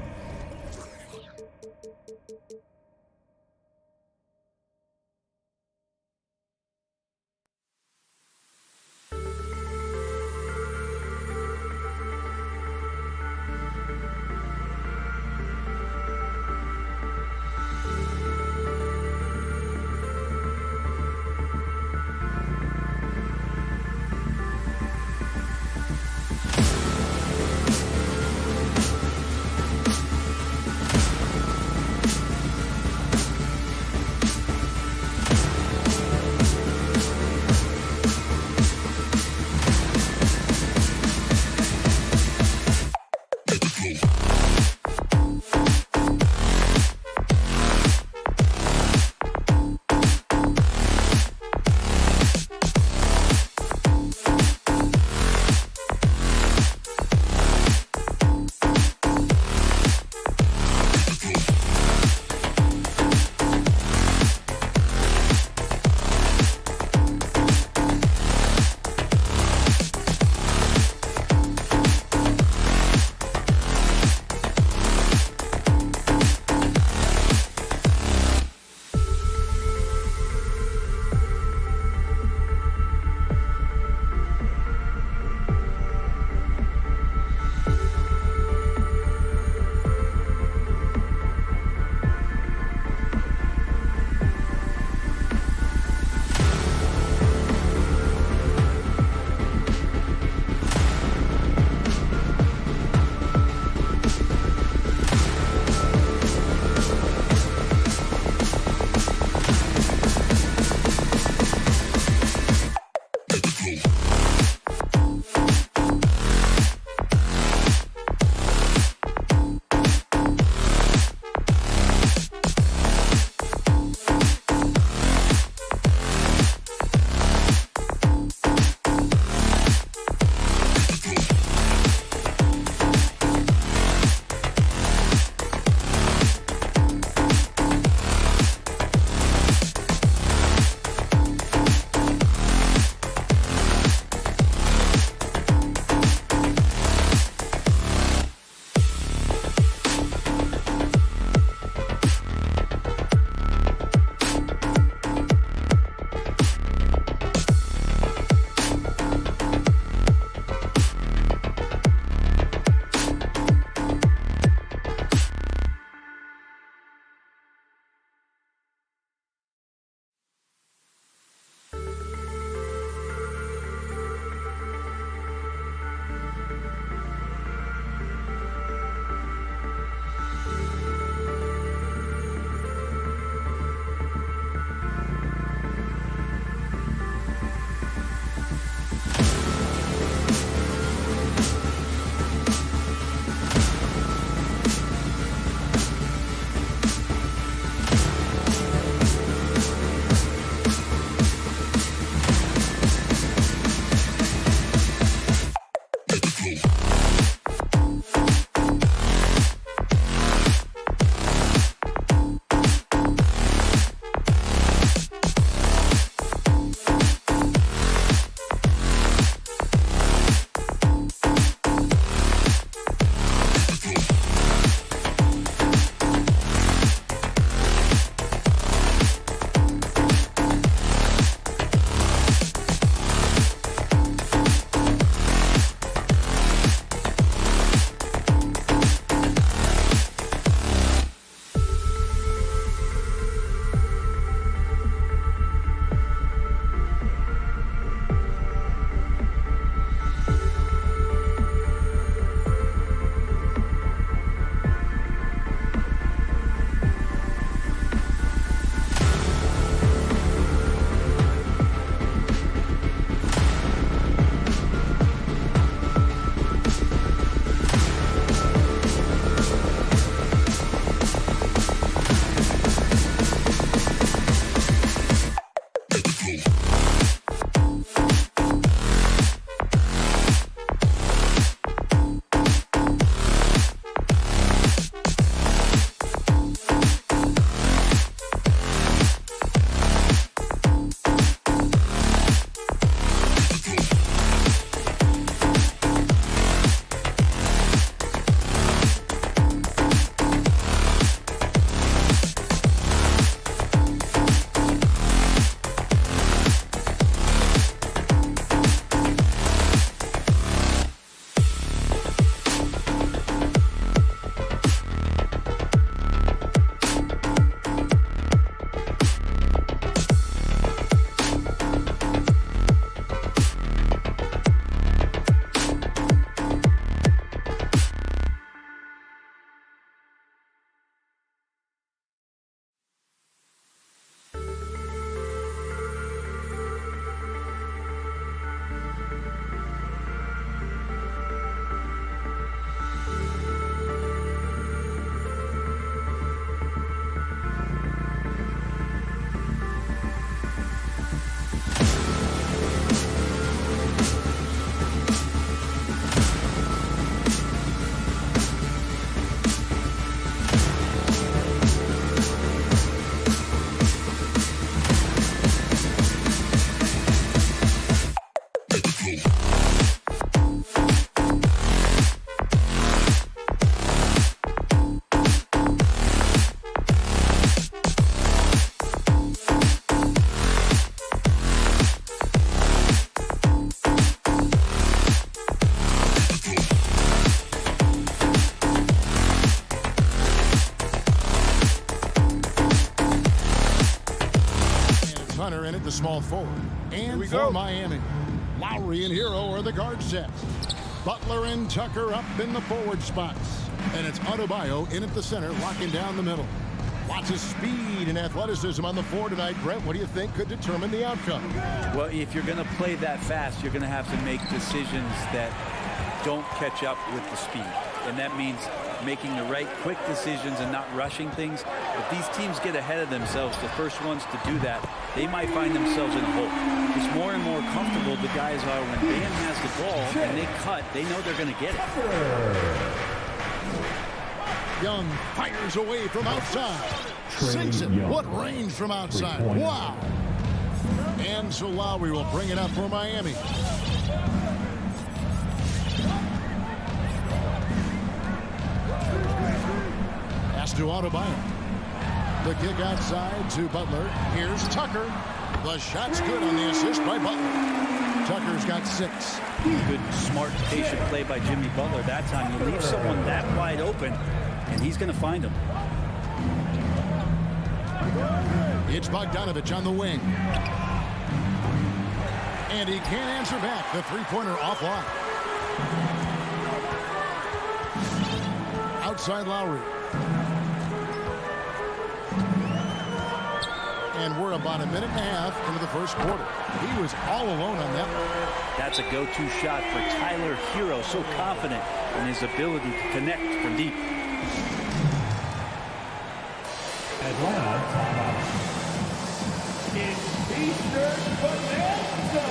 [SPEAKER 1] small forward. And for Miami, Lowry and Hero are the guard sets. Butler and Tucker up in the forward spots. And it's Adebayo in at the center, locking down the middle. Lots of speed and athleticism on the floor tonight. Brett, what do you think could determine the outcome?
[SPEAKER 8] Well, if you're going to play that fast, you're going to have to make decisions that don't catch up with the speed. And that means making the right quick decisions and not rushing things. If these teams get ahead of themselves, the first ones to do that, they might find themselves in a hole. It's more and more comfortable the guys are when Bam has the ball and they cut, they know they're going to get it.
[SPEAKER 1] Young fires away from outside. Sinks it. What range from outside. Wow. And so Lowry will bring it up for Miami. Pass to Adebayo. The kick outside to Butler. Here's Tucker. The shot's good on the assist by Butler. Tucker's got 6.
[SPEAKER 8] Good, smart, patient play by Jimmy Butler. That time you leave someone that wide open, and he's going to find him.
[SPEAKER 1] It's Bogdanovich on the wing. And he can't answer back. The three-pointer offline. Outside Lowry. And we're about a minute and a half into the first quarter. He was all alone on that one.
[SPEAKER 8] That's a go-to shot for Tyler Hero. So confident in his ability to connect from deep.
[SPEAKER 4] Atlanta timeout. It's Eastern Bonanza.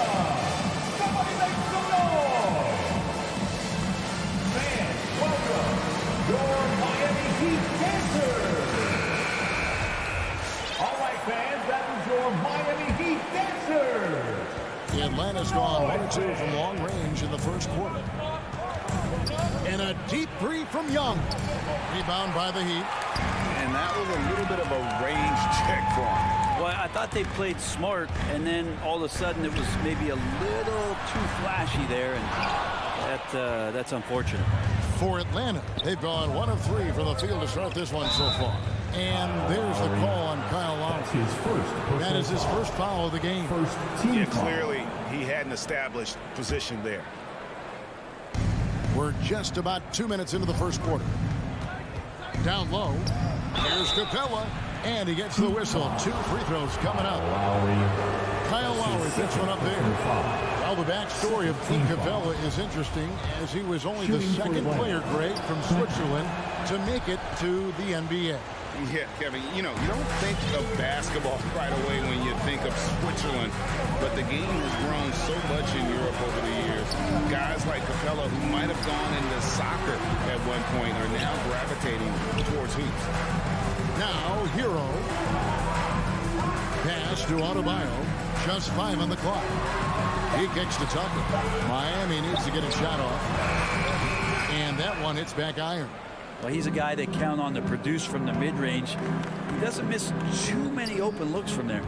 [SPEAKER 4] Somebody make some noise. Fans, welcome your Miami Heat dancers. All right, fans, that is your Miami Heat dancers.
[SPEAKER 1] Atlanta's gone 1-2 from long range in the first quarter. And a deep three from Young. Rebound by the Heat.
[SPEAKER 2] And that was a little bit of a range check for him.
[SPEAKER 8] Well, I thought they played smart, and then all of a sudden it was maybe a little too flashy there, and that's unfortunate.
[SPEAKER 1] For Atlanta, they've gone 1 of 3 from the field to start this one so far. And there's the call on Kyle Lowry. That is his first foul of the game.
[SPEAKER 2] Yeah, clearly he hadn't established position there.
[SPEAKER 1] We're just about 2 minutes into the first quarter. Down low. Here's Capella. And he gets the whistle. 2 free throws coming up. Kyle Lowry picks one up there. Well, the backstory of Pete Capella is interesting, as he was only the second player, Greg, from Switzerland to make it to the NBA.
[SPEAKER 2] Yeah, Kevin, you know, you don't think of basketball right away when you think of Switzerland, but the game has grown so much in Europe over the years. Guys like Capella, who might have gone into soccer at one point, are now gravitating towards hoops.
[SPEAKER 1] Now, Hero. Pass to Adebayo. Just 5 on the clock. He kicks to Tucker. Miami needs to get a shot off. And that one hits back iron.
[SPEAKER 8] Well, he's a guy that count on to produce from the mid-range. He doesn't miss too many open looks from there.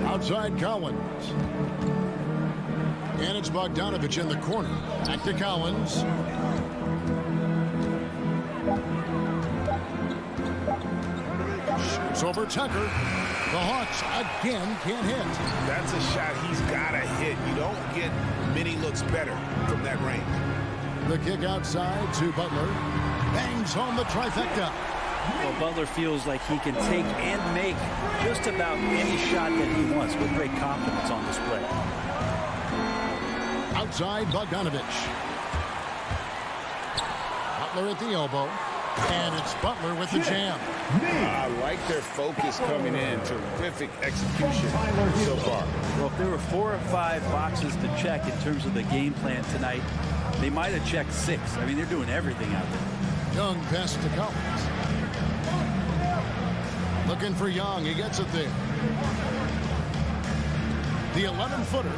[SPEAKER 1] Outside Collins. And it's Bogdanovich in the corner. Back to Collins. Shoots over Tucker. The Hawks again can't hit.
[SPEAKER 2] That's a shot he's got to hit. You don't get many looks better from that range.
[SPEAKER 1] The kick outside to Butler. Bangs home the trifecta.
[SPEAKER 8] Well, Butler feels like he can take and make just about any shot that he wants with great confidence on display.
[SPEAKER 1] Outside Bogdanovich. Butler at the elbow. And it's Butler with the jam.
[SPEAKER 2] I like their focus coming in. Terrific execution so far.
[SPEAKER 8] Well, if there were 4 or 5 boxes to check in terms of the game plan tonight, they might have checked 6. I mean, they're doing everything out there.
[SPEAKER 1] Young pass to Collins. Looking for Young. He gets it there. The 11-footer.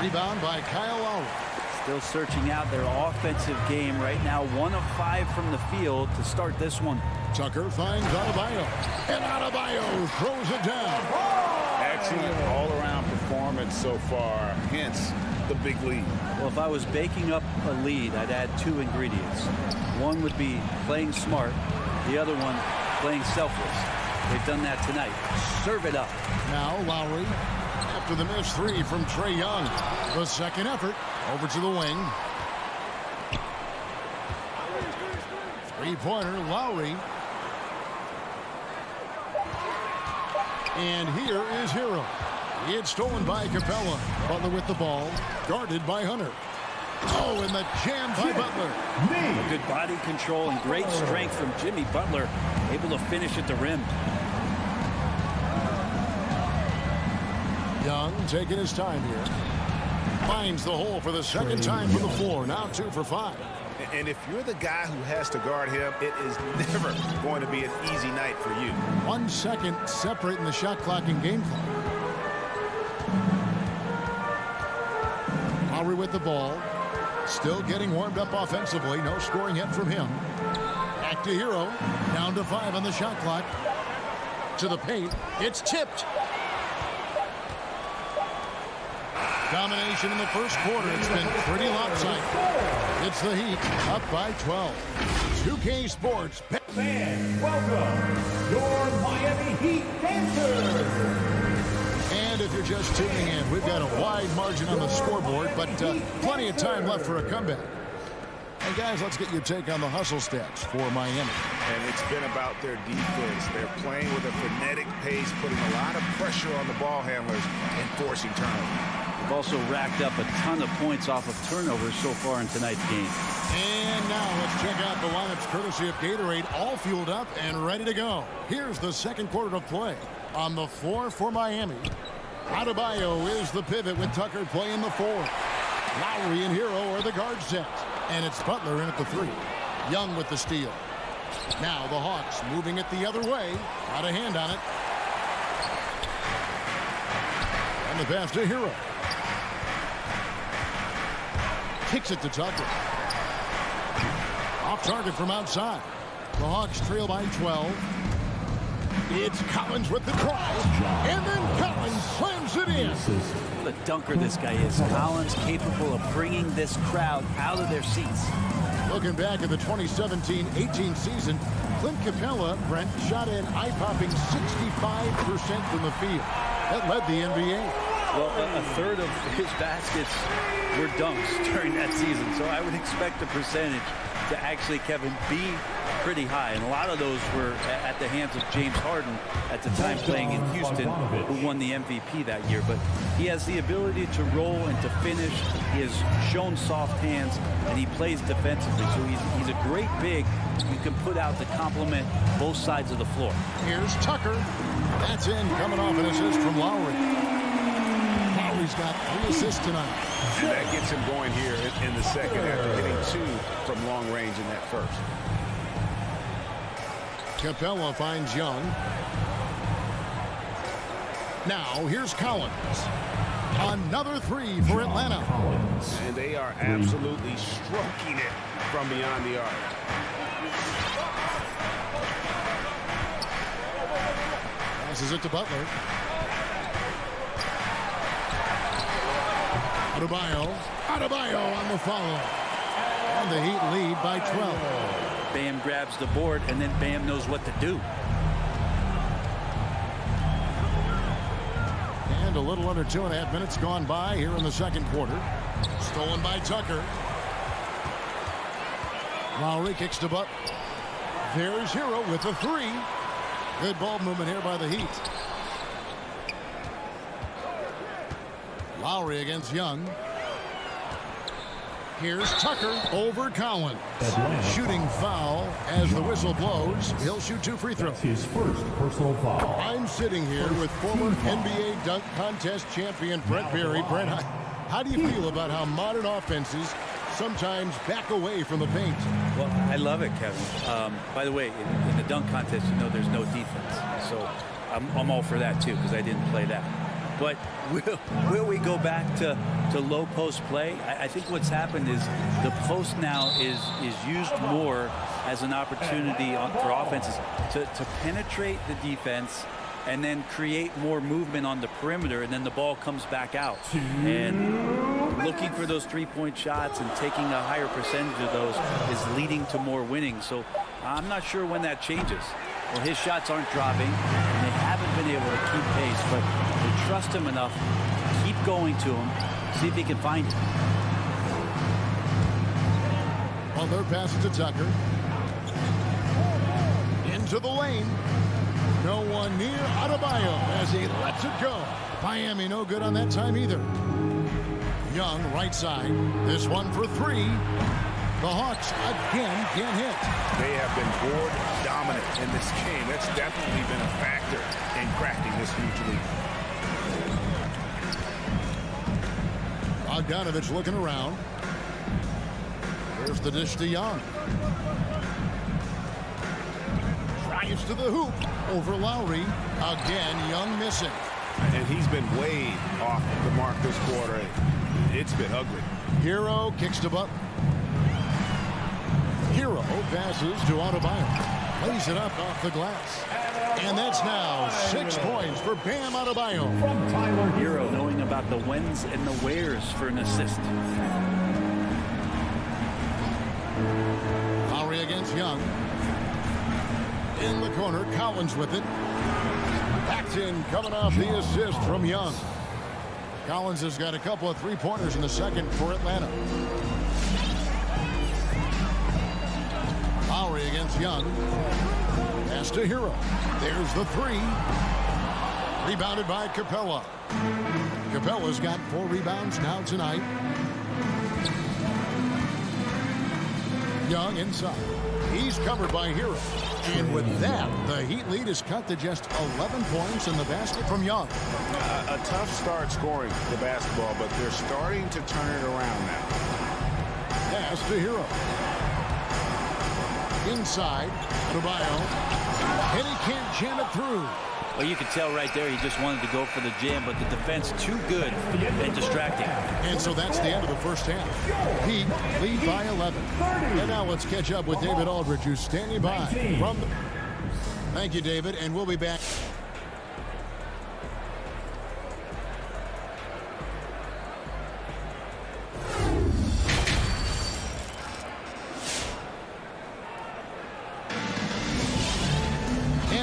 [SPEAKER 1] Rebound by Kyle Lowry.
[SPEAKER 8] Still searching out their offensive game right now. 1 of 5 from the field to start this one.
[SPEAKER 1] Tucker finds Adebayo. And Adebayo throws it down.
[SPEAKER 2] Excellent all-around performance so far. Hence the big lead.
[SPEAKER 8] Well, if I was baking up a lead, I'd add 2 ingredients. One would be playing smart. The other one, playing selfless. They've done that tonight. Serve it up.
[SPEAKER 1] Now Lowry, after the missed three from Trae Young. The second effort over to the wing. Three-pointer, Lowry. And here is Hero. It's stolen by Capella. Butler with the ball, guarded by Hunter. Oh, and the jam by Butler.
[SPEAKER 8] Good body control and great strength from Jimmy Butler. Able to finish at the rim.
[SPEAKER 1] Young taking his time here. Finds the hole for the second time from the floor. Now 2 for 5.
[SPEAKER 2] And if you're the guy who has to guard him, it is never going to be an easy night for you.
[SPEAKER 1] 1 second separating the shot clock and game clock. Lowry with the ball. Still getting warmed up offensively. No scoring yet from him. Back to Hero. Down to 5 on the shot clock. To the paint. It's tipped. Domination in the first quarter. It's been pretty lopsided. It's the Heat up by 12. 2K Sports.
[SPEAKER 4] Fans, welcome your Miami Heat Panthers.
[SPEAKER 1] And if you're just tuning in, we've got a wide margin on the scoreboard, but plenty of time left for a comeback. And guys, let's get your take on the hustle stats for Miami.
[SPEAKER 2] And it's been about their defense. They're playing with a frenetic pace, putting a lot of pressure on the ball handlers and forcing turnovers.
[SPEAKER 8] They've also racked up a ton of points off of turnovers so far in tonight's game.
[SPEAKER 1] And now let's check out the lineups courtesy of Gatorade, all fueled up and ready to go. Here's the second quarter of play. On the floor for Miami, Adebayo is the pivot with Tucker playing the 4. Lowry and Hero are the guard set. And it's Butler in at the 3. Young with the steal. Now the Hawks moving it the other way. Got a hand on it. And the pass to Hero. Kicks it to Tucker. Off target from outside. The Hawks trail by 12. It's Collins with the drive. And then Collins slams it in.
[SPEAKER 8] What a dunker this guy is. Collins capable of bringing this crowd out of their seats.
[SPEAKER 1] Looking back at the 2017-18 season, Clint Capella, Brent, shot an eye-popping 65% from the field. That led the NBA.
[SPEAKER 8] Well, a third of his baskets were dunks during that season, so I would expect the percentage to actually, Kevin, be pretty high. And a lot of those were at the hands of James Harden at the time playing in Houston, who won the MVP that year. But he has the ability to roll and to finish. He has shown soft hands, and he plays defensively. So he's a great big you can put out to complement both sides of the floor.
[SPEAKER 1] Here's Tucker. That's in, coming off an assist from Lowry. Lowry's got 3 assists tonight.
[SPEAKER 2] And that gets him going here in the second after hitting 2 from long range in that first.
[SPEAKER 1] Capella finds Young. Now here's Collins. Another 3 for Atlanta.
[SPEAKER 2] And they are absolutely stroking it from beyond the arc.
[SPEAKER 1] Passes it to Butler. Adebayo on the follow. And the Heat lead by 12.
[SPEAKER 8] Bam grabs the board, and then Bam knows what to do.
[SPEAKER 1] And a little under 2.5 minutes gone by here in the second quarter. Stolen by Tucker. Lowry kicks to Butler. There's Hero with a 3. Good ball movement here by the Heat. Lowry against Young. Here's Tucker over Collins. Shooting foul as the whistle blows. He'll shoot 2 free throws.
[SPEAKER 4] His first personal foul.
[SPEAKER 1] I'm sitting here with former NBA dunk contest champion Brent Berry. Brent, how do you feel about how modern offenses sometimes back away from the paint?
[SPEAKER 8] Well, I love it, Kevin. By the way, in the dunk contest, you know there's no defense. So I'm all for that, too, because I didn't play that. But will we go back to low post play? I think what's happened is the post now is used more as an opportunity for offenses to penetrate the defense and then create more movement on the perimeter, and then the ball comes back out. And looking for those three-point shots and taking a higher percentage of those is leading to more winning. So I'm not sure when that changes. Well, his shots aren't dropping, and they haven't been able to keep pace, but they trust him enough to keep going to him, see if he can find it.
[SPEAKER 1] Butler passes to Tucker. Into the lane. No one near Adebayo as he lets it go. Miami no good on that time either. Young, right side. This one for three. The Hawks again can't hit.
[SPEAKER 2] They have been board dominant in this game. That's definitely been a factor in cracking this huge lead.
[SPEAKER 1] Bogdanovich looking around. There's the dish to Young. Drives to the hoop. Over Lowry. Again, Young missing.
[SPEAKER 2] And he's been way off the mark this quarter. It's been ugly.
[SPEAKER 1] Hero kicks to Butler. Hero passes to Adebayo. Plays it up off the glass. And that's now 6 points for Bam Adebayo.
[SPEAKER 4] From Tyler
[SPEAKER 8] Hero knowing about the whens and the wheres for an assist.
[SPEAKER 1] Lowry against Young. In the corner, Collins with it. Paxton coming off the assist from Young. Collins has got a couple of three-pointers in the second for Atlanta. Lowry against Young. Pass to Hero. There's the three. Rebounded by Capella. Capella's got 4 rebounds now tonight. Young inside. He's covered by Hero. And with that, the Heat lead is cut to just 11 points in the basket from Young.
[SPEAKER 2] A tough start scoring the basketball, but they're starting to turn it around now.
[SPEAKER 1] Pass to Hero. Inside, Adebayo. And he can't jam it through.
[SPEAKER 8] Well, you could tell right there he just wanted to go for the jam, but the defense too good and distracting.
[SPEAKER 1] And so that's the end of the first half. Heat lead by 11. And now let's catch up with David Aldridge, who's standing by from the... Thank you, David, and we'll be back.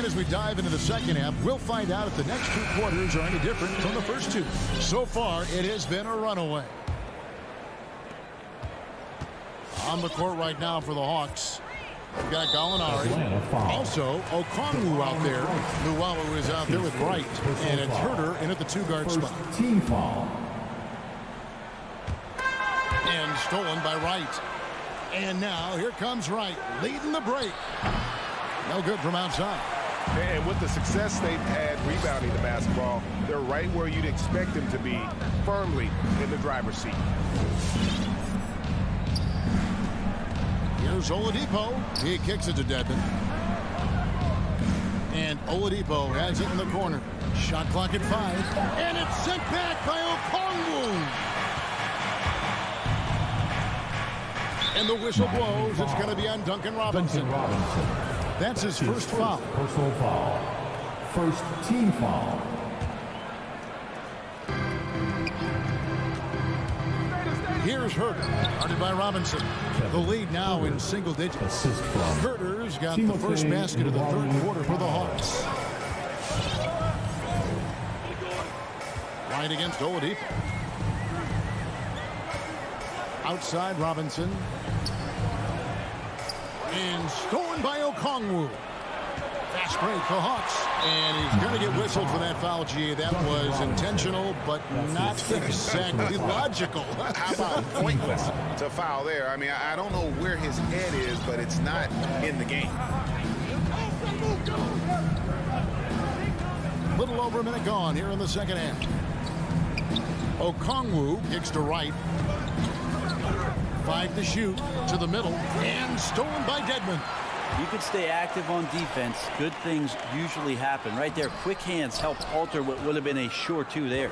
[SPEAKER 1] As we dive into the second half, we'll find out if the next 2 quarters are any different from the first 2. So far, it has been a runaway. On the court right now for the Hawks, we've got Gallinari. Also, Okongwu out there. Nuwawu is out there with Wright. And it's Herter in at the 2-guard spot.
[SPEAKER 4] team foul.
[SPEAKER 1] And stolen by Wright. And now, here comes Wright, leading the break. No good from outside.
[SPEAKER 5] And with the success they've had rebounding the basketball, they're right where you'd expect them to be, firmly in the driver's seat.
[SPEAKER 1] Here's Oladipo. He kicks it to Dedmon. And Oladipo has it in the corner. Shot clock at 5. And it's sent back by Okongwu. And the whistle blows. It's going to be on Duncan Robinson. That's his first foul.
[SPEAKER 4] Personal foul. First team foul.
[SPEAKER 1] Here's Herter, guarded by Robinson. The lead now in single digits.
[SPEAKER 4] Assist from
[SPEAKER 1] Herter's got the first basket of the third quarter for the Hawks. Right against Oladipo. Outside Robinson. And stolen by Okongwu. Fast break for Hawks. And he's going to get whistled for that foul, G. That was intentional, but not exactly logical.
[SPEAKER 2] How about pointless to foul there? I mean, I don't know where his head is, but it's not in the game.
[SPEAKER 1] Little over a minute gone here in the second half. Okongwu kicks to right. 5 to shoot, to the middle, and stolen by Dedmon.
[SPEAKER 8] You can stay active on defense. Good things usually happen. Right there, quick hands help alter what would have been a sure 2 there.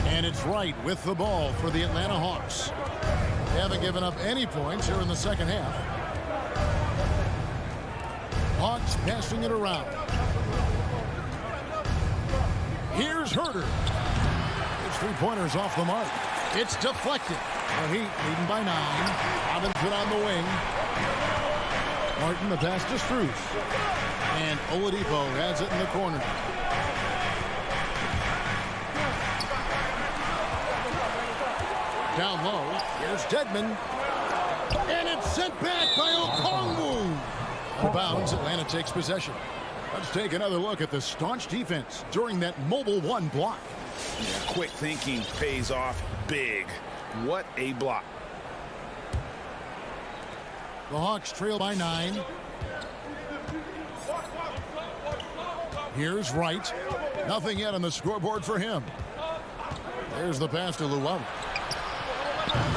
[SPEAKER 1] And it's Wright with the ball for the Atlanta Hawks. They haven't given up any points here in the second half. Hawks passing it around. Here's Herter. His 3-pointers off the mark. It's deflected. The Heat leading by 9. Robinson on the wing. Martin, the pass to Strus. And Oladipo has it in the corner. Down low, here's Dedmon. And it's sent back by Okongwu. Out of bounds, Atlanta takes possession. Let's take another look at the staunch defense during that mobile one block.
[SPEAKER 2] Yeah, quick thinking pays off big. What a block.
[SPEAKER 1] The Hawks trail by 9. Here's Wright. Nothing yet on the scoreboard for him. There's the pass to Luau.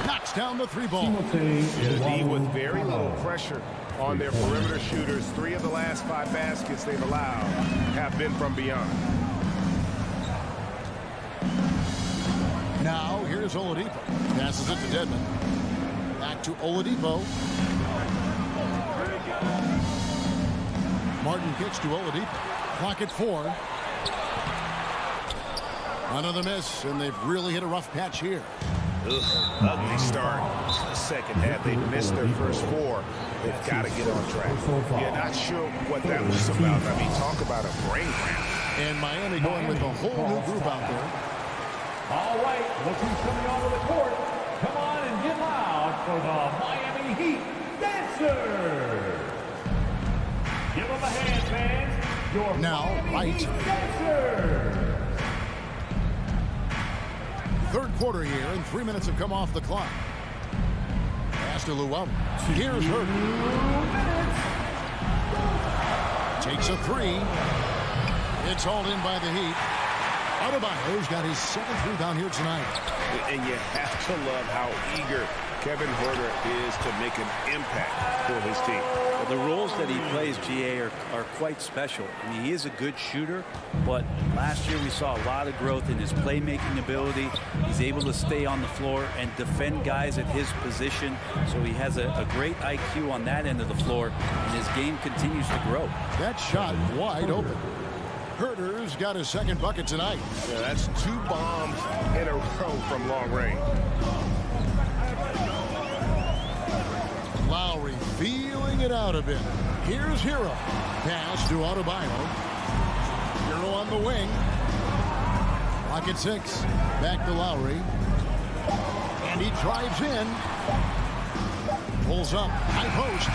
[SPEAKER 1] Knocks down the 3 ball.
[SPEAKER 5] The D with very little pressure on their perimeter shooters. 3 of the last 5 baskets they've allowed have been from beyond.
[SPEAKER 1] Now here's Oladipo. Passes it to Dedmon. Back to Oladipo. Martin kicks to Oladipo. Clock at 4. Another miss, and they've really hit a rough patch here.
[SPEAKER 2] Ugly start. The second half, they missed their first 4. They've got to get on track. You're not sure what that was about. I mean, talk about a brain cramp.
[SPEAKER 1] And Miami going with a whole new group out there.
[SPEAKER 4] All right, look who's coming onto the court. Come on and get loud for the Miami Heat Dancers. Give them a hand, fans. Your
[SPEAKER 1] Now,
[SPEAKER 4] Miami
[SPEAKER 1] Wright.
[SPEAKER 4] Heat Dancers.
[SPEAKER 1] Third quarter here, and 3 minutes have come off the clock. Pass to Luau. Here's Hurd. Takes a 3. It's hauled in by the Heat. Adebayo's got his 7th rebound here tonight.
[SPEAKER 2] And you have to love how eager Kevin Huerter is to make an impact for his team.
[SPEAKER 8] Well, the roles that he plays, GA, are quite special. I mean, he is a good shooter, but last year we saw a lot of growth in his playmaking ability. He's able to stay on the floor and defend guys at his position, so he has a great IQ on that end of the floor, and his game continues to grow.
[SPEAKER 1] That shot wide open. Huerter's got his 2nd bucket tonight.
[SPEAKER 5] Yeah, that's 2 bombs in a row from long range.
[SPEAKER 1] Lowry feeling it out a bit. Here's Hero. Pass to Adebayo. Hero on the wing. Clock at 6. Back to Lowry. And he drives in. Pulls up. High post.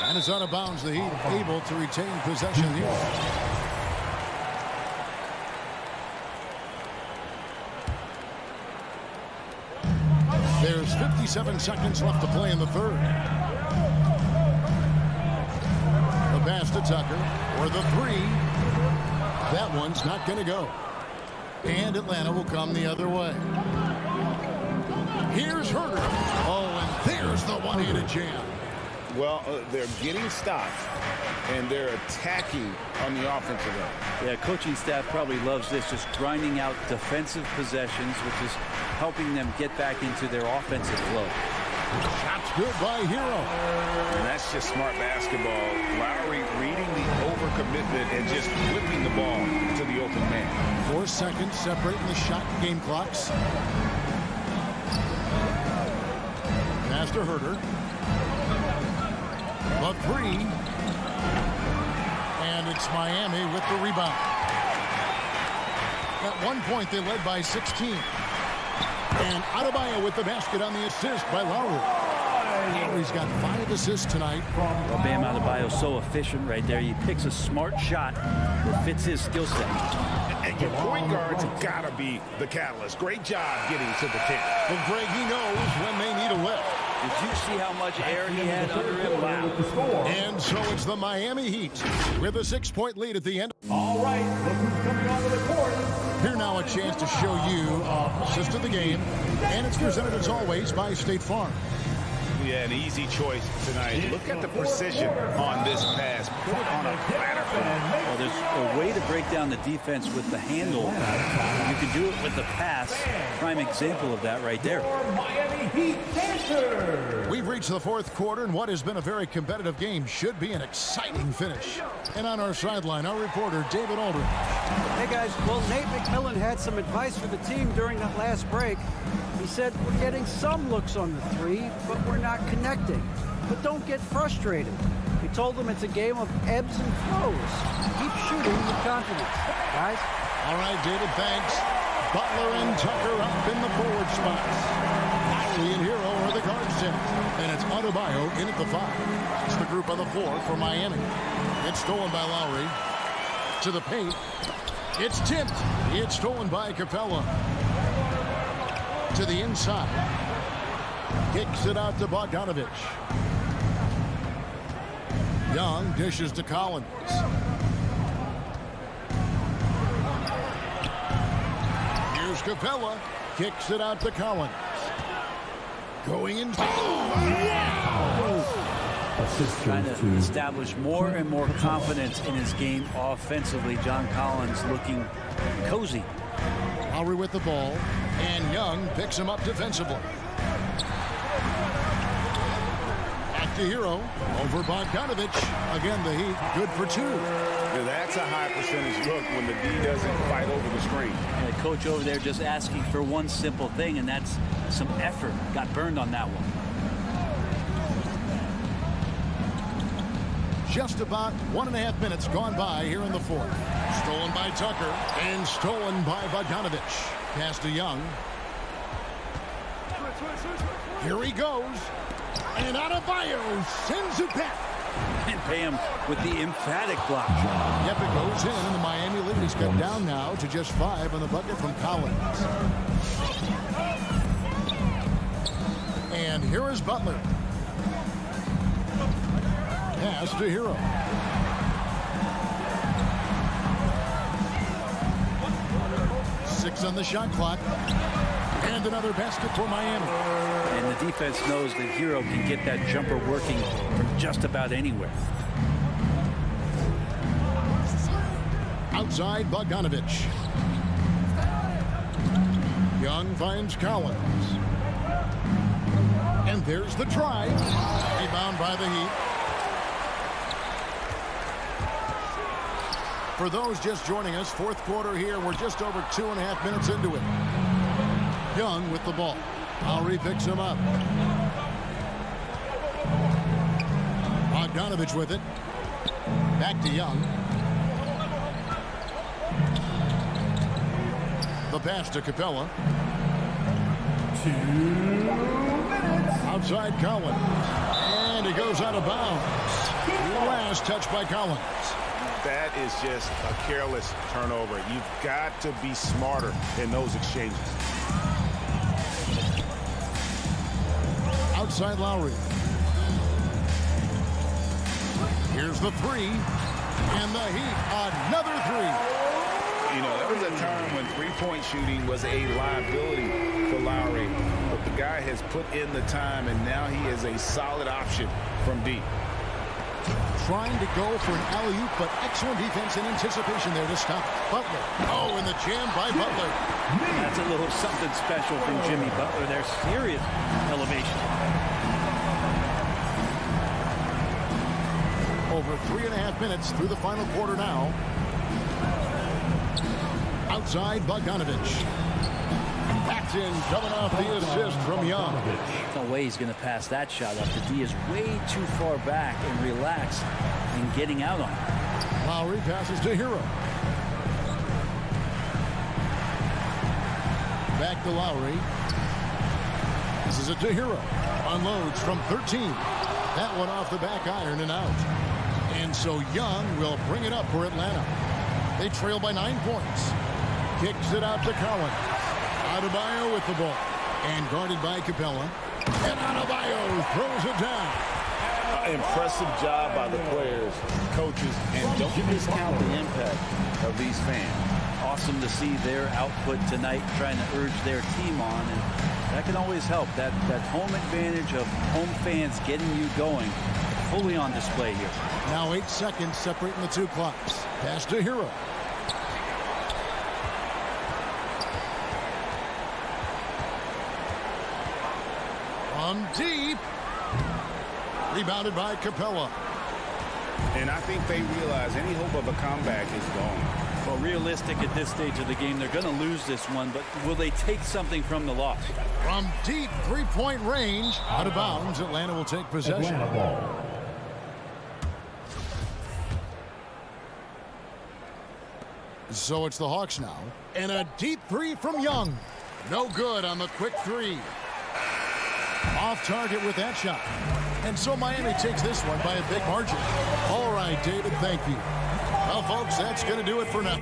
[SPEAKER 1] And it's out of bounds. The Heat able to retain possession here. There's 57 seconds left to play in the 3rd. The pass to Tucker for the 3. That one's not going to go. And Atlanta will come the other way. Here's Huerter. Oh, and there's the one-handed jam.
[SPEAKER 2] Well, they're getting stopped, and they're attacking on the offensive end.
[SPEAKER 8] Yeah, coaching staff probably loves this, just grinding out defensive possessions, which is helping them get back into their offensive flow.
[SPEAKER 1] Shot's good by Hero.
[SPEAKER 2] And that's just smart basketball. Lowry reading the overcommitment and just whipping the ball to the open man.
[SPEAKER 1] 4 seconds separating the shot and game clocks. Pass to Huerter. The 3. And it's Miami with the rebound. At one point, they led by 16. And Adebayo with the basket on the assist by Lowry. Lowry's got 5 assists tonight.
[SPEAKER 8] Well, Bam Adebayo's so efficient right there. He picks a smart shot that fits his skill set.
[SPEAKER 5] And your point guards have got to be the catalyst. Great job getting to the tip.
[SPEAKER 1] Well, Greg, he knows when they need a lift.
[SPEAKER 8] Did you see how much air he had under him? Wow.
[SPEAKER 1] And so it's the Miami Heat with a 6-point lead at the end.
[SPEAKER 4] All right, look who's coming onto the court.
[SPEAKER 1] Here now a chance to show you assist of the game. And it's presented as always by State Farm.
[SPEAKER 2] Yeah, an easy choice tonight. Look at the precision on this pass. Put it on a platter.
[SPEAKER 8] Well, there's a way to break down the defense with the handle. You can do it with the pass. Prime example of that right there.
[SPEAKER 4] Miami Heat Dancers.
[SPEAKER 1] We've reached the 4th quarter, and what has been a very competitive game should be an exciting finish. And on our sideline, our reporter, David Aldridge.
[SPEAKER 11] Hey, guys. Well, Nate McMillan had some advice for the team during that last break. He said, we're getting some looks on the 3, but we're not connecting. but don't get frustrated. He told them it's a game of ebbs and flows. Keep shooting with confidence, guys.
[SPEAKER 1] All right, David, thanks. Butler and Tucker up in the forward spots. Lowry and Hero are the guard set. And it's Adebayo in at the 5. It's the group on the floor for Miami. It's stolen by Lowry. To the paint. It's tipped. It's stolen by Capella. To the inside. Kicks it out to Bogdanovich. Young dishes to Collins. Here's Capella. Kicks it out to Collins. Going in.
[SPEAKER 8] Trying to establish more and more confidence in his game offensively. John Collins looking cozy.
[SPEAKER 1] Lowry with the ball. And Young picks him up defensively. Back to Hero. Over Bogdanovich. Again, the Heat good for 2.
[SPEAKER 2] Yeah, that's a high percentage look when the D doesn't fight over the screen.
[SPEAKER 8] And the coach over there just asking for one simple thing, and that's some effort. Got burned on that one.
[SPEAKER 1] Just about 1.5 minutes gone by here in the 4th. Stolen by Tucker and stolen by Bogdanovich. Pass to Young. Here he goes. And Adebayo sends it back.
[SPEAKER 8] And pay him with the emphatic block.
[SPEAKER 1] Yep, it goes in, and the Miami lead is cut down now to just 5 on the bucket from Collins. And here is Butler. Pass to Hero. Six on the shot clock. And another basket for Miami.
[SPEAKER 8] And the defense knows that Hero can get that jumper working from just about anywhere.
[SPEAKER 1] Outside Bogdanovich. Young finds Collins. And there's the try. Rebound by the Heat. For those just joining us, 4th quarter here. We're just over 2.5 minutes into it. Young with the ball. Lowry picks him up. Bogdanovich with it. Back to Young. The pass to Capella. 2 minutes. Outside Collins. And he goes out of bounds. Last touch by Collins.
[SPEAKER 2] That is just a careless turnover. You've got to be smarter in those exchanges.
[SPEAKER 1] Outside Lowry. Here's the 3. And the Heat, another 3.
[SPEAKER 2] You know, there was a time when three-point shooting was a liability for Lowry. But the guy has put in the time, and now he is a solid option from deep.
[SPEAKER 1] Trying to go for an alley-oop, but excellent defense and anticipation there to stop Butler. Oh, and the jam by Butler.
[SPEAKER 8] That's a little something special from Jimmy Butler. There's serious elevation.
[SPEAKER 1] Over 3.5 minutes through the final quarter now. Outside Bogdanovich. Paxton coming off the assist from Young.
[SPEAKER 8] No way he's going to pass that shot up. The D is way too far back and relaxed and getting out on it.
[SPEAKER 1] Lowry passes to Hero. Back to Lowry. This is it to Hero. Unloads from 13. That one off the back iron and out. And so Young will bring it up for Atlanta. They trail by 9 points. Kicks it out to Collins. Adebayo with the ball. And guarded by Capella. And Adebayo throws it down.
[SPEAKER 2] Impressive job by the players, coaches, and don't discount the impact of these fans.
[SPEAKER 8] Awesome to see their output tonight, trying to urge their team on, and that can always help. That home advantage of home fans getting you going, fully on display here.
[SPEAKER 1] Now 8 seconds separating the 2 clocks. Pass to Hero. From deep. Rebounded by Capella.
[SPEAKER 2] And I think they realize any hope of a comeback is gone.
[SPEAKER 8] Well, realistic at this stage of the game, they're going to lose this one, but will they take something from the loss?
[SPEAKER 1] From deep three-point range, out of bounds, Atlanta will take possession.
[SPEAKER 4] Atlanta ball.
[SPEAKER 1] So it's the Hawks now. And a deep three from Young. No good on the quick three. Off target with that shot. And so Miami takes this one by a big margin. All right, David, thank you. Well, folks, that's going to do it for now.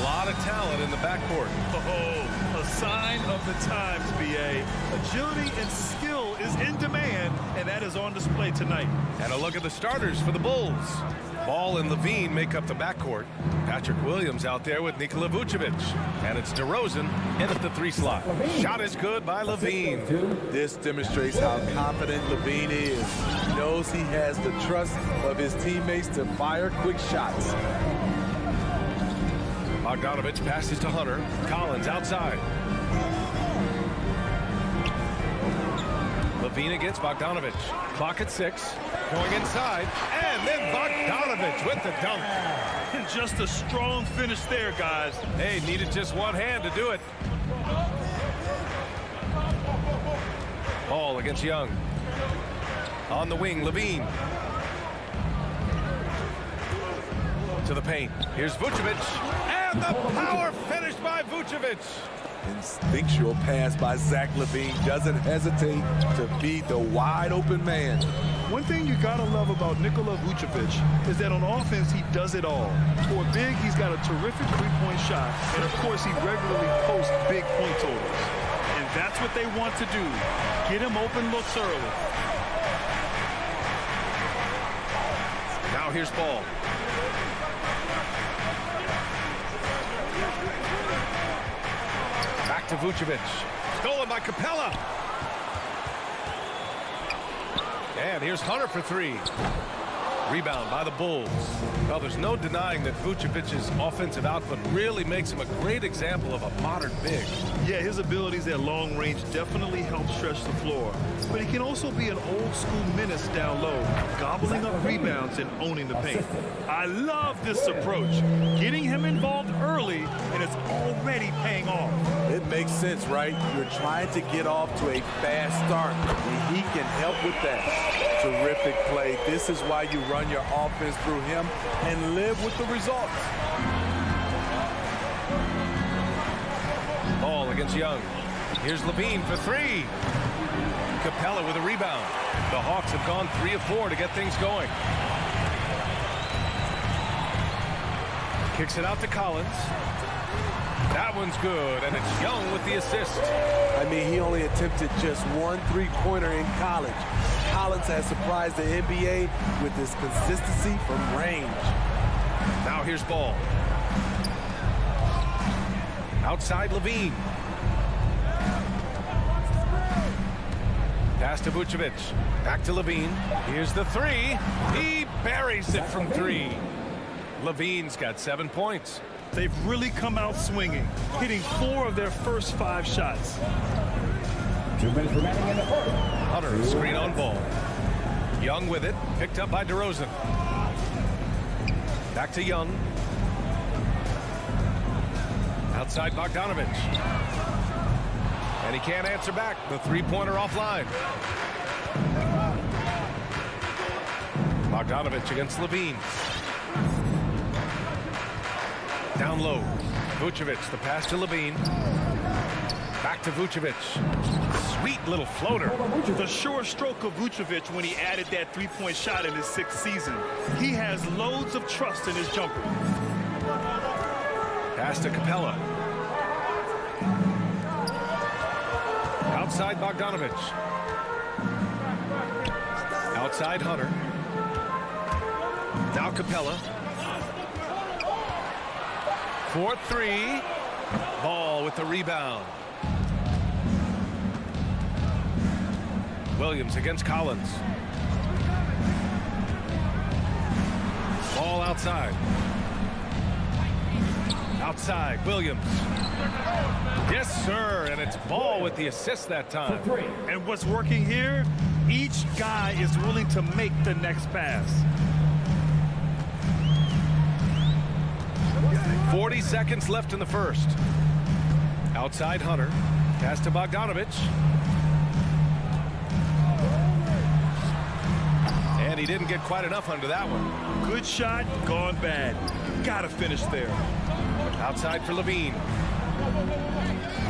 [SPEAKER 6] lot of talent in the backcourt.
[SPEAKER 7] Oh, a sign of the times, B.A. Agility and skill is in demand, and that is on display tonight.
[SPEAKER 6] And a look at the starters for the Bulls. Ball and Levine make up the backcourt. Patrick Williams out there with Nikola Vucevic. And it's DeRozan in at the 3 slot. Shot is good by Levine.
[SPEAKER 10] This demonstrates how confident Levine is. He knows he has the trust of his teammates to fire quick shots.
[SPEAKER 6] Bogdanovich passes to Hunter. Collins outside. Levine against Bogdanovich. Clock at 6. Going inside. And then Bogdanovich with the dunk.
[SPEAKER 7] Just a strong finish there, guys.
[SPEAKER 6] Hey, needed just one hand to do it. Ball against Young. On the wing, Levine. To the paint. Here's Vucevic. And the power finish by Vucevic.
[SPEAKER 10] Instinctual pass by Zach LaVine doesn't hesitate to feed the wide open man.
[SPEAKER 7] One thing you gotta love about Nikola Vucevic is that on offense he does it all. For big, he's got a terrific three-point shot, and of course he regularly posts big point totals. And that's what they want to do. Get him open looks early.
[SPEAKER 6] Now here's Ball. Back to Vucevic. Stolen by Capella. And here's Hunter for 3. Rebound by the Bulls. Well, there's no denying that Vucevic's offensive output really makes him a great example of a modern big.
[SPEAKER 7] Yeah, his abilities at long range definitely help stretch the floor. But he can also be an old-school menace down low, gobbling up rebounds and owning the paint. I love this approach. Getting him involved early, and it's already paying off.
[SPEAKER 10] It makes sense, right? You're trying to get off to a fast start, and he can help with that. Terrific play. This is why you run your offense through him and live with the results.
[SPEAKER 6] Ball against Young. Here's Levine for 3. Capella with a rebound. The Hawks have gone 3 of 4 to get things going. Kicks it out to Collins. That one's good, and it's Young with the assist.
[SPEAKER 10] I mean, he only attempted just 1 3-pointer in college. Collins has surprised the NBA with his consistency from range.
[SPEAKER 6] Now here's Ball. Outside Levine. Pass to Vucevic. Back to Levine. Here's the 3. He buries it from 3. Levine's got 7 points.
[SPEAKER 7] They've really come out swinging, hitting 4 of their first 5 shots.
[SPEAKER 4] 2 minutes remaining in the first.
[SPEAKER 6] Hunter, screen on Ball. Young with it, picked up by DeRozan. Back to Young. Outside Bogdanovich. And he can't answer back. The 3-pointer offline. Bogdanovich against Levine. Down low. Vucevic, the pass to Levine. Back to Vucevic. Sweet little floater.
[SPEAKER 7] The sure stroke of Vucevic when he added that 3-point shot in his 6th season. He has loads of trust in his jumper.
[SPEAKER 6] Pass to Capella. Outside Bogdanovich. Outside Hunter. Now Capella. 4-3. Ball with the rebound. Williams against Collins. Ball outside. Outside, Williams. Yes, sir, and it's Ball with the assist that time.
[SPEAKER 7] And what's working here? Each guy is willing to make the next pass.
[SPEAKER 6] 40 seconds left in the first. Outside Hunter. Pass to Bogdanovich. And he didn't get quite enough under that one.
[SPEAKER 7] Good shot, gone bad. Gotta finish there.
[SPEAKER 6] Outside for Levine.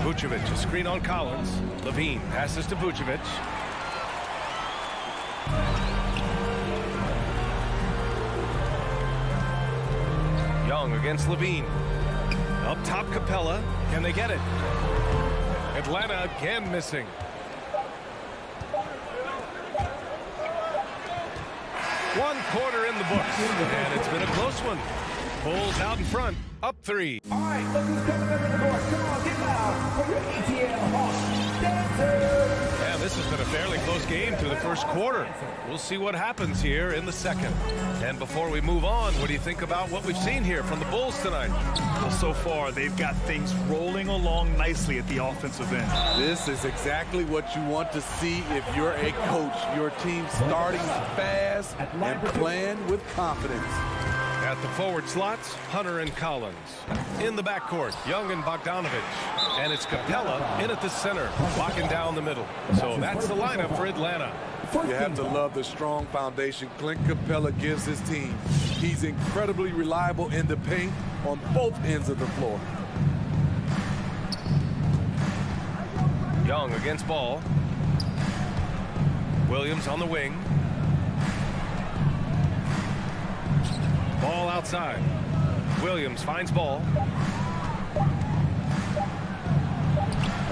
[SPEAKER 6] Vucevic, a screen on Collins. Levine passes to Vucevic. Young against Levine. Up top, Capella. Can they get it? Atlanta again missing. One quarter in the books, and it's been a close one. Bulls out in front, up 3.
[SPEAKER 4] All right, look who's coming up in the court. Come on, get loud for your ATL Hawks dancers.
[SPEAKER 6] Yeah, this has been a fairly close game through the first quarter. We'll see what happens here in the second. And before we move on, what do you think about what we've seen here from the Bulls tonight?
[SPEAKER 7] Well, so far, they've got things rolling along nicely at the offensive end.
[SPEAKER 10] This is exactly what you want to see if you're a coach. Your team starting fast and playing with confidence.
[SPEAKER 6] At the forward slots, Hunter and Collins. In the backcourt, Young and Bogdanovich. And it's Capella in at the center, locking down the middle. So that's the lineup for Atlanta.
[SPEAKER 10] You have to love the strong foundation Clint Capella gives his team. He's incredibly reliable in the paint on both ends of the floor.
[SPEAKER 6] Young against Ball. Williams on the wing. Ball outside. Williams finds Ball.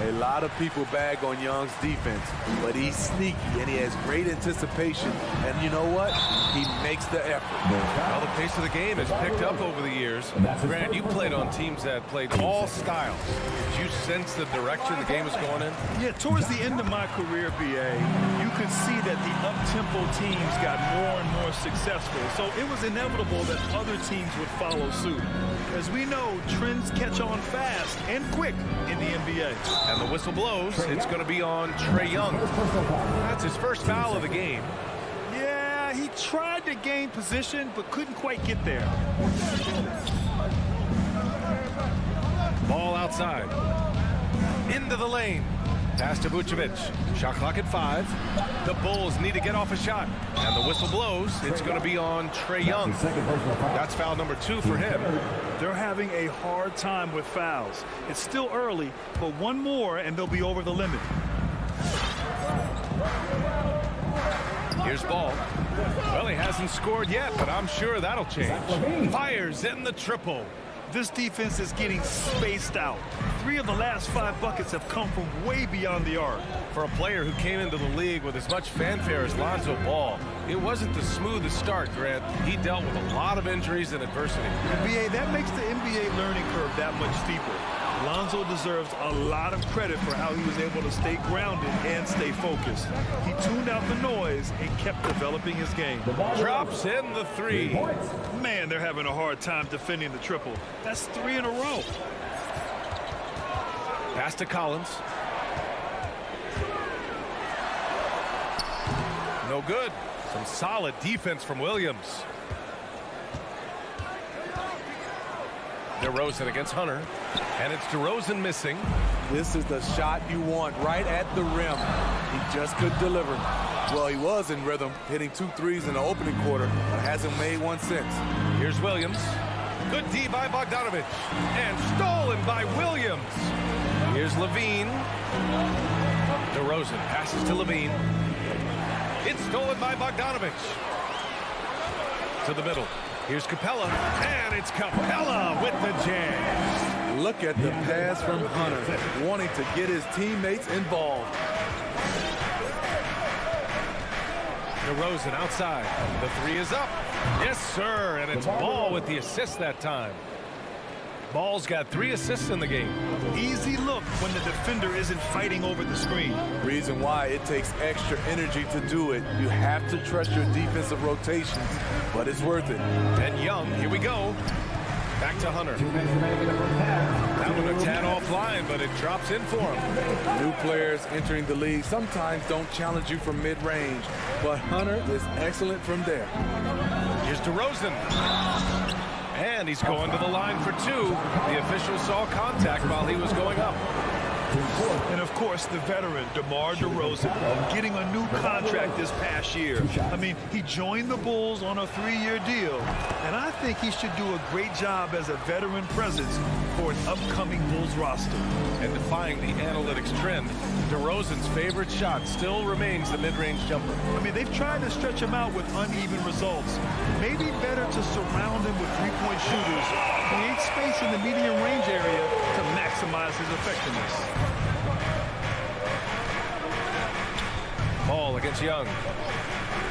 [SPEAKER 10] A lot of people bag on Young's defense, but he's sneaky and he has great anticipation. And you know what? He makes the effort.
[SPEAKER 6] Well, the pace of the game has picked up over the years. Grant, you played on teams that played all styles. Did you sense the direction the game was going in?
[SPEAKER 7] Yeah, towards the end of my career, BA, you could see that the up-tempo teams got more and more successful. So it was inevitable that other teams would follow suit. As we know, trends catch on fast and quick in the NBA.
[SPEAKER 6] And the whistle blows. It's going to be on Trae Young. That's his first foul of the game.
[SPEAKER 7] Yeah, he tried to gain position, but couldn't quite get there.
[SPEAKER 6] Ball outside. Into the lane. Pass to Vucevic. Shot clock at 5. The Bulls need to get off a shot. And the whistle blows. It's going to be on Trae Young. That's foul number 2 for him.
[SPEAKER 7] They're having a hard time with fouls. It's still early, but one more and they'll be over the limit.
[SPEAKER 6] Here's Ball. Well, he hasn't scored yet, but I'm sure that'll change. Fires in the triple.
[SPEAKER 7] This defense is getting spaced out. 3 of the last 5 buckets have come from way beyond the arc.
[SPEAKER 6] For a player who came into the league with as much fanfare as Lonzo Ball, it wasn't the smoothest start, Grant. He dealt with a lot of injuries and adversity.
[SPEAKER 7] BA, that makes the NBA learning curve that much steeper. Lonzo deserves a lot of credit for how he was able to stay grounded and stay focused. He tuned out the noise and kept developing his game.
[SPEAKER 6] Drops in the 3.
[SPEAKER 7] Man, they're having a hard time defending the triple. That's 3 in a row.
[SPEAKER 6] Pass to Collins. No good. Some solid defense from Williams. DeRozan against Hunter. And it's DeRozan missing.
[SPEAKER 10] This is the shot you want right at the rim. He just couldn't deliver. Well, he was in rhythm, hitting 2 threes in the opening quarter, but hasn't made one since.
[SPEAKER 6] Here's Williams. Good D by Bogdanovich. And stolen by Williams. Here's Levine. DeRozan passes to Levine. It's stolen by Bogdanovich. To the middle. Here's Capella. And it's Capella with the jam.
[SPEAKER 10] Look at the pass from Hunter, wanting to get his teammates involved.
[SPEAKER 6] DeRozan outside. The 3 is up. Yes, sir. And it's Ball with the assist that time. Ball's got 3 assists in the game.
[SPEAKER 7] Easy look when the defender isn't fighting over the screen.
[SPEAKER 10] Reason why it takes extra energy to do it. You have to trust your defensive rotations, but it's worth it.
[SPEAKER 6] And Young, here we go. Back to Hunter. That one a tad offline, but it drops in for him.
[SPEAKER 10] New players entering the league sometimes don't challenge you from mid-range, but Hunter is excellent from there.
[SPEAKER 6] Here's DeRozan. And he's going to the line for 2. The official saw contact while he was going up.
[SPEAKER 7] And of course, the veteran, DeMar DeRozan, getting a new contract this past year. I mean, he joined the Bulls on a 3-year deal, and I think he should do a great job as a veteran presence for an upcoming Bulls roster.
[SPEAKER 6] And defying the analytics trend, DeRozan's favorite shot still remains the mid-range jumper.
[SPEAKER 7] I mean, they've tried to stretch him out with uneven results. Maybe better to surround him with three-point shooters, create space in the medium range area to maximize his effectiveness.
[SPEAKER 6] Ball against Young.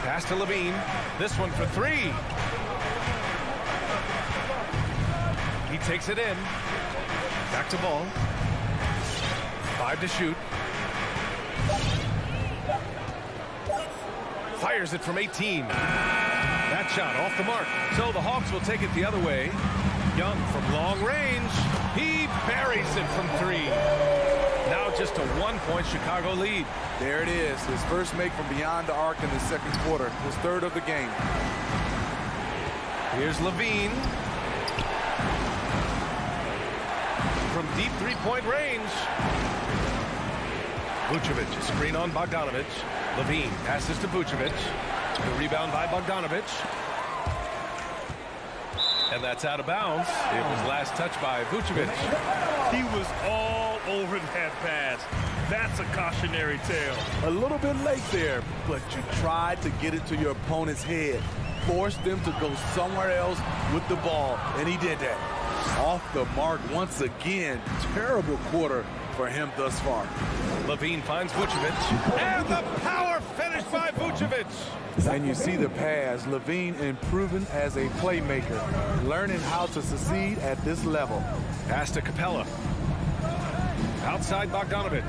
[SPEAKER 6] Pass to Levine. This one for three. He takes it in. Back to Ball. 5 to shoot. Fires it from 18. That shot off the mark. So the Hawks will take it the other way. Young from long range. He buries it from 3. Now just a 1-point Chicago lead.
[SPEAKER 10] There it is. His first make from beyond the arc in the second quarter. His third of the game.
[SPEAKER 6] Here's Levine. From deep three-point range. Vucevic, screen on Bogdanovic. Levine passes to Vucevic. The rebound by Bogdanovic. And that's out of bounds. It was last touched by Vucevic.
[SPEAKER 7] He was all over that pass. That's a cautionary tale.
[SPEAKER 10] A little bit late there, but you tried to get it to your opponent's head. Forced them to go somewhere else with the ball, and he did that. Off the mark once again. Terrible quarter for him thus far.
[SPEAKER 6] Levine finds Vucevic. And the power finish by Vucevic.
[SPEAKER 10] And you see the pass. Levine improving as a playmaker, learning how to succeed at this level.
[SPEAKER 6] Pass to Capella. Outside Bogdanovic.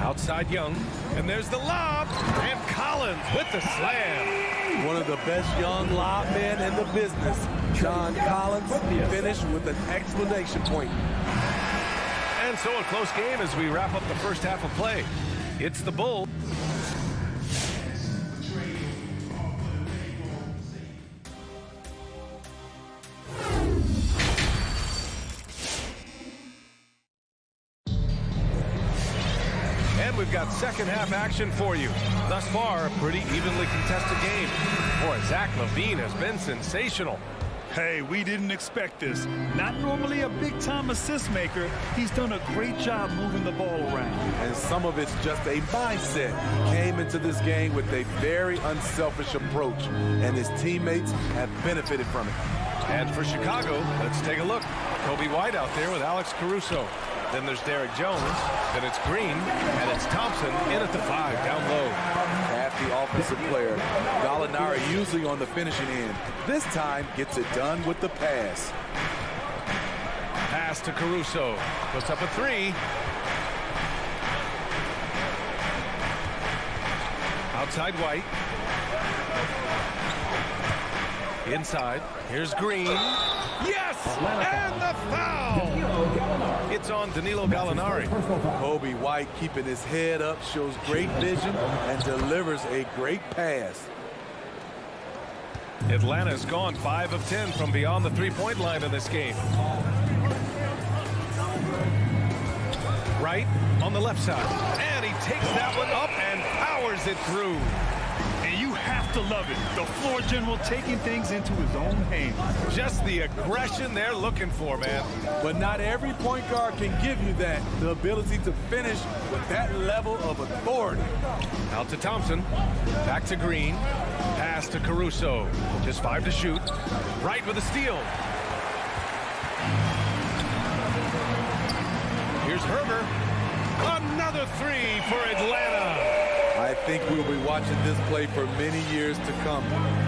[SPEAKER 6] Outside Young. And there's the lob. And Collins with the slam.
[SPEAKER 10] One of the best young lob men in the business. John Collins finished with an exclamation point.
[SPEAKER 6] And so a close game as we wrap up the first half of play. It's the Bulls. And we've got second half action for you. Thus far, a pretty evenly contested game. Boy, Zach LaVine has been sensational.
[SPEAKER 7] Hey, we didn't expect this. Not normally a big-time assist maker. He's done a great job moving the ball around.
[SPEAKER 10] And some of it's just a mindset. He came into this game with a very unselfish approach, and his teammates have benefited from it.
[SPEAKER 6] And for Chicago, let's take a look. Kobe White out there with Alex Caruso. Then there's Derek Jones. Then it's Green. And it's Thompson in at the 5, down low.
[SPEAKER 10] Half the offensive player. Gallinari usually on the finishing end. This time gets it done with the pass.
[SPEAKER 6] Pass to Caruso. Puts up a 3. Outside White. Inside. Here's Green. Yes! And the foul! It's on Danilo Gallinari.
[SPEAKER 10] Kobe White keeping his head up, shows great vision, and delivers a great pass.
[SPEAKER 6] Atlanta's gone 5 of 10 from beyond the three-point line in this game. Right on the left side. And he takes that one up and powers it through.
[SPEAKER 7] And you have to love it. The floor general taking things into his own hands.
[SPEAKER 6] Just the aggression they're looking for, man.
[SPEAKER 10] But not every point guard can give you that. The ability to finish with that level of authority.
[SPEAKER 6] Out to Thompson. Back to Green. Pass to Caruso. Just 5 to shoot. Right with a steal. Here's Herber. Another 3 for Atlanta.
[SPEAKER 10] I think we'll be watching this play for many years to come.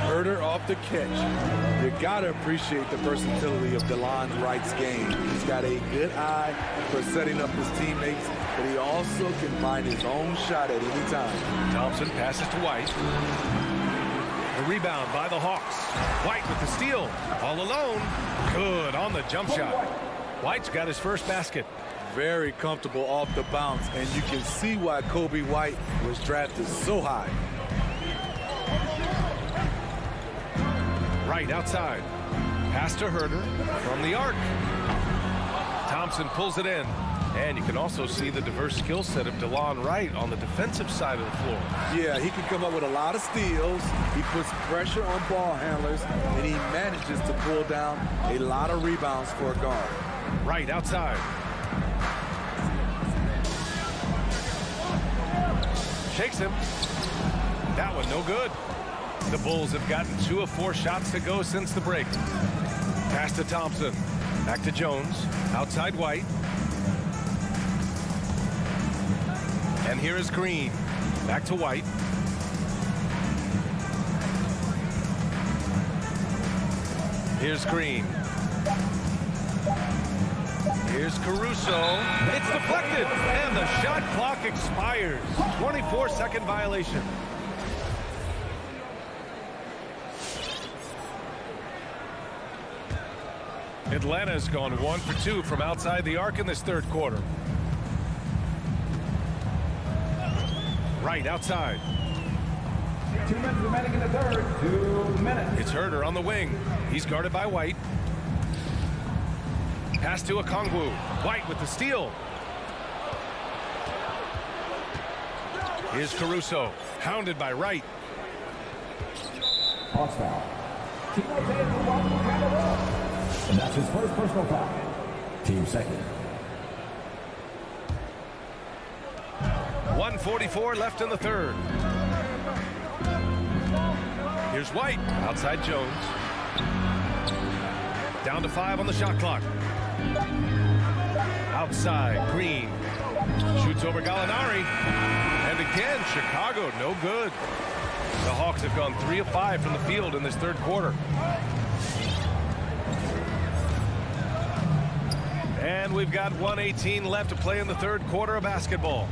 [SPEAKER 10] Herder off the catch. You gotta appreciate the versatility of DeLon Wright's game. He's got a good eye for setting up his teammates, but he also can find his own shot at any time.
[SPEAKER 6] Thompson passes to White. The rebound by the Hawks. White with the steal. All alone. Good on the jump shot. White's got his first basket.
[SPEAKER 10] Very comfortable off the bounce, and you can see why Kobe White was drafted so high.
[SPEAKER 6] Right outside. Pass to Herder from the arc. Thompson pulls it in. And you can also see the diverse skill set of DeLon Wright on the defensive side of the floor.
[SPEAKER 10] Yeah, he can come up with a lot of steals. He puts pressure on ball handlers, and he manages to pull down a lot of rebounds for a guard.
[SPEAKER 6] Wright outside. Shakes him. That one no good. The Bulls have gotten 2 of 4 shots to go since the break. Pass to Thompson. Back to Jones. Outside White. And here is Green. Back to White. Here's Green. Here's Caruso. It's deflected, and the shot clock expires. 24-second violation. Atlanta's gone 1 for 2 from outside the arc in this third quarter. Right outside.
[SPEAKER 4] 2 minutes remaining in the third. 2 minutes.
[SPEAKER 6] It's Herter on the wing. He's guarded by White. Pass to Okongwu. White with the steal. Here's Caruso. Hounded by Wright.
[SPEAKER 4] Hawks foul. And that's his first personal foul. Team second.
[SPEAKER 6] 1:44 left in the third. Here's White. Outside Jones. Down to 5 on the shot clock. Outside Green. Shoots over Gallinari. And again, Chicago no good. The Hawks have gone 3 of 5 from the field in this third quarter. And we've got 1:18 left to play in the third quarter of basketball.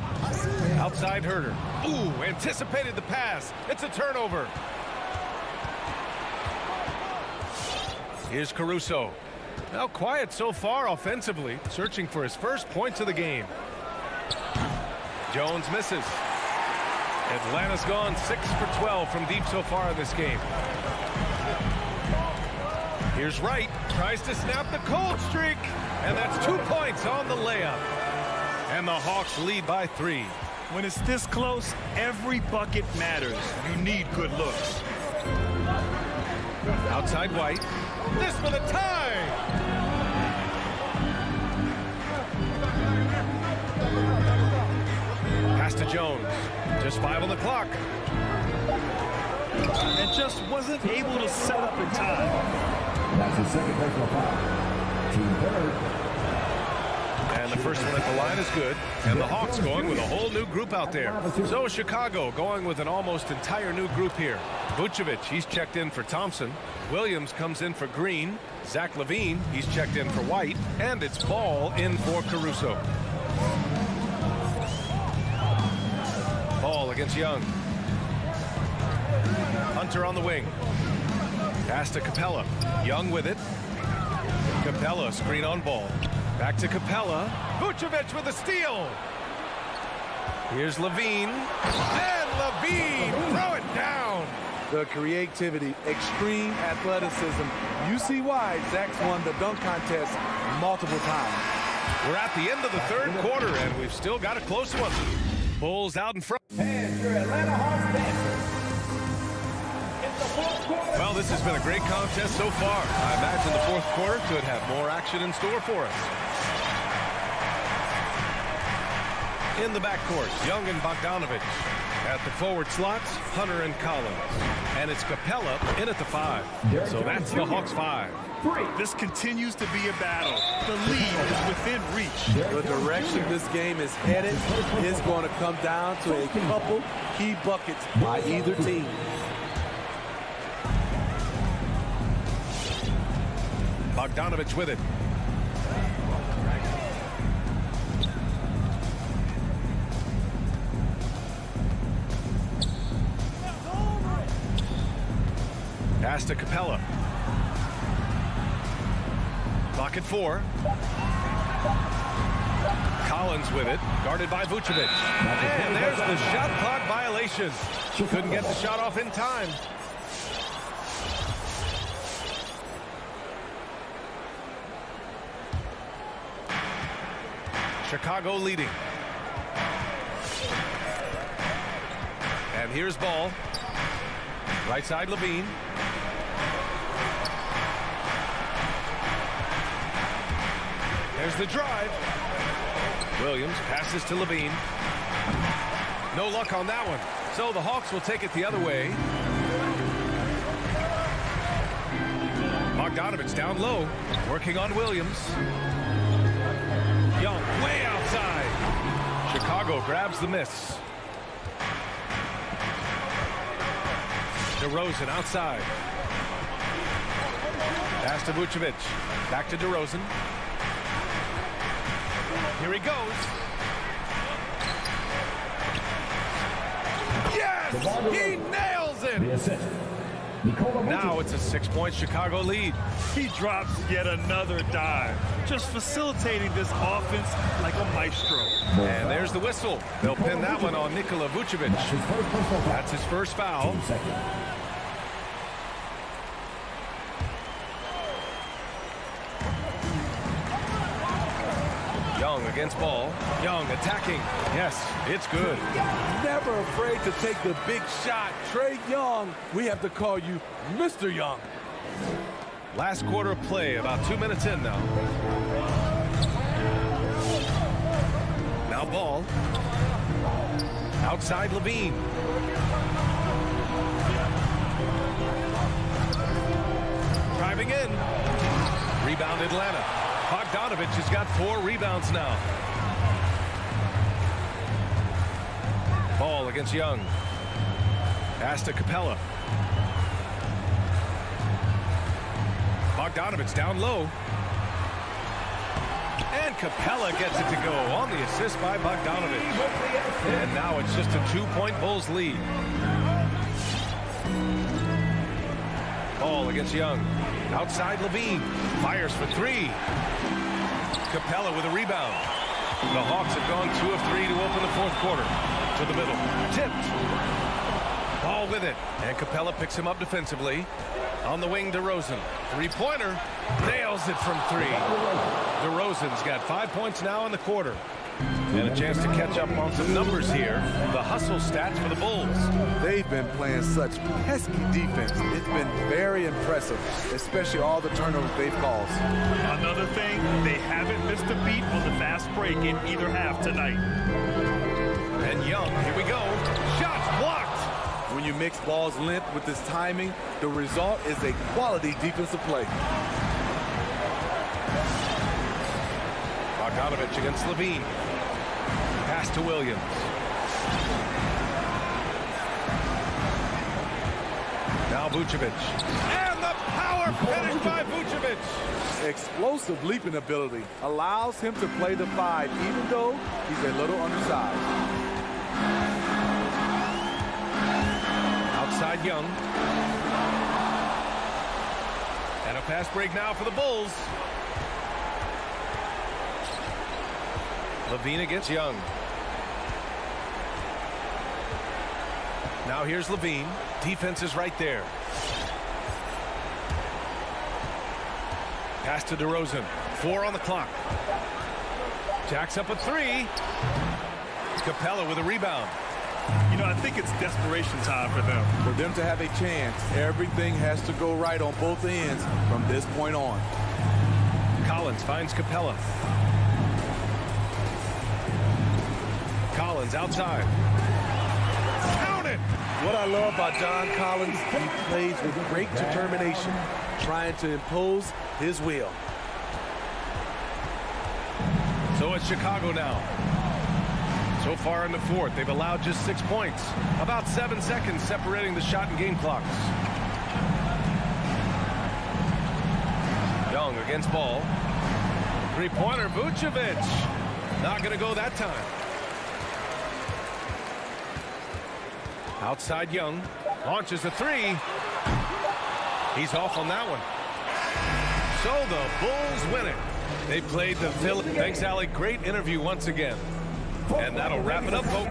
[SPEAKER 6] Outside Herter. Ooh, anticipated the pass. It's a turnover. Here's Caruso. Now quiet so far offensively, searching for his first points of the game. Jones misses. Atlanta's gone 6 for 12 from deep so far in this game. Here's Wright. Tries to snap the cold streak. And that's 2 points on the layup. And the Hawks lead by 3.
[SPEAKER 7] When it's this close, every bucket matters. You need good looks.
[SPEAKER 6] Outside White. This for the tie. Pass to Jones. Just 5 on the clock.
[SPEAKER 7] And just wasn't able to set up in time.
[SPEAKER 4] That's his second personal foul. Team third.
[SPEAKER 6] And the first one at the line is good. And the Hawks going with a whole new group out there. So is Chicago going with an almost entire new group here. Vucevic, he's checked in for Thompson. Williams comes in for Green. Zach LaVine, he's checked in for White. And it's Ball in for Caruso. Ball against Young. Hunter on the wing. Pass to Capella. Young with it. Capella screen on Ball. Back to Capella. Vucevic with a steal. Here's LaVine. And LaVine throw it down.
[SPEAKER 10] The creativity, extreme athleticism. You see why Zach's won the dunk contest multiple times.
[SPEAKER 6] We're at the end of the third quarter, and we've still got a close one. Bulls out in front.
[SPEAKER 4] And your Atlanta Hawks dancers.
[SPEAKER 6] Well, this has been a great contest so far. I imagine the fourth quarter could have more action in store for us. In the backcourt, Young and Bogdanovich. At the forward slots, Hunter and Collins. And it's Capella in at the 5. So that's the Hawks 5.
[SPEAKER 7] This continues to be a battle. The lead is within reach.
[SPEAKER 10] The direction this game is headed is going to come down to a couple key buckets by either team.
[SPEAKER 6] Bogdanovich with it. Pass to Capella. Clock at 4. Collins with it, guarded by Vucevic. And there's the shot clock violation. Couldn't get the shot off in time. Chicago leading. And here's ball. Right side, Levine. There's the drive. Williams passes to Levine. No luck on that one. So the Hawks will take it the other way. Bogdanovich down low, working on Williams. Young way outside. Chicago grabs the miss. DeRozan outside. Pass to Vucevic. Back to DeRozan. Here he goes. Yes! He nails it! Now it's a 6-point Chicago lead.
[SPEAKER 7] He drops yet another dive, just facilitating this offense like a maestro.
[SPEAKER 6] And there's the whistle. They'll pin that one on Nikola Vucevic. That's his first foul. Young against ball. Young attacking. Yes, it's good.
[SPEAKER 10] Never afraid to take the big shot. Trae Young, we have to call you Mr. Young.
[SPEAKER 6] Last quarter of play, about 2 minutes in now. Now ball. Outside Levine. Driving in. Rebound Atlanta. Bogdanovich has got 4 rebounds now. Ball against Young. Pass to Capella. Bogdanovich down low. And Capella gets it to go on the assist by Bogdanovich. And now it's just a 2-point Bulls lead. Ball against Young. Outside Levine. Fires for 3. Capella with a rebound. The Hawks have gone 2 of 3 to open the fourth quarter. To the middle. Tipped. Ball with it. And Capella picks him up defensively. On the wing, DeRozan. 3-pointer. Nails it from 3. DeRozan's got 5 points now in the quarter. And a chance to catch up on some numbers here. The hustle stats for the Bulls.
[SPEAKER 10] They've been playing such pesky defense. It's been very impressive, especially all the turnovers they've caused.
[SPEAKER 7] Another thing, they haven't missed a beat on the fast break in either half tonight.
[SPEAKER 6] And Young, here we go. Shots blocked.
[SPEAKER 10] When you mix ball's length with this timing, the result is a quality defensive play.
[SPEAKER 6] Bogdanovich against Levine. Pass to Williams. Now Vucevic. And the power finish by Vucevic.
[SPEAKER 10] Explosive leaping ability allows him to play the 5, even though he's a little undersized.
[SPEAKER 6] Outside Young. And a fast break now for the Bulls. Levine against Young. Now here's Levine. Defense is right there. Pass to DeRozan. 4 on the clock. Jacks up a 3. Capella with a rebound.
[SPEAKER 7] You know, I think it's desperation time for them.
[SPEAKER 10] For them to have a chance, everything has to go right on both ends from this point on.
[SPEAKER 6] Collins finds Capella. Collins outside. Count it!
[SPEAKER 10] What I love about John Collins, he plays with great determination, trying to impose his will.
[SPEAKER 6] So it's Chicago now. So far in the fourth, they've allowed just 6 points. About 7 seconds separating the shot and game clocks. Young against ball. 3-pointer, Vucevic. Not going to go that time. Outside Young. Launches a 3. He's off on that one. So the Bulls win it. They played the Phillies. Thanks, Allie. Great interview once again. And that'll wrap it up, folks.